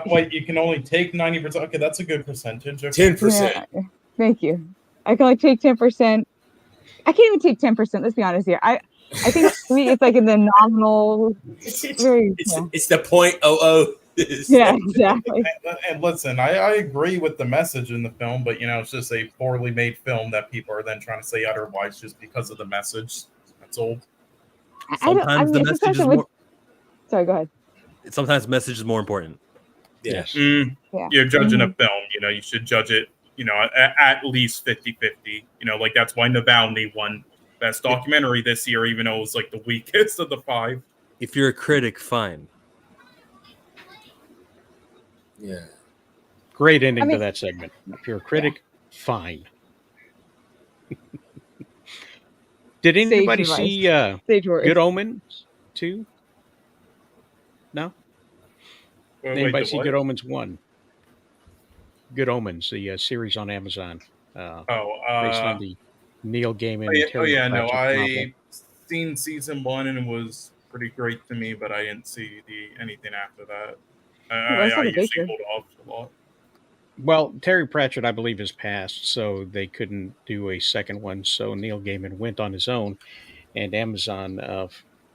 Wait, you can only take 90%. Okay, that's a good percentage. Okay. 10%. Yeah, thank you. I can only take 10%. I can't even take 10%. Let's be honest here. I think for me, it's like in the nominal. Very, It's the 0.00. Yeah, exactly. And listen, I agree with the message in the film, but it's just a poorly made film that people are then trying to say otherwise just because of the message. That's all. Sometimes the message is more. Sorry, go ahead. Sometimes message is more important. Yes. Yeah. You're judging a film. You should judge it. At least 50-50. Like that's why Navalny won Best Documentary this year, even though it was like the weakest of the 5. If you're a critic, fine. Yeah. Great ending to that segment. If you're a critic, fine. Did anybody see Good Omens 2? No? Anybody see Good Omens 1? Good Omens, the series on Amazon. Based on the Neil Gaiman. No, I seen season 1 and it was pretty great to me, but I didn't see anything after that. I usually hold off a lot. Well, Terry Pratchett, I believe, has passed, so they couldn't do a second one. So Neil Gaiman went on his own, and Amazon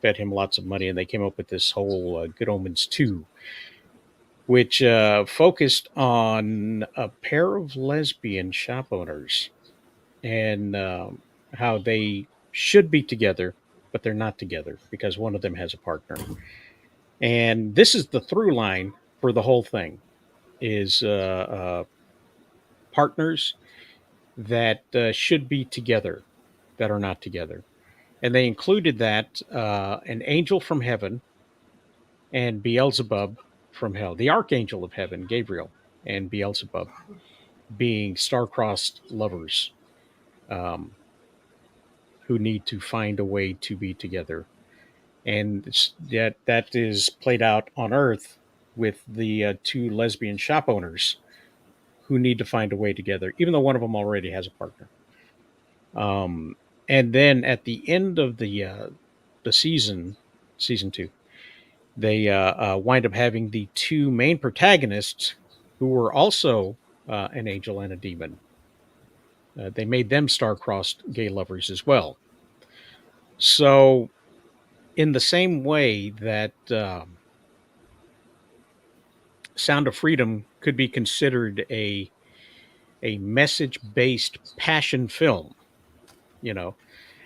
fed him lots of money, and they came up with this whole Good Omens 2, which focused on a pair of lesbian shop owners and how they should be together, but they're not together because one of them has a partner. And this is the through line for the whole thing, is partners that should be together that are not together. And they included that an angel from heaven and Beelzebub from hell, the archangel of heaven, Gabriel, and Beelzebub being star-crossed lovers who need to find a way to be together. And that is played out on Earth with the 2 lesbian shop owners who need to find a way together, even though one of them already has a partner. And then at the end of the season 2, they wind up having the 2 main protagonists who were also an angel and a demon. They made them star-crossed gay lovers as well. So, in the same way that Sound of Freedom could be considered a message-based passion film,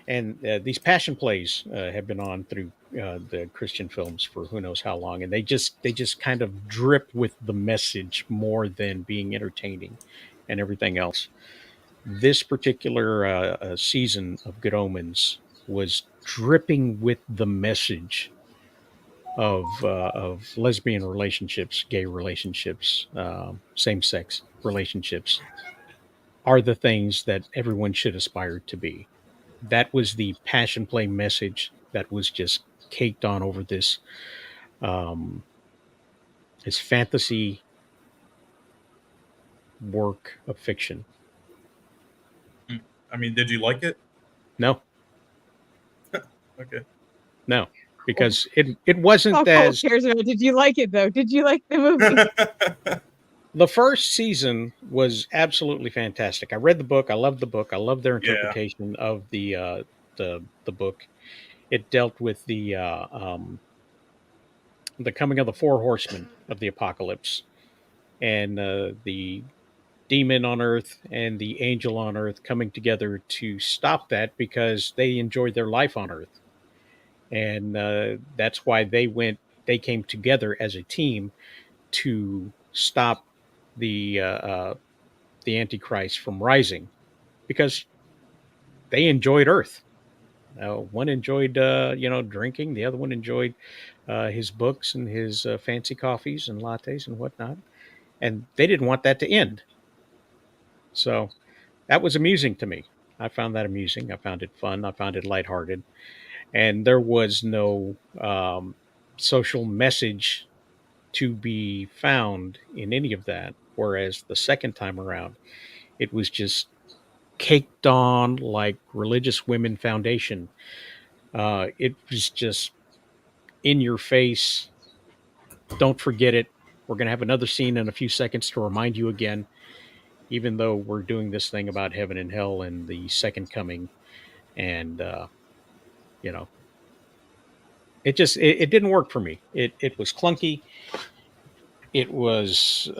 and these passion plays have been on through the Christian films for who knows how long, and they just kind of drip with the message more than being entertaining and everything else. This particular season of Good Omens was dripping with the message of lesbian relationships, gay relationships, same-sex relationships are the things that everyone should aspire to be. That was the passion play message that was just caked on over this this fantasy work of fiction. I mean, did you like it? No. Okay. No, because it wasn't as. Did you like it though? Did you like the movie? The first season was absolutely fantastic. I read the book. I loved the book. I loved their interpretation of the book. It dealt with the coming of the 4 horsemen of the apocalypse, and the demon on Earth and the angel on Earth coming together to stop that because they enjoyed their life on Earth, and that's why they came together as a team to stop the Antichrist from rising, because they enjoyed Earth. One enjoyed drinking, the other one enjoyed his books and his fancy coffees and lattes and whatnot, and they didn't want that to end. So that was amusing to me. I found that amusing. I found it fun. I found it lighthearted, and there was no social message to be found in any of that. whereas the second time around, it was just caked on like religious women foundation. It was just in your face. Don't forget it. We're going to have another scene in a few seconds to remind you again, even though we're doing this thing about heaven and hell and the second coming. And, you know, it didn't work for me. It was clunky. It was, there's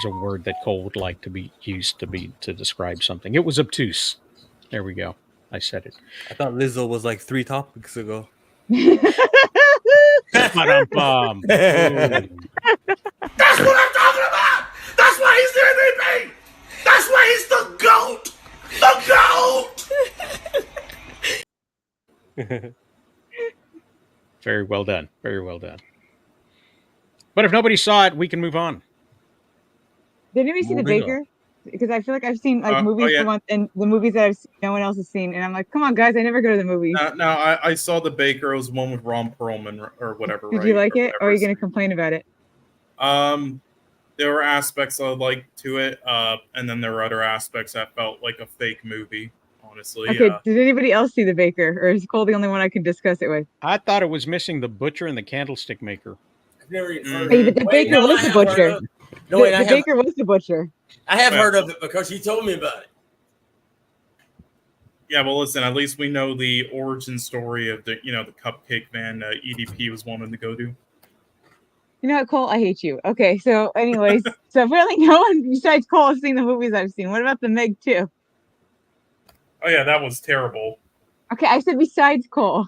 a word that Cole would like to be used to describe something. It was obtuse. There we go. I said it. I thought Lizzo was like 3 topics ago. Ba-dum-bum. That's what I'm talking about. That's why he's the MVP. That's why he's the GOAT. The GOAT. Very well done. Very well done. But if nobody saw it, we can move on. Did anybody see The Baker? Because I feel like I've seen like movies for months, and the movies that no one else has seen, and I'm like, come on, guys, I never go to the movies. No, I saw The Baker. It was one with Ron Perlman or whatever. Did you like it, or are you going to complain about it? There were aspects I liked to it, and then there were other aspects that felt like a fake movie. Honestly. Okay. Did anybody else see The Baker, or is Cole the only one I can discuss it with? I thought it was missing the butcher and the candlestick maker. I've never even heard Hey, the Baker was the butcher. The Baker was the butcher. I have heard of it because you told me about it. Yeah, well, listen. At least we know the origin story of the cupcake van EDP was wanting to go to. You know what, Cole? I hate you. Okay, so anyways, so really no one besides Cole has seen the movies I've seen. What about the Meg 2? Oh yeah, that was terrible. Okay, I said besides Cole.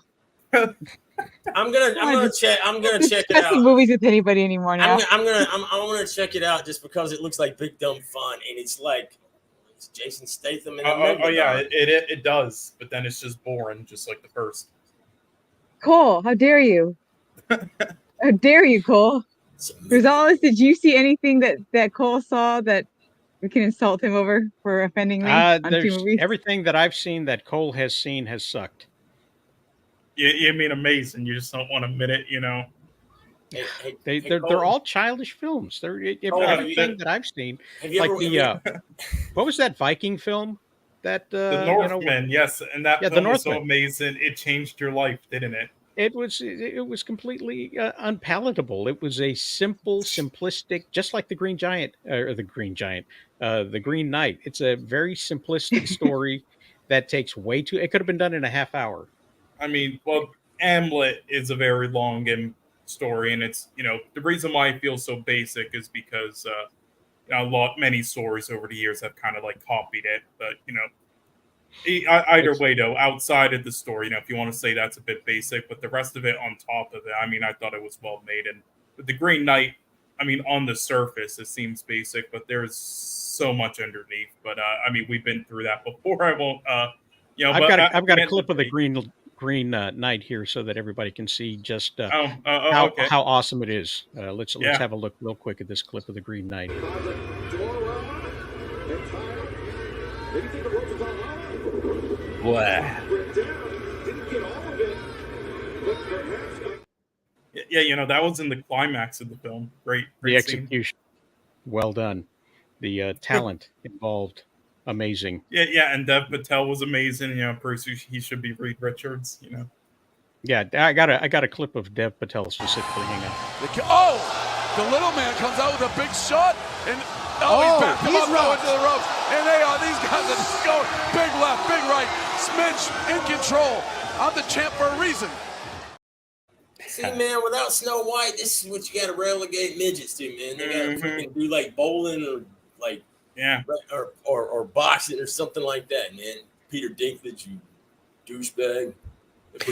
I'm gonna check it out. Movies with anybody anymore now. I'm gonna check it out just because it looks like big dumb fun, and it's like it's Jason Statham. And it does, but then it's just boring, just like the first. Cole, how dare you? How dare you, Cole? Rosales, did you see anything that Cole saw that we can insult him over for offending me on 2 movies? Everything that I've seen that Cole has seen has sucked. You mean amazing? You just don't want to admit it, They're all childish films. Everything that I've seen, like what was that Viking film? That The Northman, yes, and that film was so amazing. It changed your life, didn't it? It was completely unpalatable. It was a simple, simplistic, just like the Green Giant or the Green Giant, the Green Knight. It's a very simplistic story that takes way too. It could have been done in a half hour. I mean, well, Hamlet is a very long story, and it's the reason why I feel so basic is because many stories over the years have kind of like copied it, but either way though, outside of the story, if you want to say that's a bit basic, but the rest of it on top of it, I mean, I thought it was well made. And with the Green Knight, I mean, on the surface it seems basic, but there's so much underneath. But I mean, we've been through that before. I won't I've got a clip of the Green Knight here so that everybody can see just how awesome it is. Let's have a look real quick at this clip of the Green Knight. Wow. Yeah, that was in the climax of the film. Great the execution, well done. The talent involved, amazing. Yeah, and Dev Patel was amazing. Bruce, he should be Reed Richards. Yeah, I got a clip of Dev Patel specifically. Hang on. The little man comes out with a big shot, and he's back him up now into the ropes. And these guys are just going big left, big right. Smidge in control. I'm the champ for a reason. See, man, without Snow White, this is what you got to relegate midgets to, man. They got to freaking do like bowling or like or boxing or something like that, man. Peter Dinklage, you douchebag.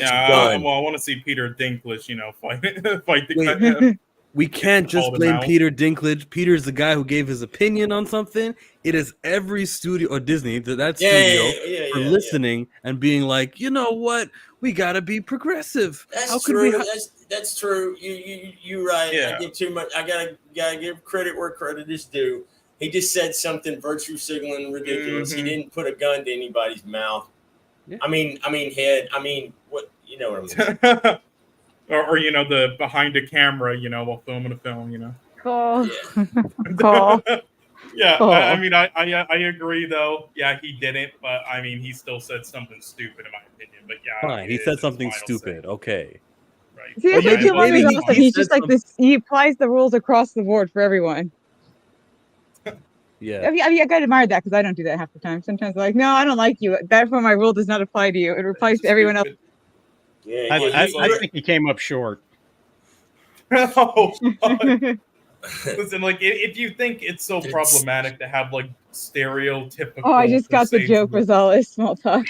I want to see Peter Dinklage, fight the guy. We can't just blame Peter Dinklage. Peter's the guy who gave his opinion on something. It is every studio or Disney studio for listening and being like, you know what, we gotta be progressive. That's true. That's true. You right. Yeah. I give too much. I gotta give credit where credit is due. He just said something virtue signaling ridiculous. He didn't put a gun to anybody's mouth. Yeah. I mean head. I mean what? You know what I mean. Or the behind a camera, while filming a film, Cole. Yeah. Cole. Yeah, Cool. I mean, I agree though. Yeah, he didn't, but I mean, he still said something stupid in my opinion. But yeah, I Fine, mean, he it said is his something final stupid. say, Okay. right? See, Well, I think maybe- Tim Rogers maybe is he- awesome. he He's said just like some- this. He applies the rules across the board for everyone. Yeah. I mean, I gotta admire that because I don't do that half the time. Sometimes I'm like, no, I don't like you. Therefore, my rule does not apply to you. It applies to everyone else. Yeah, I think he came up short. Oh, listen, like if you think it's so problematic to have like stereotypical. Oh, I just got the joke. Was all this small talk.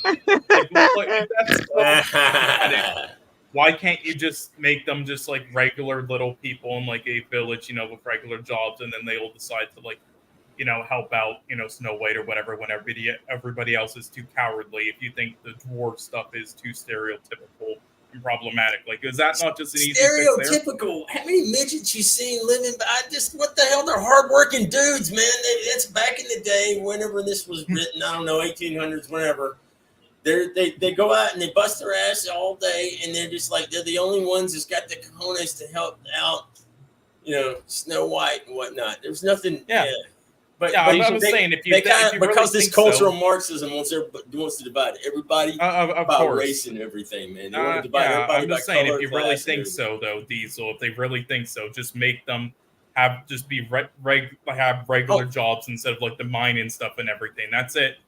Like, if that's so problematic, why can't you just make them just like regular little people in like a village, with regular jobs, and then they all decide to like, help out, Snow White or whatever when everybody else is too cowardly. If you think the dwarf stuff is too stereotypical and problematic, like is that not just an easy fix there? Stereotypical. How many midgets you seen living? What the hell? They're hardworking dudes, man. That's back in the day, whenever this was written. I don't know, 1800s, whenever. They go out and they bust their ass all day, and they're just like they're the only ones that's got the cojones to help out, Snow White and whatnot. There's nothing. Yeah. But I was saying if you because really this think cultural so, Marxism wants to divide everybody of by course. race and everything, man. They want to divide everybody I'm just by saying, color, if you really class, think and so, though, Diesel, if they really think so, just make them have regular jobs instead of like the mining stuff and everything. That's it.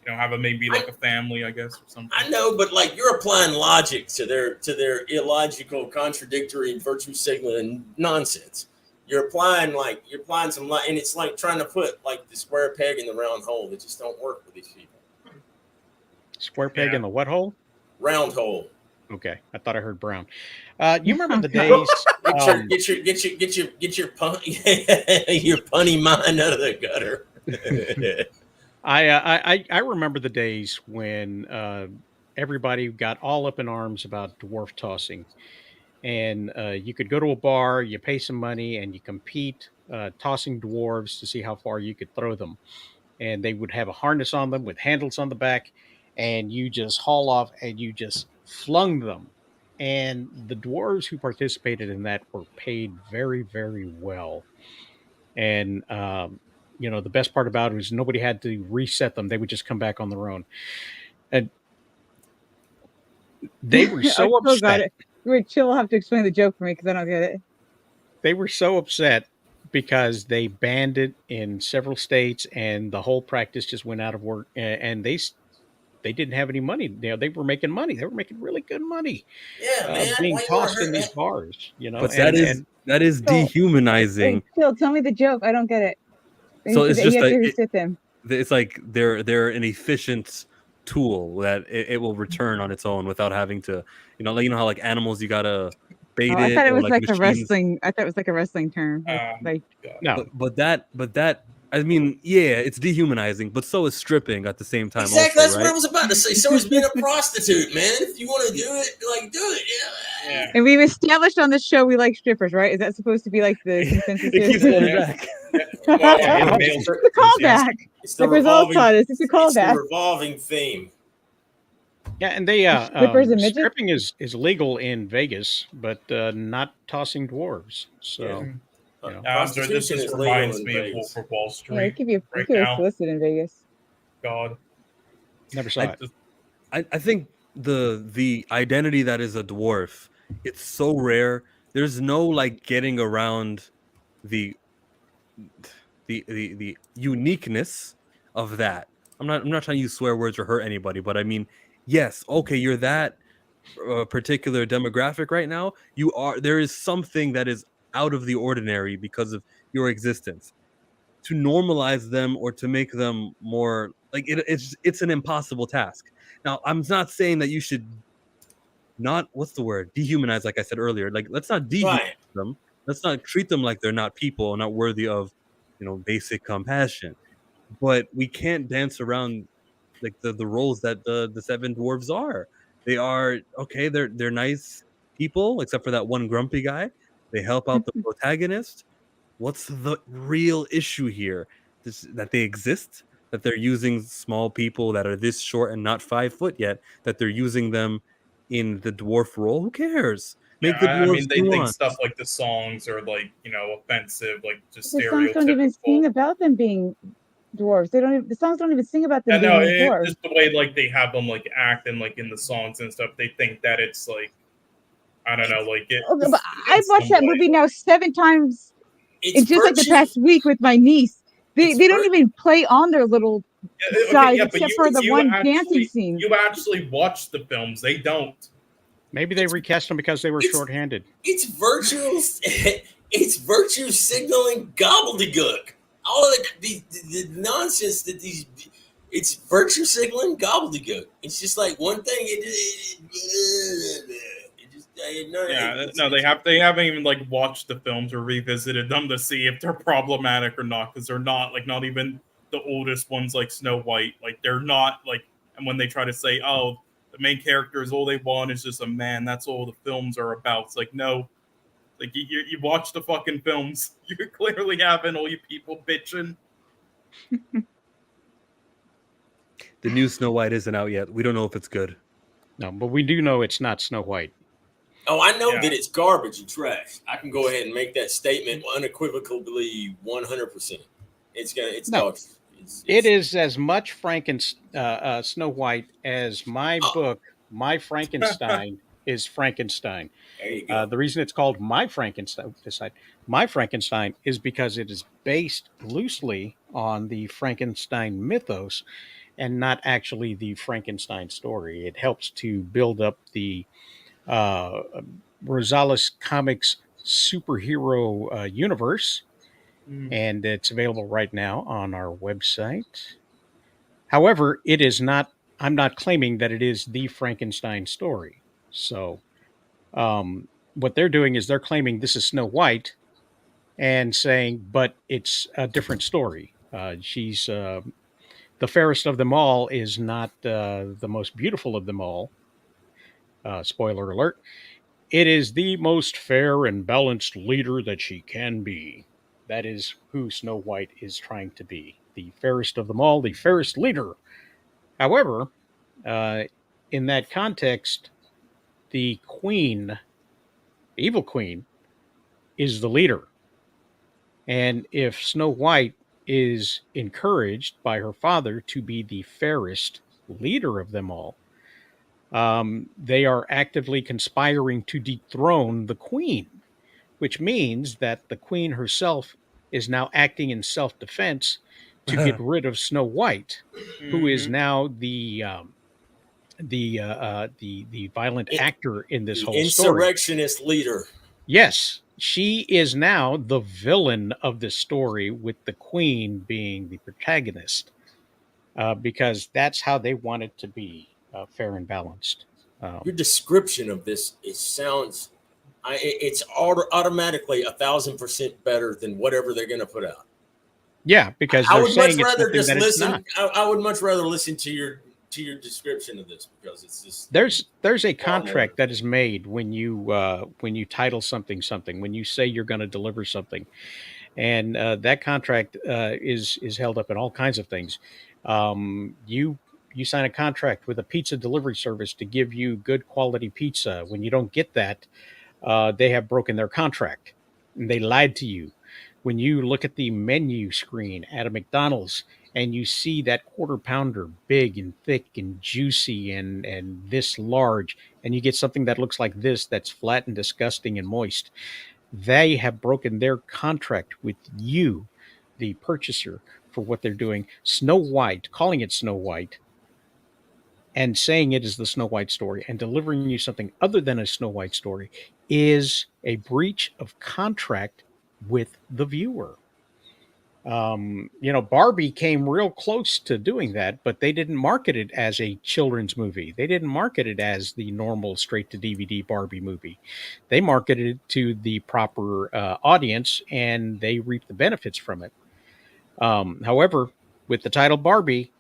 Have maybe like a family, I guess, or something. I know, but like you're applying logic to their illogical, contradictory, virtue signaling nonsense. You're applying some, and it's like trying to put like the square peg in the round hole. It just don't work with these people. Square peg in the what hole? Round hole. Okay, I thought I heard brown. You remember the days? Get your your punny mind out of the gutter. I remember the days when everybody got all up in arms about dwarf tossing, and you could go to a bar, you pay some money, and you compete tossing dwarves to see how far you could throw them. And they would have a harness on them with handles on the back, and you just haul off and you just flung them. And the dwarves who participated in that were paid very, very well. And the best part about it was nobody had to reset them; they would just come back on their own. And they were so I still got upset. it. Wait, Chill will have to explain the joke for me because I don't get it. They were so upset because they banned it in several states, and the whole practice just went out of work. And they didn't have any money. They were making money. They were making really good money. Yeah, man. Being tossed in these bars. But that is dehumanizing. Chill, tell me the joke. I don't get it. So it's just you like have to reset them. It's like they're an efficient tool that it will return on its own without having to, how like animals you gotta bait it. I thought it was like a machines. wrestling. I thought it was like a wrestling term. No, but that. I mean, yeah, it's dehumanizing, but so is stripping at the same time. Exactly, also, that's right? what I was about to say. So is being a prostitute, man. If you want to do it, like do it. Yeah. And we've established on this show we like strippers, right? Is that supposed to be like the consensus? It keeps going back. It's the callback. It's the results on it. It's a callback. It's the revolving theme. Yeah, and they Strippers and midgets? stripping is legal in Vegas, but not tossing dwarves. So. This just reminds me of Wolf of Wall Street. Yeah, it could be right now. explicit in Vegas. God, never saw it. I think the identity that is a dwarf, it's so rare. There's no like getting around the uniqueness of that. I'm not trying to use swear words or hurt anybody, but I mean, yes, okay, you're that particular demographic right now. There is something that is out of the ordinary because of your existence. To normalize them or to make them more like it's an impossible task. Now, I'm not saying that you should not dehumanize, like I said earlier. Like, let's not dehumanize them. Let's not treat them like they're not people, not worthy of basic compassion. But we can't dance around like the roles that the seven dwarves are. They are okay. They're nice people, except for that one grumpy guy. They help out the protagonist. What's the real issue here? That they exist, that they're using small people that are this short and not 5 foot yet, that they're using them in the dwarf role. Who cares? Make the I mean, dwarves they think nuance. stuff like the songs are like, you know, offensive, like just The songs don't even sing stereotypical. about them being dwarves. They don't even, the songs don't even sing about them I know being it's dwarves. just the way like they have them like act and like in the songs and stuff. They think that it's like, I don't know, like Okay, but I've it's watched that movie now 7 times It's in just like the virtue. past week with my niece. It's They don't even play on their little Okay, sides yeah, but except for the one dancing scene. you actually watch the films. They don't. Maybe they recast them because they were shorthanded. It's virtue. It's virtue signaling gobbledygook. All of the nonsense that these. It's virtue signaling gobbledygook. It's just like one thing. They haven't even like watched the films or revisited them to see if they're problematic or not, because they're not like not even the oldest ones like Snow White. Like they're not like, and when they try to say, oh, the main character is all they want is just a man, that's all the films are about. It's like, no, like you watch the fucking films. You clearly haven't, all you people bitching. The new Snow White isn't out yet. We don't know if it's good. No, but we do know it's not Snow White. Oh, I know that it's garbage and trash. I can go ahead and make that statement unequivocally 100%. It's No. dog. It is as much Snow White as my book, My Frankenstein, is Frankenstein. There you go. The reason it's called My Frankenstein is because it is based loosely on the Frankenstein mythos and not actually the Frankenstein story. It helps to build up the Rosales Comics superhero universe, and it's available right now on our website. However, it is not. I'm not claiming that it is the Frankenstein story. So, what they're doing is they're claiming this is Snow White, and saying, but it's a different story. She's the fairest of them all. Is not the most beautiful of them all. Spoiler alert. It is the most fair and balanced leader that she can be. That is who Snow White is trying to be. The fairest of them all, the fairest leader. However, in that context, the queen, the evil queen, is the leader. And if Snow White is encouraged by her father to be the fairest leader of them all, they are actively conspiring to dethrone the queen, which means that the queen herself is now acting in self-defense to get rid of Snow White, who is now the violent actor in this whole story. Insurrectionist leader. Yes, she is now the villain of the story, with the queen being the protagonist, because that's how they want it to be, fair and balanced. Your description of this, it's automatically 1,000% better than whatever they're going to put out. Yeah, because I they're would saying much it's rather something just that it's listen. not. I would much rather listen to your description of this, because it's just There's a contract that is made when you title something, when you say you're going to deliver something, and that contract is held up in all kinds of things. You sign a contract with a pizza delivery service to give you good quality pizza. When you don't get that, they have broken their contract and they lied to you. When you look at the menu screen at a McDonald's and you see that quarter pounder big and thick and juicy and this large, and you get something that looks like this, that's flat and disgusting and moist, they have broken their contract with you, the purchaser, for what they're doing. Snow White, calling it Snow White, and saying it is the Snow White story and delivering you something other than a Snow White story is a breach of contract with the viewer. Barbie came real close to doing that, but they didn't market it as a children's movie. They didn't market it as the normal straight to DVD Barbie movie. They marketed it to the proper audience, and they reaped the benefits from it. However, with the title Barbie,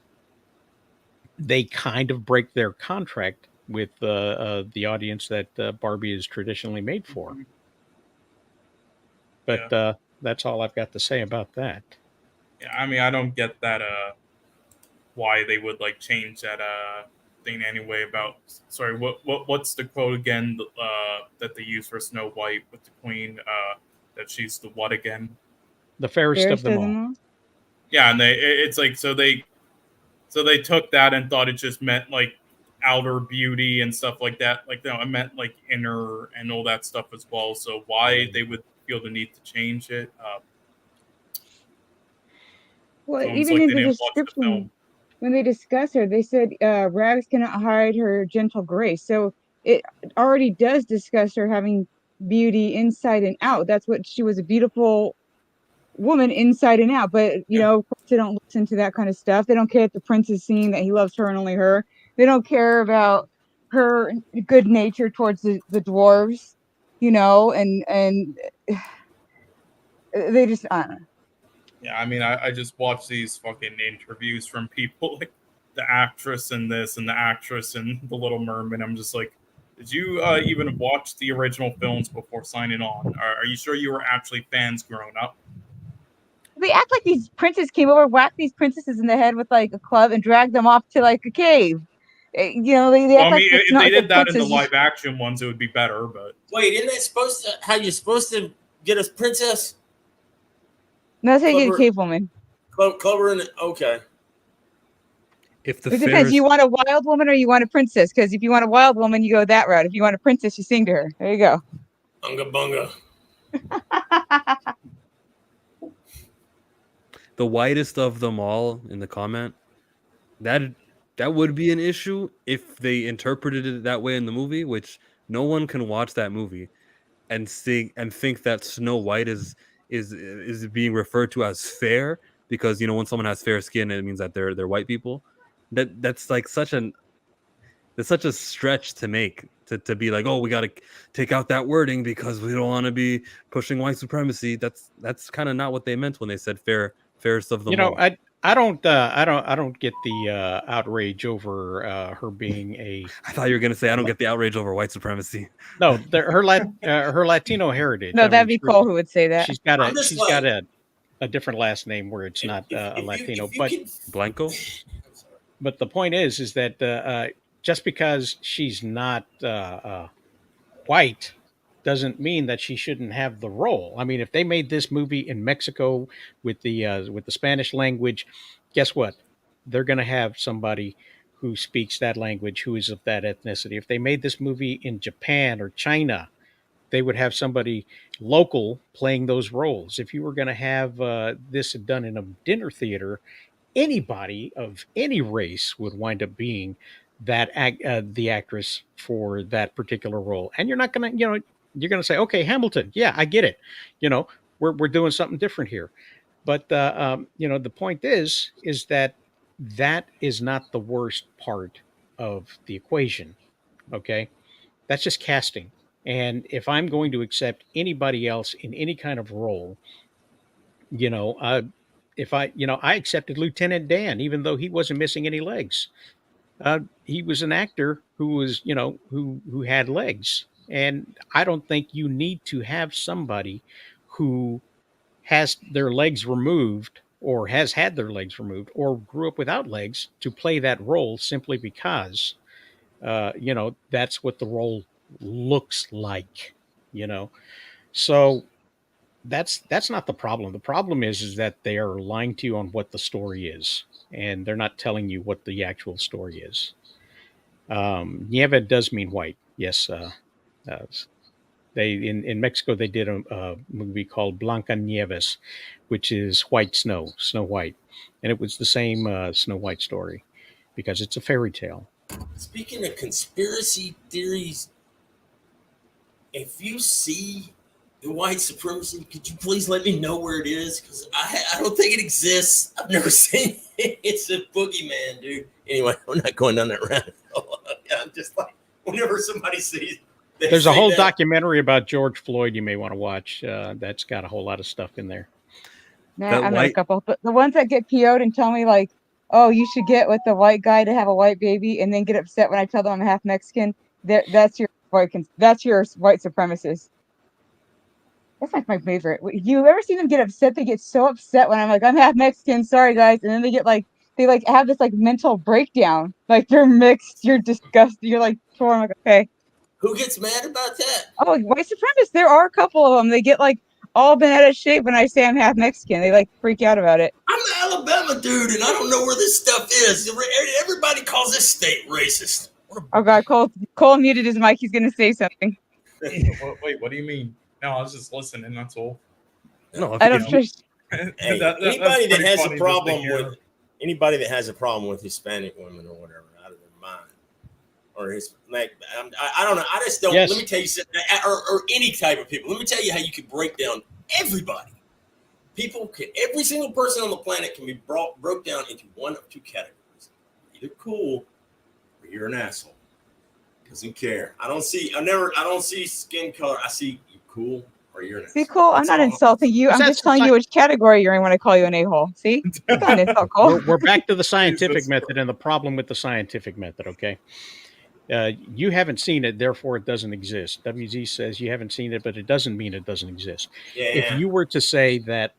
they kind of break their contract with the audience that Barbie is traditionally made for. But that's all I've got to say about that. Yeah, I mean, I don't get that. Why they would like change that thing anyway about. Sorry, what's the quote again that they use for Snow White with the Queen? That she's the what again? The fairest of them all. Yeah, and it's like so they took that and thought it just meant like outer beauty and stuff like that. Like no, it meant like inner and all that stuff as well. So why they would feel the need to change it? Well, even in the description, when they discuss her, they said rags cannot hide her gentle grace. So it already does discuss her having beauty inside and out. That's what she was, a beautiful woman inside and out. But you know, of course, they don't listen to that kind of stuff. They don't care if the prince is seeing that he loves her and only her. They don't care about her good nature towards the dwarves, you know, and they just I don't know. Yeah, I mean, I just watch these fucking interviews from people like the actress in this and the actress in The Little Mermaid. I'm just like, did you even watch the original films before signing on? Are you sure you were actually fans growing up? They act like these princes came over, whacked these princesses in the head with like a club, and dragged them off to like a cave. You know, they act like if they did that in the live action ones, it would be better. But wait, isn't that supposed to how you're supposed to get a princess? No, that's how you get a cave woman. Clover and okay. If the it depends. You want a wild woman or you want a princess? Because if you want a wild woman, you go that route. If you want a princess, you sing to her. There you go. Bunga bunga. The whitest of them all in the comment, that would be an issue if they interpreted it that way in the movie, which no one can watch that movie and think that Snow White is being referred to as fair because, you know, when someone has fair skin, it means that they're white people. That's like such a stretch to make to be like, oh, we got to take out that wording because we don't want to be pushing white supremacy. That's kind of not what they meant when they said fairest of them. You know, all. I don't get the outrage over her being a. I thought you were going to say I don't get the outrage over white supremacy. No, her Latino heritage. No, that'd be Cole who would say that. She's got a different last name where it's not a Latino, but Blanco. But the point is that just because she's not white doesn't mean that she shouldn't have the role. I mean, if they made this movie in Mexico with the Spanish language, guess what? They're going to have somebody who speaks that language who is of that ethnicity. If they made this movie in Japan or China, they would have somebody local playing those roles. If you were going to have this done in a dinner theater, anybody of any race would wind up being that the actress for that particular role. And you're not going to, you're going to say, okay, Hamilton. Yeah, I get it. We're doing something different here. But, the point is that is not the worst part of the equation. Okay. That's just casting. And if I'm going to accept anybody else in any kind of role, if I accepted Lieutenant Dan, even though he wasn't missing any legs. He was an actor who was, who had legs. And I don't think you need to have somebody who has their legs removed or has had their legs removed or grew up without legs to play that role simply because, that's what the role looks like, So that's not the problem. The problem is that they are lying to you on what the story is, and they're not telling you what the actual story is. Nieve does mean white. Yes. They in Mexico they did a movie called Blanca Nieves, which is white Snow White, and it was the same Snow White story because it's a fairy tale. Speaking of conspiracy theories, if you see the white supremacy, could you please let me know where it is? Because I don't think it exists. I've never seen it. It's a boogeyman, dude. Anyway, I'm not going down that rabbit hole. I'm just like, whenever somebody sees. There's a whole documentary about George Floyd you may want to watch. That's got a whole lot of stuff in there. Nah, I know a couple. But the ones that get PO'd and tell me like, oh, you should get with the white guy to have a white baby, and then get upset when I tell them I'm half Mexican. That's your white supremacist. That's like my favorite. You ever seen them get upset? They get so upset when I'm like, I'm half Mexican. Sorry, guys. And then they get like, they like have this like mental breakdown. Like you're mixed, you're disgusted, you're like torn. Like, okay. Who gets mad about that? Oh, white supremacists. There are a couple of them. They get like all bent out of shape when I say I'm half Mexican. They like freak out about it. I'm an Alabama dude, and I don't know where this stuff is. Everybody calls this state racist. Oh God, Cole muted his mic. He's gonna say something. Wait, what do you mean? No, I was just listening. That's all. No, I don't trust. Hey, That's anybody that pretty has a funny just to problem hear. with anybody that has a problem with Hispanic women or whatever, out of their mind, or his like, I don't know. I just don't. Yes. Let me tell you something, or any type of people. Let me tell you how you can break down everybody. Every single person on the planet can be broke down into one of two categories: either cool or you're an asshole. Doesn't care. I don't see skin color. I see you cool or you're an asshole. See, Cole, I'm That's not all. insulting you. I'm That's just telling you which category you're in when I call you an a-hole. See? That's not an insult, Cole. We're back to the scientific Jesus method and the problem with the scientific method, okay? You haven't seen it, therefore it doesn't exist. WZ says you haven't seen it, but it doesn't mean it doesn't exist. Yeah. If you were to say that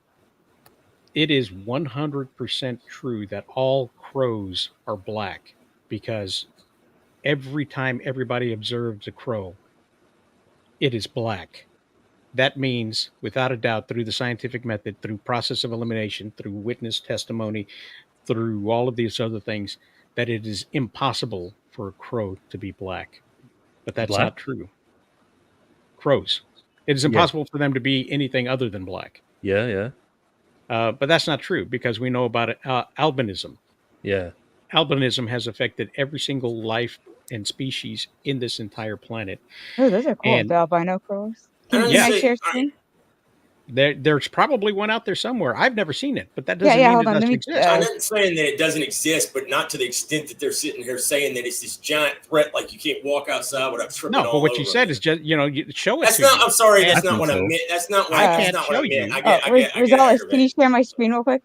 it is 100% true that all crows are black because every time everybody observes a crow, it is black. That means, without a doubt, through the scientific method, through process of elimination, through witness testimony, through all of these other things, that it is impossible for a crow to be black. But that's Black? not true. Crows. It is impossible for them to be anything other than black. Yeah. But that's not true because we know about it, albinism. Yeah. Albinism has affected every single life and species in this entire planet. Oh, those are cool. And- The albino crows. Can Yeah. I share screen? There's probably one out there somewhere. I've never seen it, but that doesn't Yeah, mean hold it on, doesn't let me, exist. I'm not saying that it doesn't exist, but not to the extent that they're sitting here saying that it's this giant threat, like you can't walk outside without tripping all No, but what you over said them. is just, you show it That's to not. you. I'm sorry. And That's I not what think I so. meant. That's not what I that's can't not what show I meant. you. I get Rosales, aggravated. can you share my screen real quick?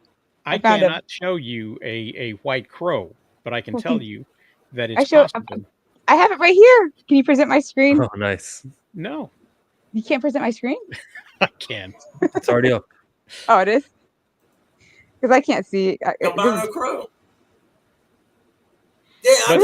I found a- cannot show you a white crow, but I can Well, tell can- you that I it's show. possible. I have it right here. Can you present my screen? Oh, nice. No, You can't present my screen? I can't. It's already up. Oh, it is? Because I can't see. Albino crow. Yeah, But I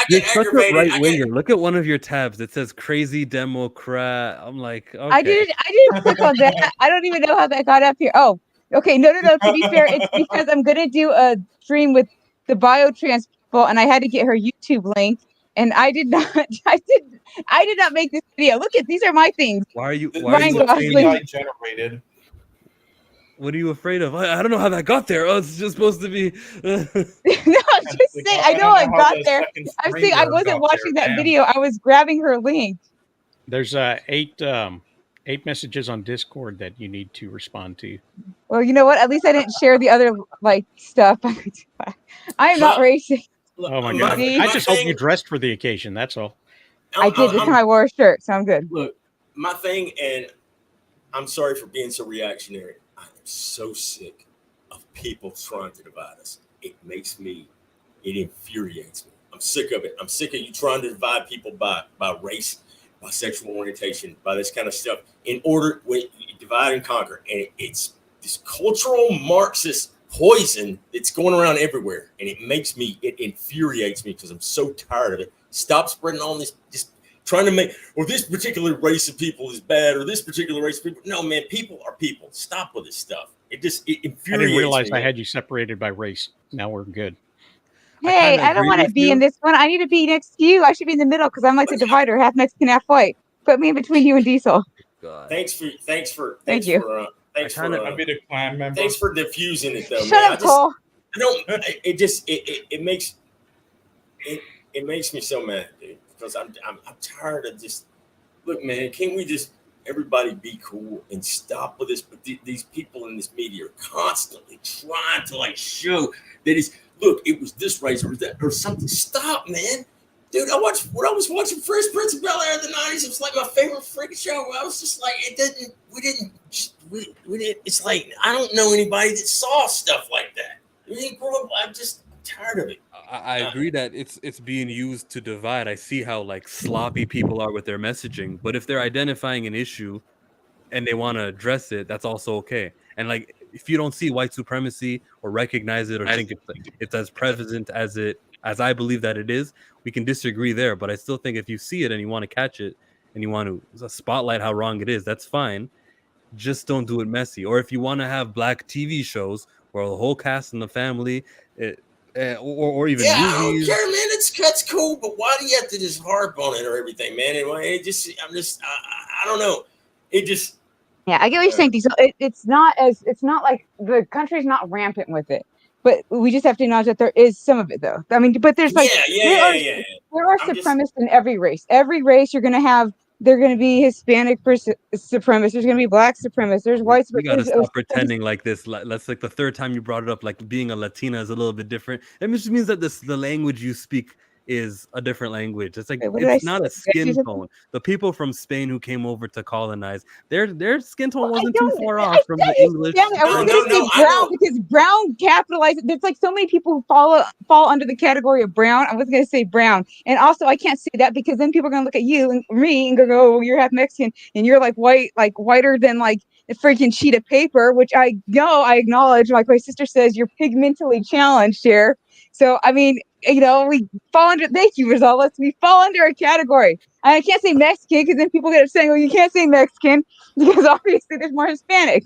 You're get such a aggravated. right winger. Look at one of your tabs. It says "Crazy Democrat." I'm like, okay. I didn't click on that. I don't even know how that got up here. Oh, okay. No. To be fair, it's because I'm gonna do a stream with the biotrans people, and I had to get her YouTube link, and I did not. I did not make this video. Look at these are my things. Why are you? This Why are Ryan you looks afraid? Gosling. AI generated. What are you afraid of? I don't know how that got there. Oh, it's just supposed to be. No, I'm just saying. I know I don't got how the there. second I'm screen saying I there wasn't got watching there. that Damn. video. I was grabbing her link. There's eight messages on Discord that you need to respond to. Well, you know what? At least I didn't share the other like stuff. I am not racist. Look, Oh my god! See? I just hope thing- you dressed for the occasion. That's all. I did. This time I wore a shirt, so I'm good. Look, my thing, and I'm sorry for being so reactionary. I am so sick of people trying to divide us. It infuriates me. I'm sick of it. I'm sick of you trying to divide people by race, by sexual orientation, by this kind of stuff. In order, when you divide and conquer, and it's this cultural Marxist poison that's going around everywhere, and it infuriates me because I'm so tired of it. Stop spreading all this, just trying to make, or this particular race of people is bad, or this particular race of people. No, man, people are people. Stop with this stuff. It infuriates me. I didn't realize I had you separated by race. Now we're good. Hey, kinda I don't agree want to with be you. in this one. I need to be next to you. I should be in the middle because I'm like the divider, half Mexican, half white. Put me in between you and Diesel. God. Thanks for Thank I'd be the clan member. thanks for diffusing it though, Shut man. up, Cole. I don't. It makes me so mad, dude. Because I'm tired of just. Look, man. Can't we just everybody be cool and stop with this? But these people in this media are constantly trying to like show that it's. Look, it was this race or that or something. Stop, man. Dude, when I was watching Fresh Prince of Bel-Air in the 90s, it was like my favorite freaking show. I was just like, we didn't, it's like, I don't know anybody that saw stuff like that. We didn't grow up, I'm just tired of it. I agree that it's being used to divide. I see how like sloppy people are with their messaging, but if they're identifying an issue and they want to address it, that's also okay. And like if you don't see white supremacy or recognize it or think it's as present as I believe that it is, we can disagree there. But I still think if you see it and you want to catch it and you want to spotlight how wrong it is, that's fine. Just don't do it messy. Or if you want to have black TV shows where the whole cast and the family, or even Yeah, I don't movies. care, man. That's cool, but why do you have to just harp on it or everything, man? Anyway, I don't know. It just. Yeah, I get what you're saying. Diesel. It's not like the country's not rampant with it, but we just have to acknowledge that there is some of it, though. I mean, but there's like there are supremacists in every race. Every race you're gonna have. They're going to be Hispanic supremacists. There's going to be black supremacists. There's white supremacists. You got to stop pretending like this. That's like the third time you brought it up. Like being a Latina is a little bit different. It just means that the language you speak is a different language. It's like it's not a skin tone. The people from Spain who came over to colonize, their skin tone wasn't too far off from the English. I was going to say brown because brown capitalized. There's like so many people who fall under the category of brown. I was going to say brown, and also I can't say that because then people are going to look at you and me and go, "Oh, you're half Mexican and you're like white, like whiter than like a freaking sheet of paper." Which I acknowledge. Like my sister says, you're pigmentally challenged here. So I mean, we fall under. Thank you, Rosales. We fall under a category. And I can't say Mexican because then people get up saying, "Oh, you can't say Mexican because obviously there's more Hispanics."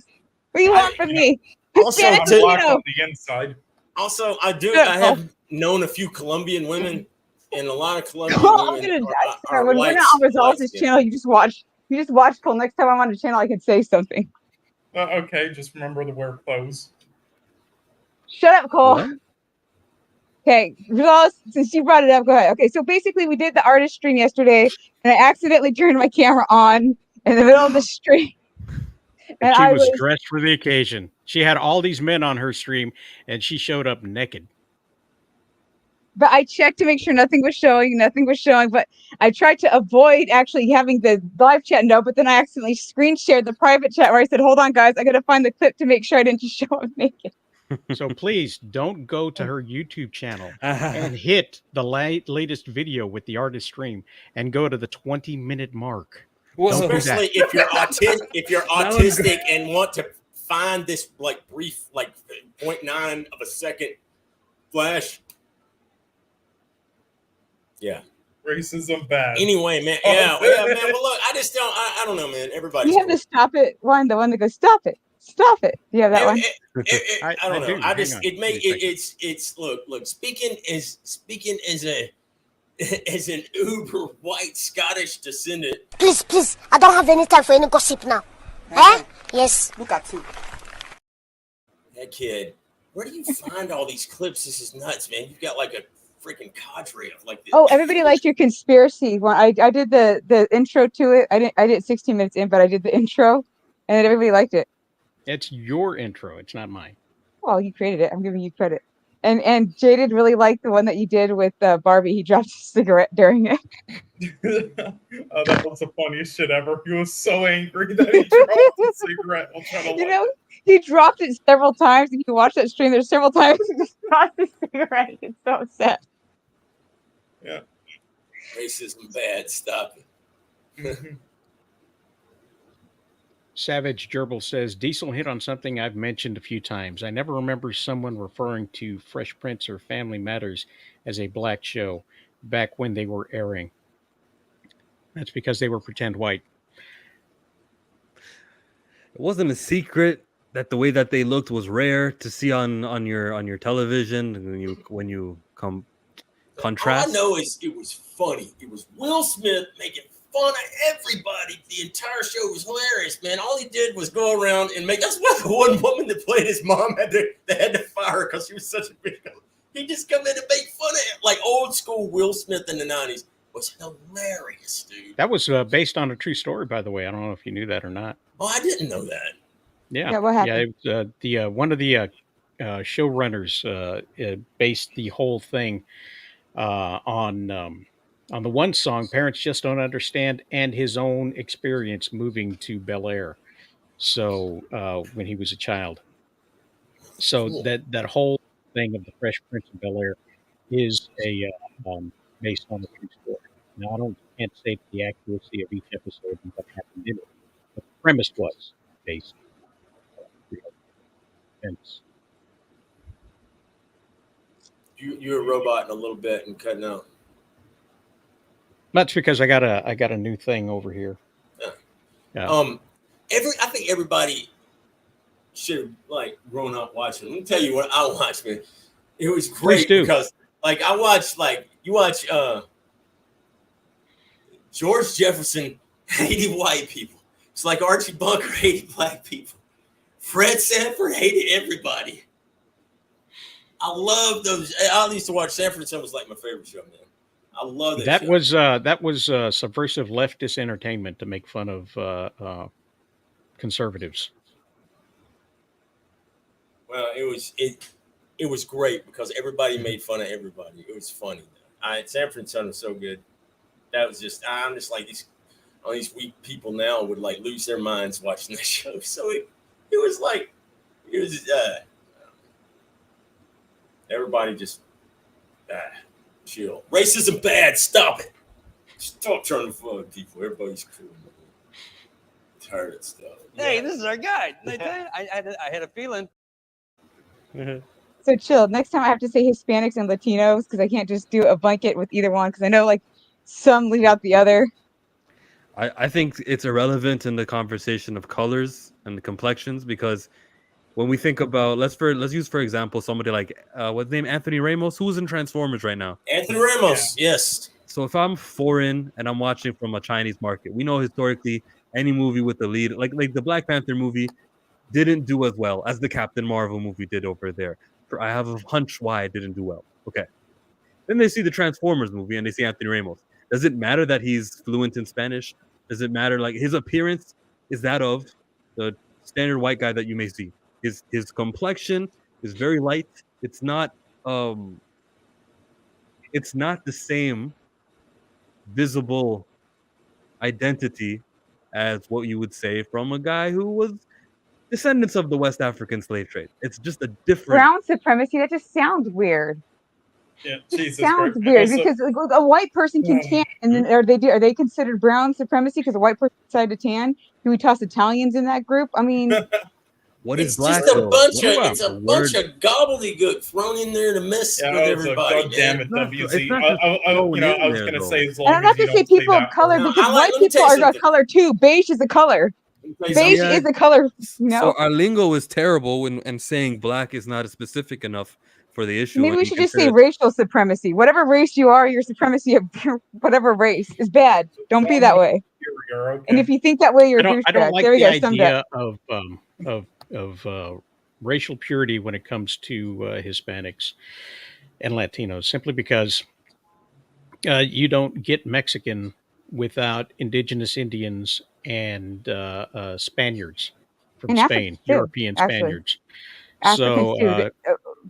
What do you want from me? Hispanic on the inside. Also, I have known a few Colombian women, and a lot of Colombian women are when white. we're not on Rosales' channel, you just watch Cole. Next time I'm on the channel, I can say something. Okay, just remember to wear clothes. Shut up, Cole. What? Okay, Rosales, since you brought it up, go ahead. Okay, so basically we did the artist stream yesterday, and I accidentally turned my camera on in the middle of the stream. And she was dressed for the occasion. She had all these men on her stream, and she showed up naked. But I checked to make sure nothing was showing. But I tried to avoid actually having the live chat but then I accidentally screen shared the private chat where I said, "Hold on, guys, I got to find the clip to make sure I didn't just show up naked." So please don't go to her YouTube channel and hit the latest video with the artist stream and go to the 20-minute mark. Well, especially if you're autistic and want to find this like brief, like 0.9 of a second flash. Yeah. Racism bad. Anyway, man. Yeah, man. Well, look, I don't know, man. Everybody. You have to stop it. One, the one that goes, "Stop it. Stop it." Yeah, that one. I don't know. It's look. Speaking as an uber white Scottish descendant. Please, I don't have any time for any gossip now. Eh? Yes. Look at you. That kid. Where do you find all these clips? This is nuts, man. You've got like a freaking cadre of like this. Oh, everybody liked your conspiracy one. I did the intro to it. I did 16 minutes in, but I did the intro, and everybody liked it. It's your intro. It's not mine. Well, you created it. I'm giving you credit. And Jaded really liked the one that you did with Barbie. He dropped a cigarette during it. Oh, that was the funniest shit ever. He was so angry that he dropped a cigarette while trying to he dropped it several times. If you watch that stream, there's several times he just dropped the cigarette. He gets so upset. Yeah. Racism bad. Stop it. Savage Gerbil says, Diesel hit on something I've mentioned a few times. I never remember someone referring to Fresh Prince or Family Matters as a black show back when they were airing. That's because they were pretend white. It wasn't a secret that the way that they looked was rare to see on your television when you contrast. All I know is it was funny. It was Will Smith making fun of everybody. The entire show was hilarious, man. All he did was go around and make. That's why the one woman that played his mom had to fire her because she was such a big. He just come in and make fun of it, like old school Will Smith in the 90s. Was hilarious, dude. That was based on a true story, by the way. I don't know if you knew that or not. Oh, I didn't know that. Yeah, what happened? Yeah, it was, one of the showrunners based the whole thing on the one song, Parents Just Don't Understand, and his own experience moving to Bel Air. So when he was a child. So cool. that whole thing of the Fresh Prince of Bel Air is based on the true story. Now, I can't say the accuracy of each episode and what happened in it, but the premise was based. Vince. You're a robot in a little bit and cutting out. That's because I got a new thing over here. Yeah. I think everybody should have like grown up watching. Let me tell you what I watched, man. It was great because like I watched you watch George Jefferson hated white people. It's like Archie Bunker hated black people. Fred Sanford hated everybody. I love those. I used to watch Sanford and Son was like my favorite show, man. I love that. That was subversive leftist entertainment to make fun of conservatives. Well, it was great because everybody made fun of everybody. It was funny. Sanford and Son was so good. That was just I'm just like all these weak people now would like lose their minds watching that show. So it was everybody just chill. Racism bad. Stop it. Stop trying to fun people. Everybody's cool. Tired of stuff. Hey, this is our guy. I had a feeling. So chill. Next time I have to say Hispanics and Latinos because I can't just do a blanket with either one because I know like some leave out the other. I think it's irrelevant in the conversation of colors and the complexions because when we think about let's use for example somebody like what's his name, Anthony Ramos, who's in Transformers right now. Anthony Ramos, yes. So if I'm foreign and I'm watching from a Chinese market, we know historically any movie with the lead, like the Black Panther movie, didn't do as well as the Captain Marvel movie did over there. I have a hunch why it didn't do well. Okay. Then they see the Transformers movie and they see Anthony Ramos. Does it matter that he's fluent in Spanish? Does it matter like his appearance is that of the standard white guy that you may see? His complexion is very light. It's not the same visible identity as what you would say from a guy who was descendants of the West African slave trade. It's just a different brown supremacy. That just sounds weird. Yeah, it sounds weird because a white person can tan, and then are they considered brown supremacy because a white person decided to tan? Do we toss Italians in that group? I mean, what it's is black? Just a bunch of bunch of gobbledygook thrown in there to mess with everybody. God damn it, WC. I was gonna say as long I don't have to say people of color because white people are a color too. Beige is a color. Beige is a color. So our lingo is terrible and saying black is not specific enough for the issue. Maybe we should just say racial supremacy. Whatever race you are, your supremacy of whatever race is bad. Don't be that way. Okay. And if you think that way, you're a douchebag. I don't like there we the go. idea of racial purity when it comes to Hispanics and Latinos, simply because you don't get Mexican without indigenous Indians and Spaniards from Spain, European Spaniards. Africans too.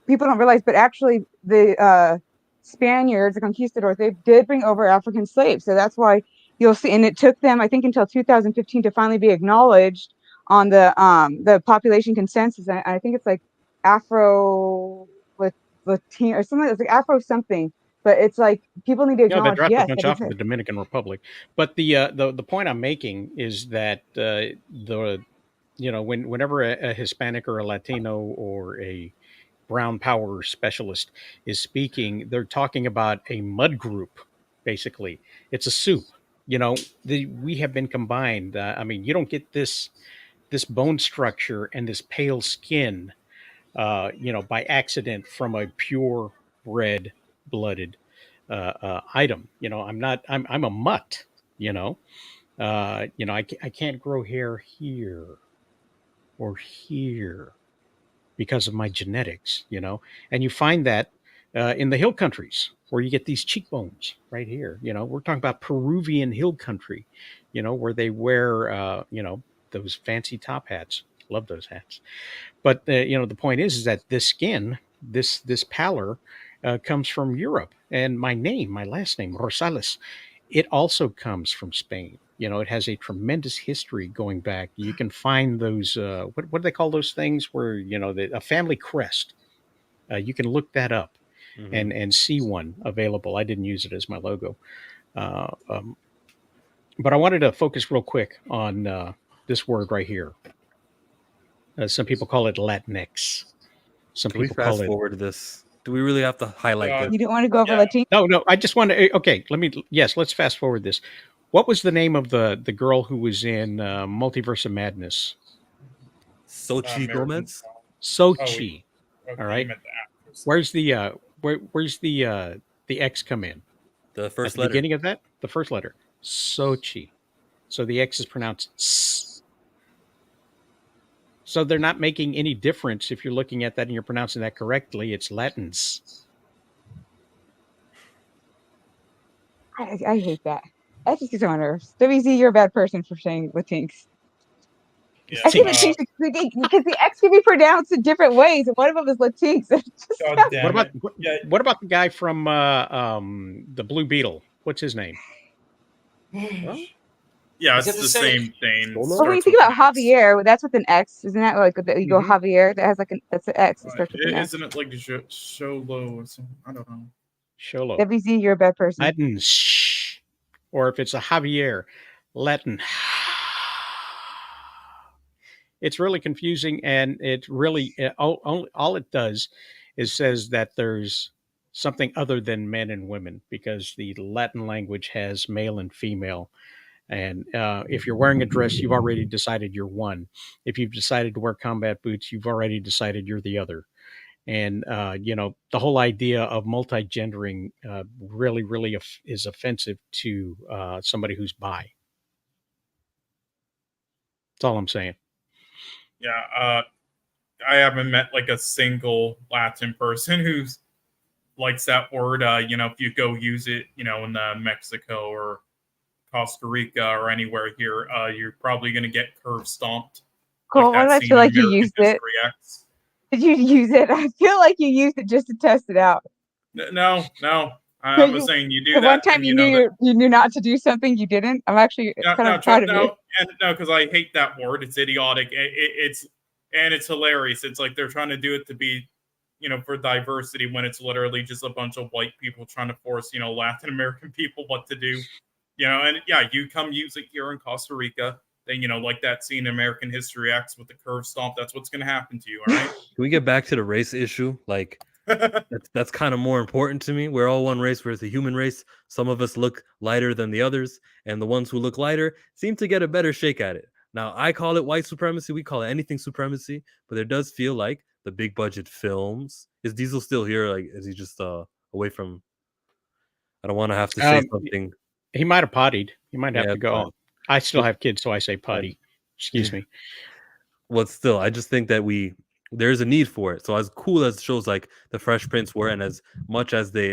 People don't realize, but actually the Spaniards, the conquistadors, they did bring over African slaves. So that's why you'll see, and it took them, I think, until 2015 to finally be acknowledged on the population consensus. And I think it's like Afro Latino or something. It's like Afro something. But it's like people need to acknowledge. They dropped a bunch off of the Dominican Republic. But the point I'm making is that whenever a Hispanic or a Latino or a brown power specialist is speaking, they're talking about a mud group. Basically, it's a soup. We have been combined. You don't get this bone structure and this pale skin, by accident from a pure red blooded item. I'm a mutt. I can't grow hair here or here because of my genetics. And you find that in the hill countries where you get these cheekbones right here. We're talking about Peruvian hill country, where they wear those fancy top hats. Love those hats. But the point is that this skin, this pallor, comes from Europe. And my last name, Rosales, it also comes from Spain. It has a tremendous history going back. You can find those, what do they call those things where, a family crest. You can look that up and see one available. I didn't use it as my logo. But I wanted to focus real quick on this word right here. Some people call it Latinx. Some Can we people call fast it. forward this? Do we really have to highlight this? You don't want to go over Latino? No. I just want to. Okay, let's fast forward this. What was the name of the girl who was in Multiverse of Madness? Sochi Gomez. Sochi. Okay, All right. you meant the actress. Where's the X come in? The first At the letter. beginning of that, the first letter. Sochi. So the X is pronounced S. So they're not making any difference if you're looking at that and you're pronouncing that correctly. It's Latins. I hate that. That just gets on my nerves. WZ, you're a bad person for saying Latinx. Yeah, I can't change because the X can be pronounced in different ways, and one of them is Latinx. God damn What about the guy from the Blue Beetle? What's his name? Yeah, Is it's it the the same thing. Well, when you think about Javier, that's with an X, isn't that like you go Javier? That has like that's an X. It starts with an X. Isn't it like Sholo or something? I don't know. Sholo. WZ, you're a bad person. Latin shh. Or if it's a Javier, Latin. It's really confusing, and it really all it does is says that there's something other than men and women, because the Latin language has male and female. And if you're wearing a dress, you've already decided you're one. If you've decided to wear combat boots, you've already decided you're the other. And the whole idea of multi-gendering really is offensive to somebody who's bi. That's all I'm saying. Yeah, I haven't met like a single Latin person who likes that word. If you go use it, in Mexico or Costa Rica or anywhere here, you're probably going to get curb stomped. Cool. Why do I feel like you used it? Did you use it? I feel like you used it just to test it out. No. I'm just saying you do that. One time you knew not to do something, you didn't. I'm actually kind of proud of you. No, because I hate that word. It's idiotic. It's hilarious. It's like they're trying to do it to be, for diversity, when it's literally just a bunch of white people trying to force, Latin American people what to do. And yeah, you come use it here in Costa Rica. Then, like that scene in American History X with the curve stomp, that's what's going to happen to you. All right. Can we get back to the race issue? Like, that's kind of more important to me. We're all one race. We're the human race. Some of us look lighter than the others, and the ones who look lighter seem to get a better shake at it. Now, I call it white supremacy. We call it anything supremacy, but there does feel like the big budget films. Is Diesel still here? Like, is he just away from? I don't want to have to say something. He might have pottied. He might have to go. I still have kids, so I say potty. Excuse me. Well, still, I just think that there's a need for it. So as cool as shows like The Fresh Prince were, and as much as they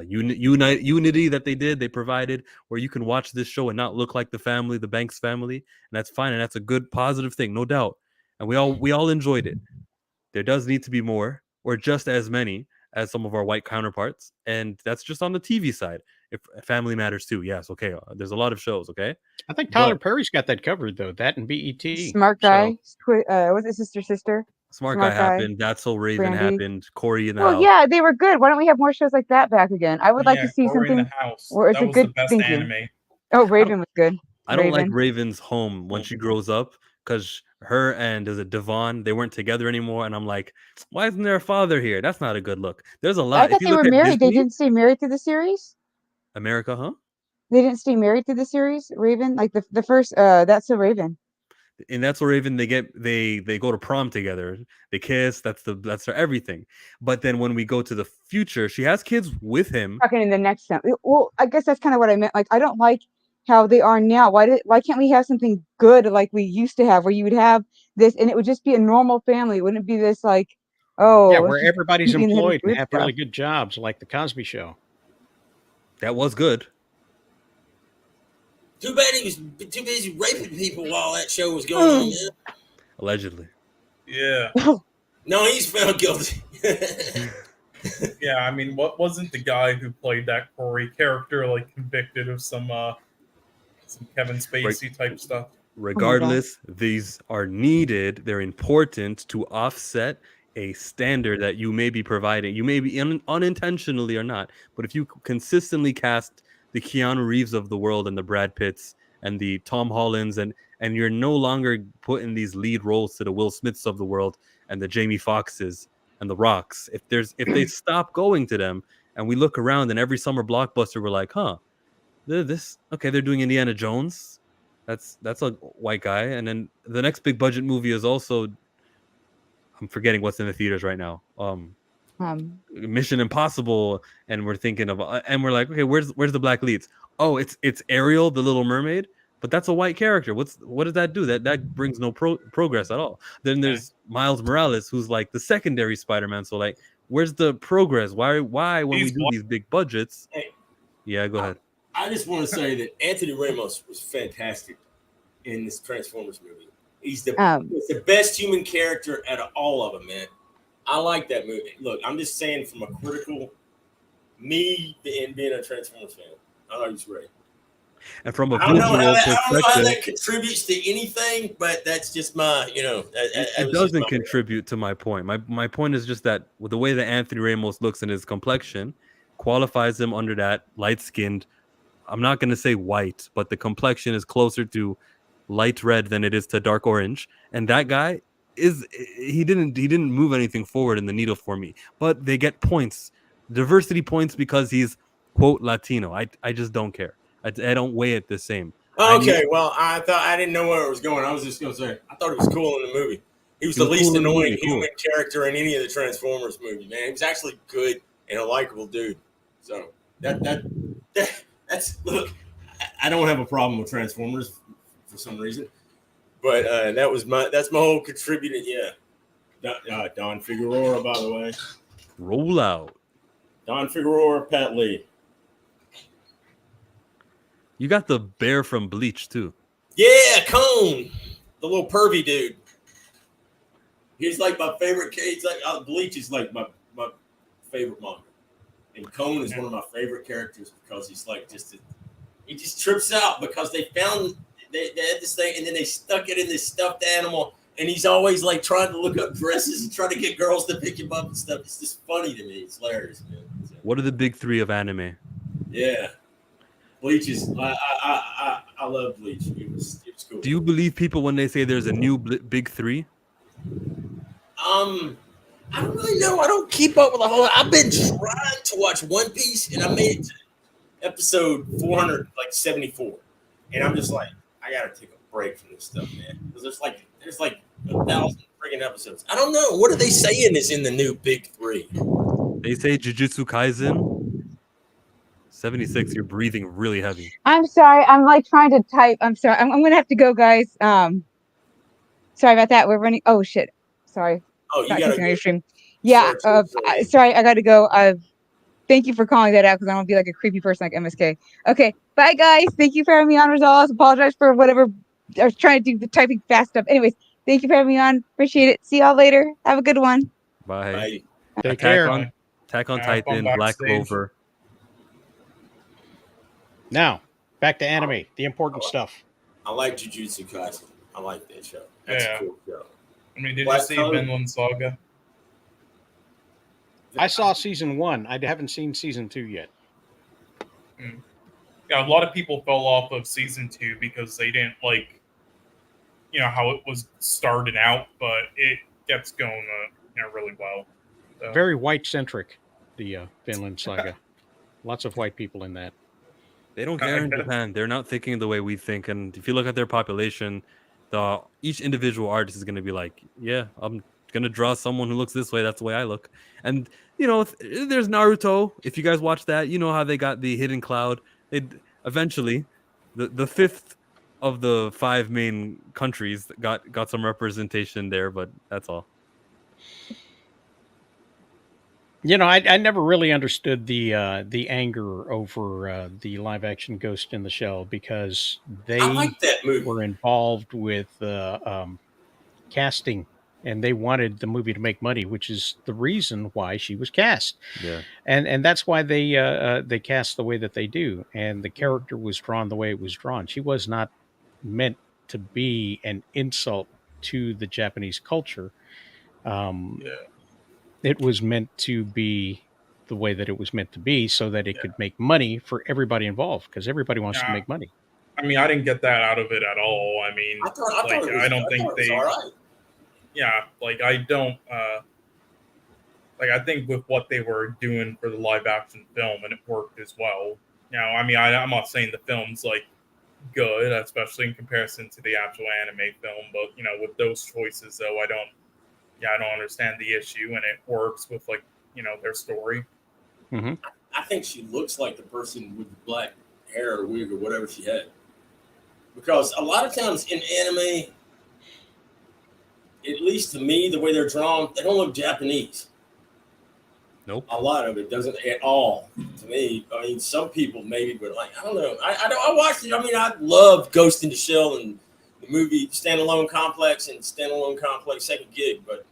unity that they provided, where you can watch this show and not look like the Banks family, and that's fine, and that's a good positive thing, no doubt. And we all enjoyed it. There does need to be more, or just as many as some of our white counterparts, and that's just on the TV side. If Family Matters too, yes, okay. There's a lot of shows, okay. I think Tyler Perry's got that covered though. That and BET. Smart Guy. Was it Sister? Smart Guy happened. That's So Raven happened. Corey in the House. Yeah, they were good. Why don't we have more shows like that back again? I would like to see Corey something in the House. where it's that a was good the best anime. Oh, Raven was good. I don't like Raven's home when she grows up, because her and Devon, they weren't together anymore, and I'm like, why isn't there a father here? That's not a good look. There's a lot. I thought they were married. They didn't stay married through the series. America, huh? They didn't stay married through the series. Raven, like the first. That's So Raven. And That's So Raven. They go to prom together. They kiss. That's their everything. But then when we go to the future, she has kids with him. Talking in the next time. Well, I guess that's kind of what I meant. Like, I don't like how they are now. Why can't we have something good like we used to have, where you would have this and it would just be a normal family? It wouldn't be this like, where everybody's employed and have really good jobs, like the Cosby Show. That was good. Too bad he was too busy raping people while that show was going on. Man. Allegedly. Yeah. No, he's found guilty. Yeah, I mean, what wasn't the guy who played that Corey character like convicted of some Kevin Spacey type stuff? Regardless, these are needed. They're important to offset a standard that you may be providing. You may be unintentionally or not, but if you consistently cast the Keanu Reeves of the world and the Brad Pitts and the Tom Hollands and and you're no longer putting these lead roles to the Will Smiths of the world and the Jamie Foxxes and the Rocks. If they stop going to them, and we look around, and every summer blockbuster, we're like, huh, they're doing Indiana Jones. That's a white guy, and then the next big budget movie is also, I'm forgetting what's in the theaters right now. Mission Impossible, and we're thinking of, and we're like, okay, where's the black leads? Oh, it's Ariel, the Little Mermaid, but that's a white character. What does that do? That brings no progress at all. Then there's Miles Morales, who's like the secondary Spider-Man. So like, where's the progress? Why when we do these big budgets? Yeah, go ahead. I just want to say that Anthony Ramos was fantastic in this Transformers movie. He's the best human character out of all of them, man. I like that movie. Look, I'm just saying from a critical, me being a Transformers fan, I thought he was great. And from a I don't know how perspective, that contributes to anything, but that's just my, it doesn't contribute to my point. My point is just that with the way that Anthony Ramos looks in his complexion qualifies him under that light-skinned, I'm not going to say white, but the complexion is closer to light red than it is to dark orange. And that guy he didn't move anything forward in the needle for me, but they get points, diversity points, because he's quote Latino. I just don't care. I don't weigh it the same. Okay, well, I didn't know where it was going. I was just going to say, I thought it was cool in the movie. He was the least annoying human character in any of the Transformers movies, man. He was actually good and a likable dude. So that's look, I don't have a problem with Transformers for some reason, but that's my whole contributing. Yeah, Don Figueroa, by the way. Roll out. Don Figueroa, Pat Lee. You got the bear from Bleach too. Yeah, Cone, the little pervy dude. He's like my favorite. He's like Bleach is like my favorite manga, and Cone is one of my favorite characters because he's like he just trips out because they had this thing and then they stuck it in this stuffed animal, and he's always like trying to look up dresses and trying to get girls to pick him up and stuff. It's just funny to me. It's hilarious, man. What are the big three of anime? Yeah. Bleach is I love Bleach. It was cool. Do you believe people when they say there's a new big three? I don't really know. I don't keep up with the whole. I've been trying to watch One Piece, and I made it to episode 474, and I'm just like, I gotta take a break from this stuff, man. Because there's like 1,000 friggin' episodes. I don't know. What are they saying is in the new big three? They say Jujutsu Kaisen. 76, you're breathing really heavy. I'm sorry. I'm like trying to type. I'm sorry. I'm going to have to go, guys. Sorry about that. We're running. Oh, shit. Sorry. Oh, you got to stream. Yeah. Sorry. I got to go. Thank you for calling that out because I don't want to be like a creepy person like MSK. Okay. Bye, guys. Thank you for having me on, Results. Apologize for whatever. I was trying to do the typing fast stuff. Anyways, thank you for having me on. Appreciate it. See y'all later. Have a good one. Bye. Take care. Attack on Titan, Black Clover. Now, back to anime, the important stuff. I like Jujutsu Kaisen. I like that show. That's a cool show. I mean, did you see Vinland Saga? I saw season 1. I haven't seen season 2 yet. Yeah, a lot of people fell off of season 2 because they didn't like, how it was started out, but it gets going, really well. So. Very white-centric, the Vinland Saga. Lots of white people in that. They don't care in Japan. They're not thinking the way we think. And if you look at their population, each individual artist is going to be like, yeah, I'm going to draw someone who looks this way. That's the way I look. And, there's Naruto. If you guys watch that, you know how they got the hidden cloud. Eventually, the fifth of the 5 main countries got some representation there, but that's all. I never really understood the anger over the live action Ghost in the Shell because they were involved with casting, and they wanted the movie to make money, which is the reason why she was cast. Yeah, and that's why they cast the way that they do, and the character was drawn the way it was drawn. She was not meant to be an insult to the Japanese culture. It was meant to be the way that it was meant to be so that it could make money for everybody involved because everybody wants to make money. I mean, I didn't get that out of it at all. I mean, I don't think they. All right. Yeah, like I don't. I think with what they were doing for the live action film, and it worked as well. Now, I mean, I'm not saying the film's like good, especially in comparison to the actual anime film. But with those choices, though, I don't understand the issue, and it works with their story. Mm-hmm. I think she looks like the person with the black hair or wig or whatever she had, because a lot of times in anime, at least to me, the way they're drawn, they don't look Japanese. Nope. A lot of it doesn't at all to me. I mean, some people maybe, but I don't know. I watched it. I mean, I love Ghost in the Shell and the movie Standalone Complex and Standalone Complex Second Gig, but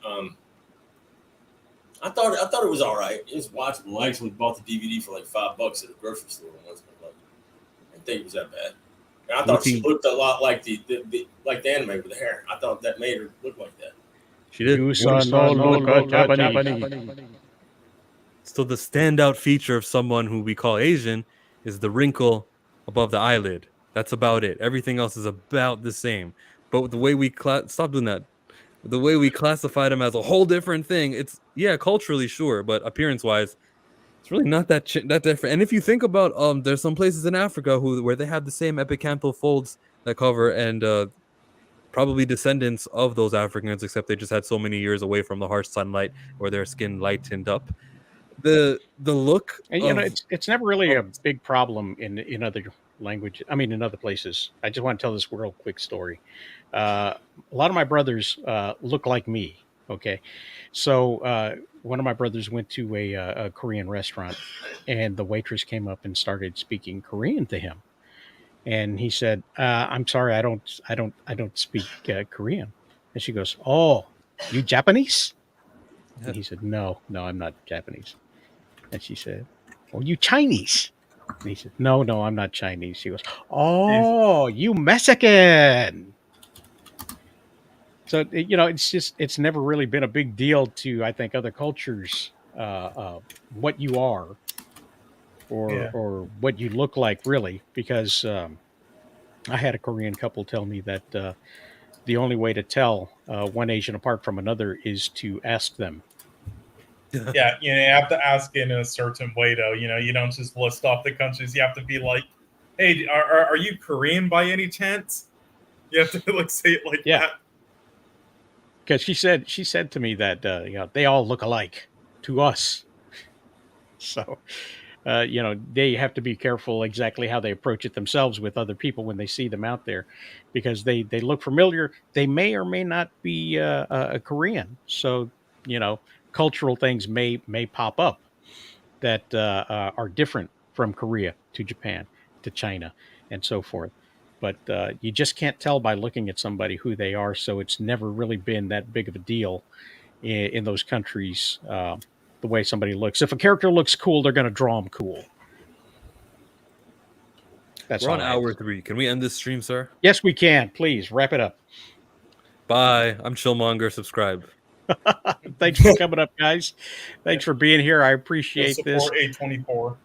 I thought it was all right. It was watchable. I actually bought the DVD for like $5 at a grocery store once. I didn't think it was that bad. And I thought she looked a lot like the anime with the hair. I thought that made her look like that. She did. You saw no look Japanese. So the standout feature of someone who we call Asian is the wrinkle above the eyelid. That's about it. Everything else is about the same. But the way we stop doing that. The way we classify them as a whole different thing. It's culturally sure, but appearance-wise, it's really not that different. And if you think about there's some places in Africa where they have the same epicanthal folds that cover, and probably descendants of those Africans, except they just had so many years away from the harsh sunlight where their skin lightened up. The look, and it's never really a big problem in other languages. I mean, in other places. I just want to tell this real quick story. A lot of my brothers look like me. Okay, so one of my brothers went to a Korean restaurant, and the waitress came up and started speaking Korean to him, and he said, "I'm sorry, I don't speak Korean." And she goes, "Oh, you Japanese?" And he said, No, I'm not Japanese." And she said, "Oh, you Chinese?" And he said, No, I'm not Chinese." She goes, "Oh, you Mexican." So, it's never really been a big deal to, I think, other cultures, what you are or what you look like, really, because I had a Korean couple tell me that the only way to tell one Asian apart from another is to ask them. Yeah, you have to ask in a certain way, though. You don't just list off the countries. You have to be like, "Hey, are you Korean by any chance?" You have to say it like that. Because she said to me that they all look alike to us. So they have to be careful exactly how they approach it themselves with other people when they see them out there, because they look familiar. They may or may not be a Korean. So cultural things may pop up that are different from Korea to Japan to China and so forth. But you just can't tell by looking at somebody who they are. So it's never really been that big of a deal in those countries, the way somebody looks. If a character looks cool, they're going to draw them cool. We're on hour 3. Can we end this stream, sir? Yes, we can. Please wrap it up. Bye. I'm Chillmonger. Subscribe. Thanks for coming up, guys. Thanks for being here. I appreciate this. Support 824.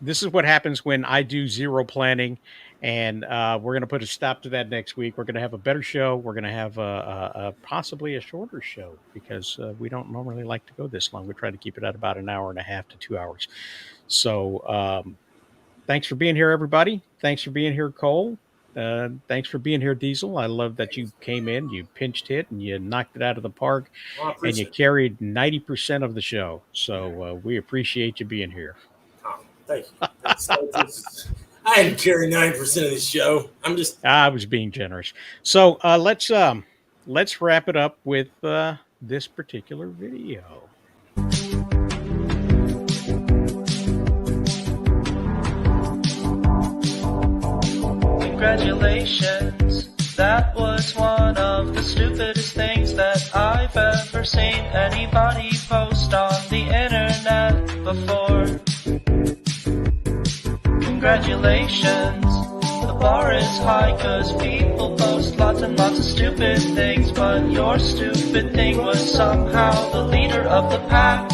This is what happens when I do zero planning, and we're going to put a stop to that next week. We're going to have a better show. We're going to have possibly a shorter show, because we don't normally like to go this long. We try to keep it at about an hour and a half to 2 hours. So thanks for being here, everybody. Thanks for being here, Cole. Thanks for being here, Diesel. I love that you came in, you pinched hit, and you knocked it out of the park, and you carried 90% of the show. So we appreciate you being here. Oh, thank you. I didn't carry 9% of the show. I was being generous. So let's wrap it up with this particular video. Congratulations, that was one of the stupidest things that I've ever seen anybody post on the internet before. Congratulations, the bar is high cause people post lots and lots of stupid things, but your stupid thing was somehow the leader of the pack.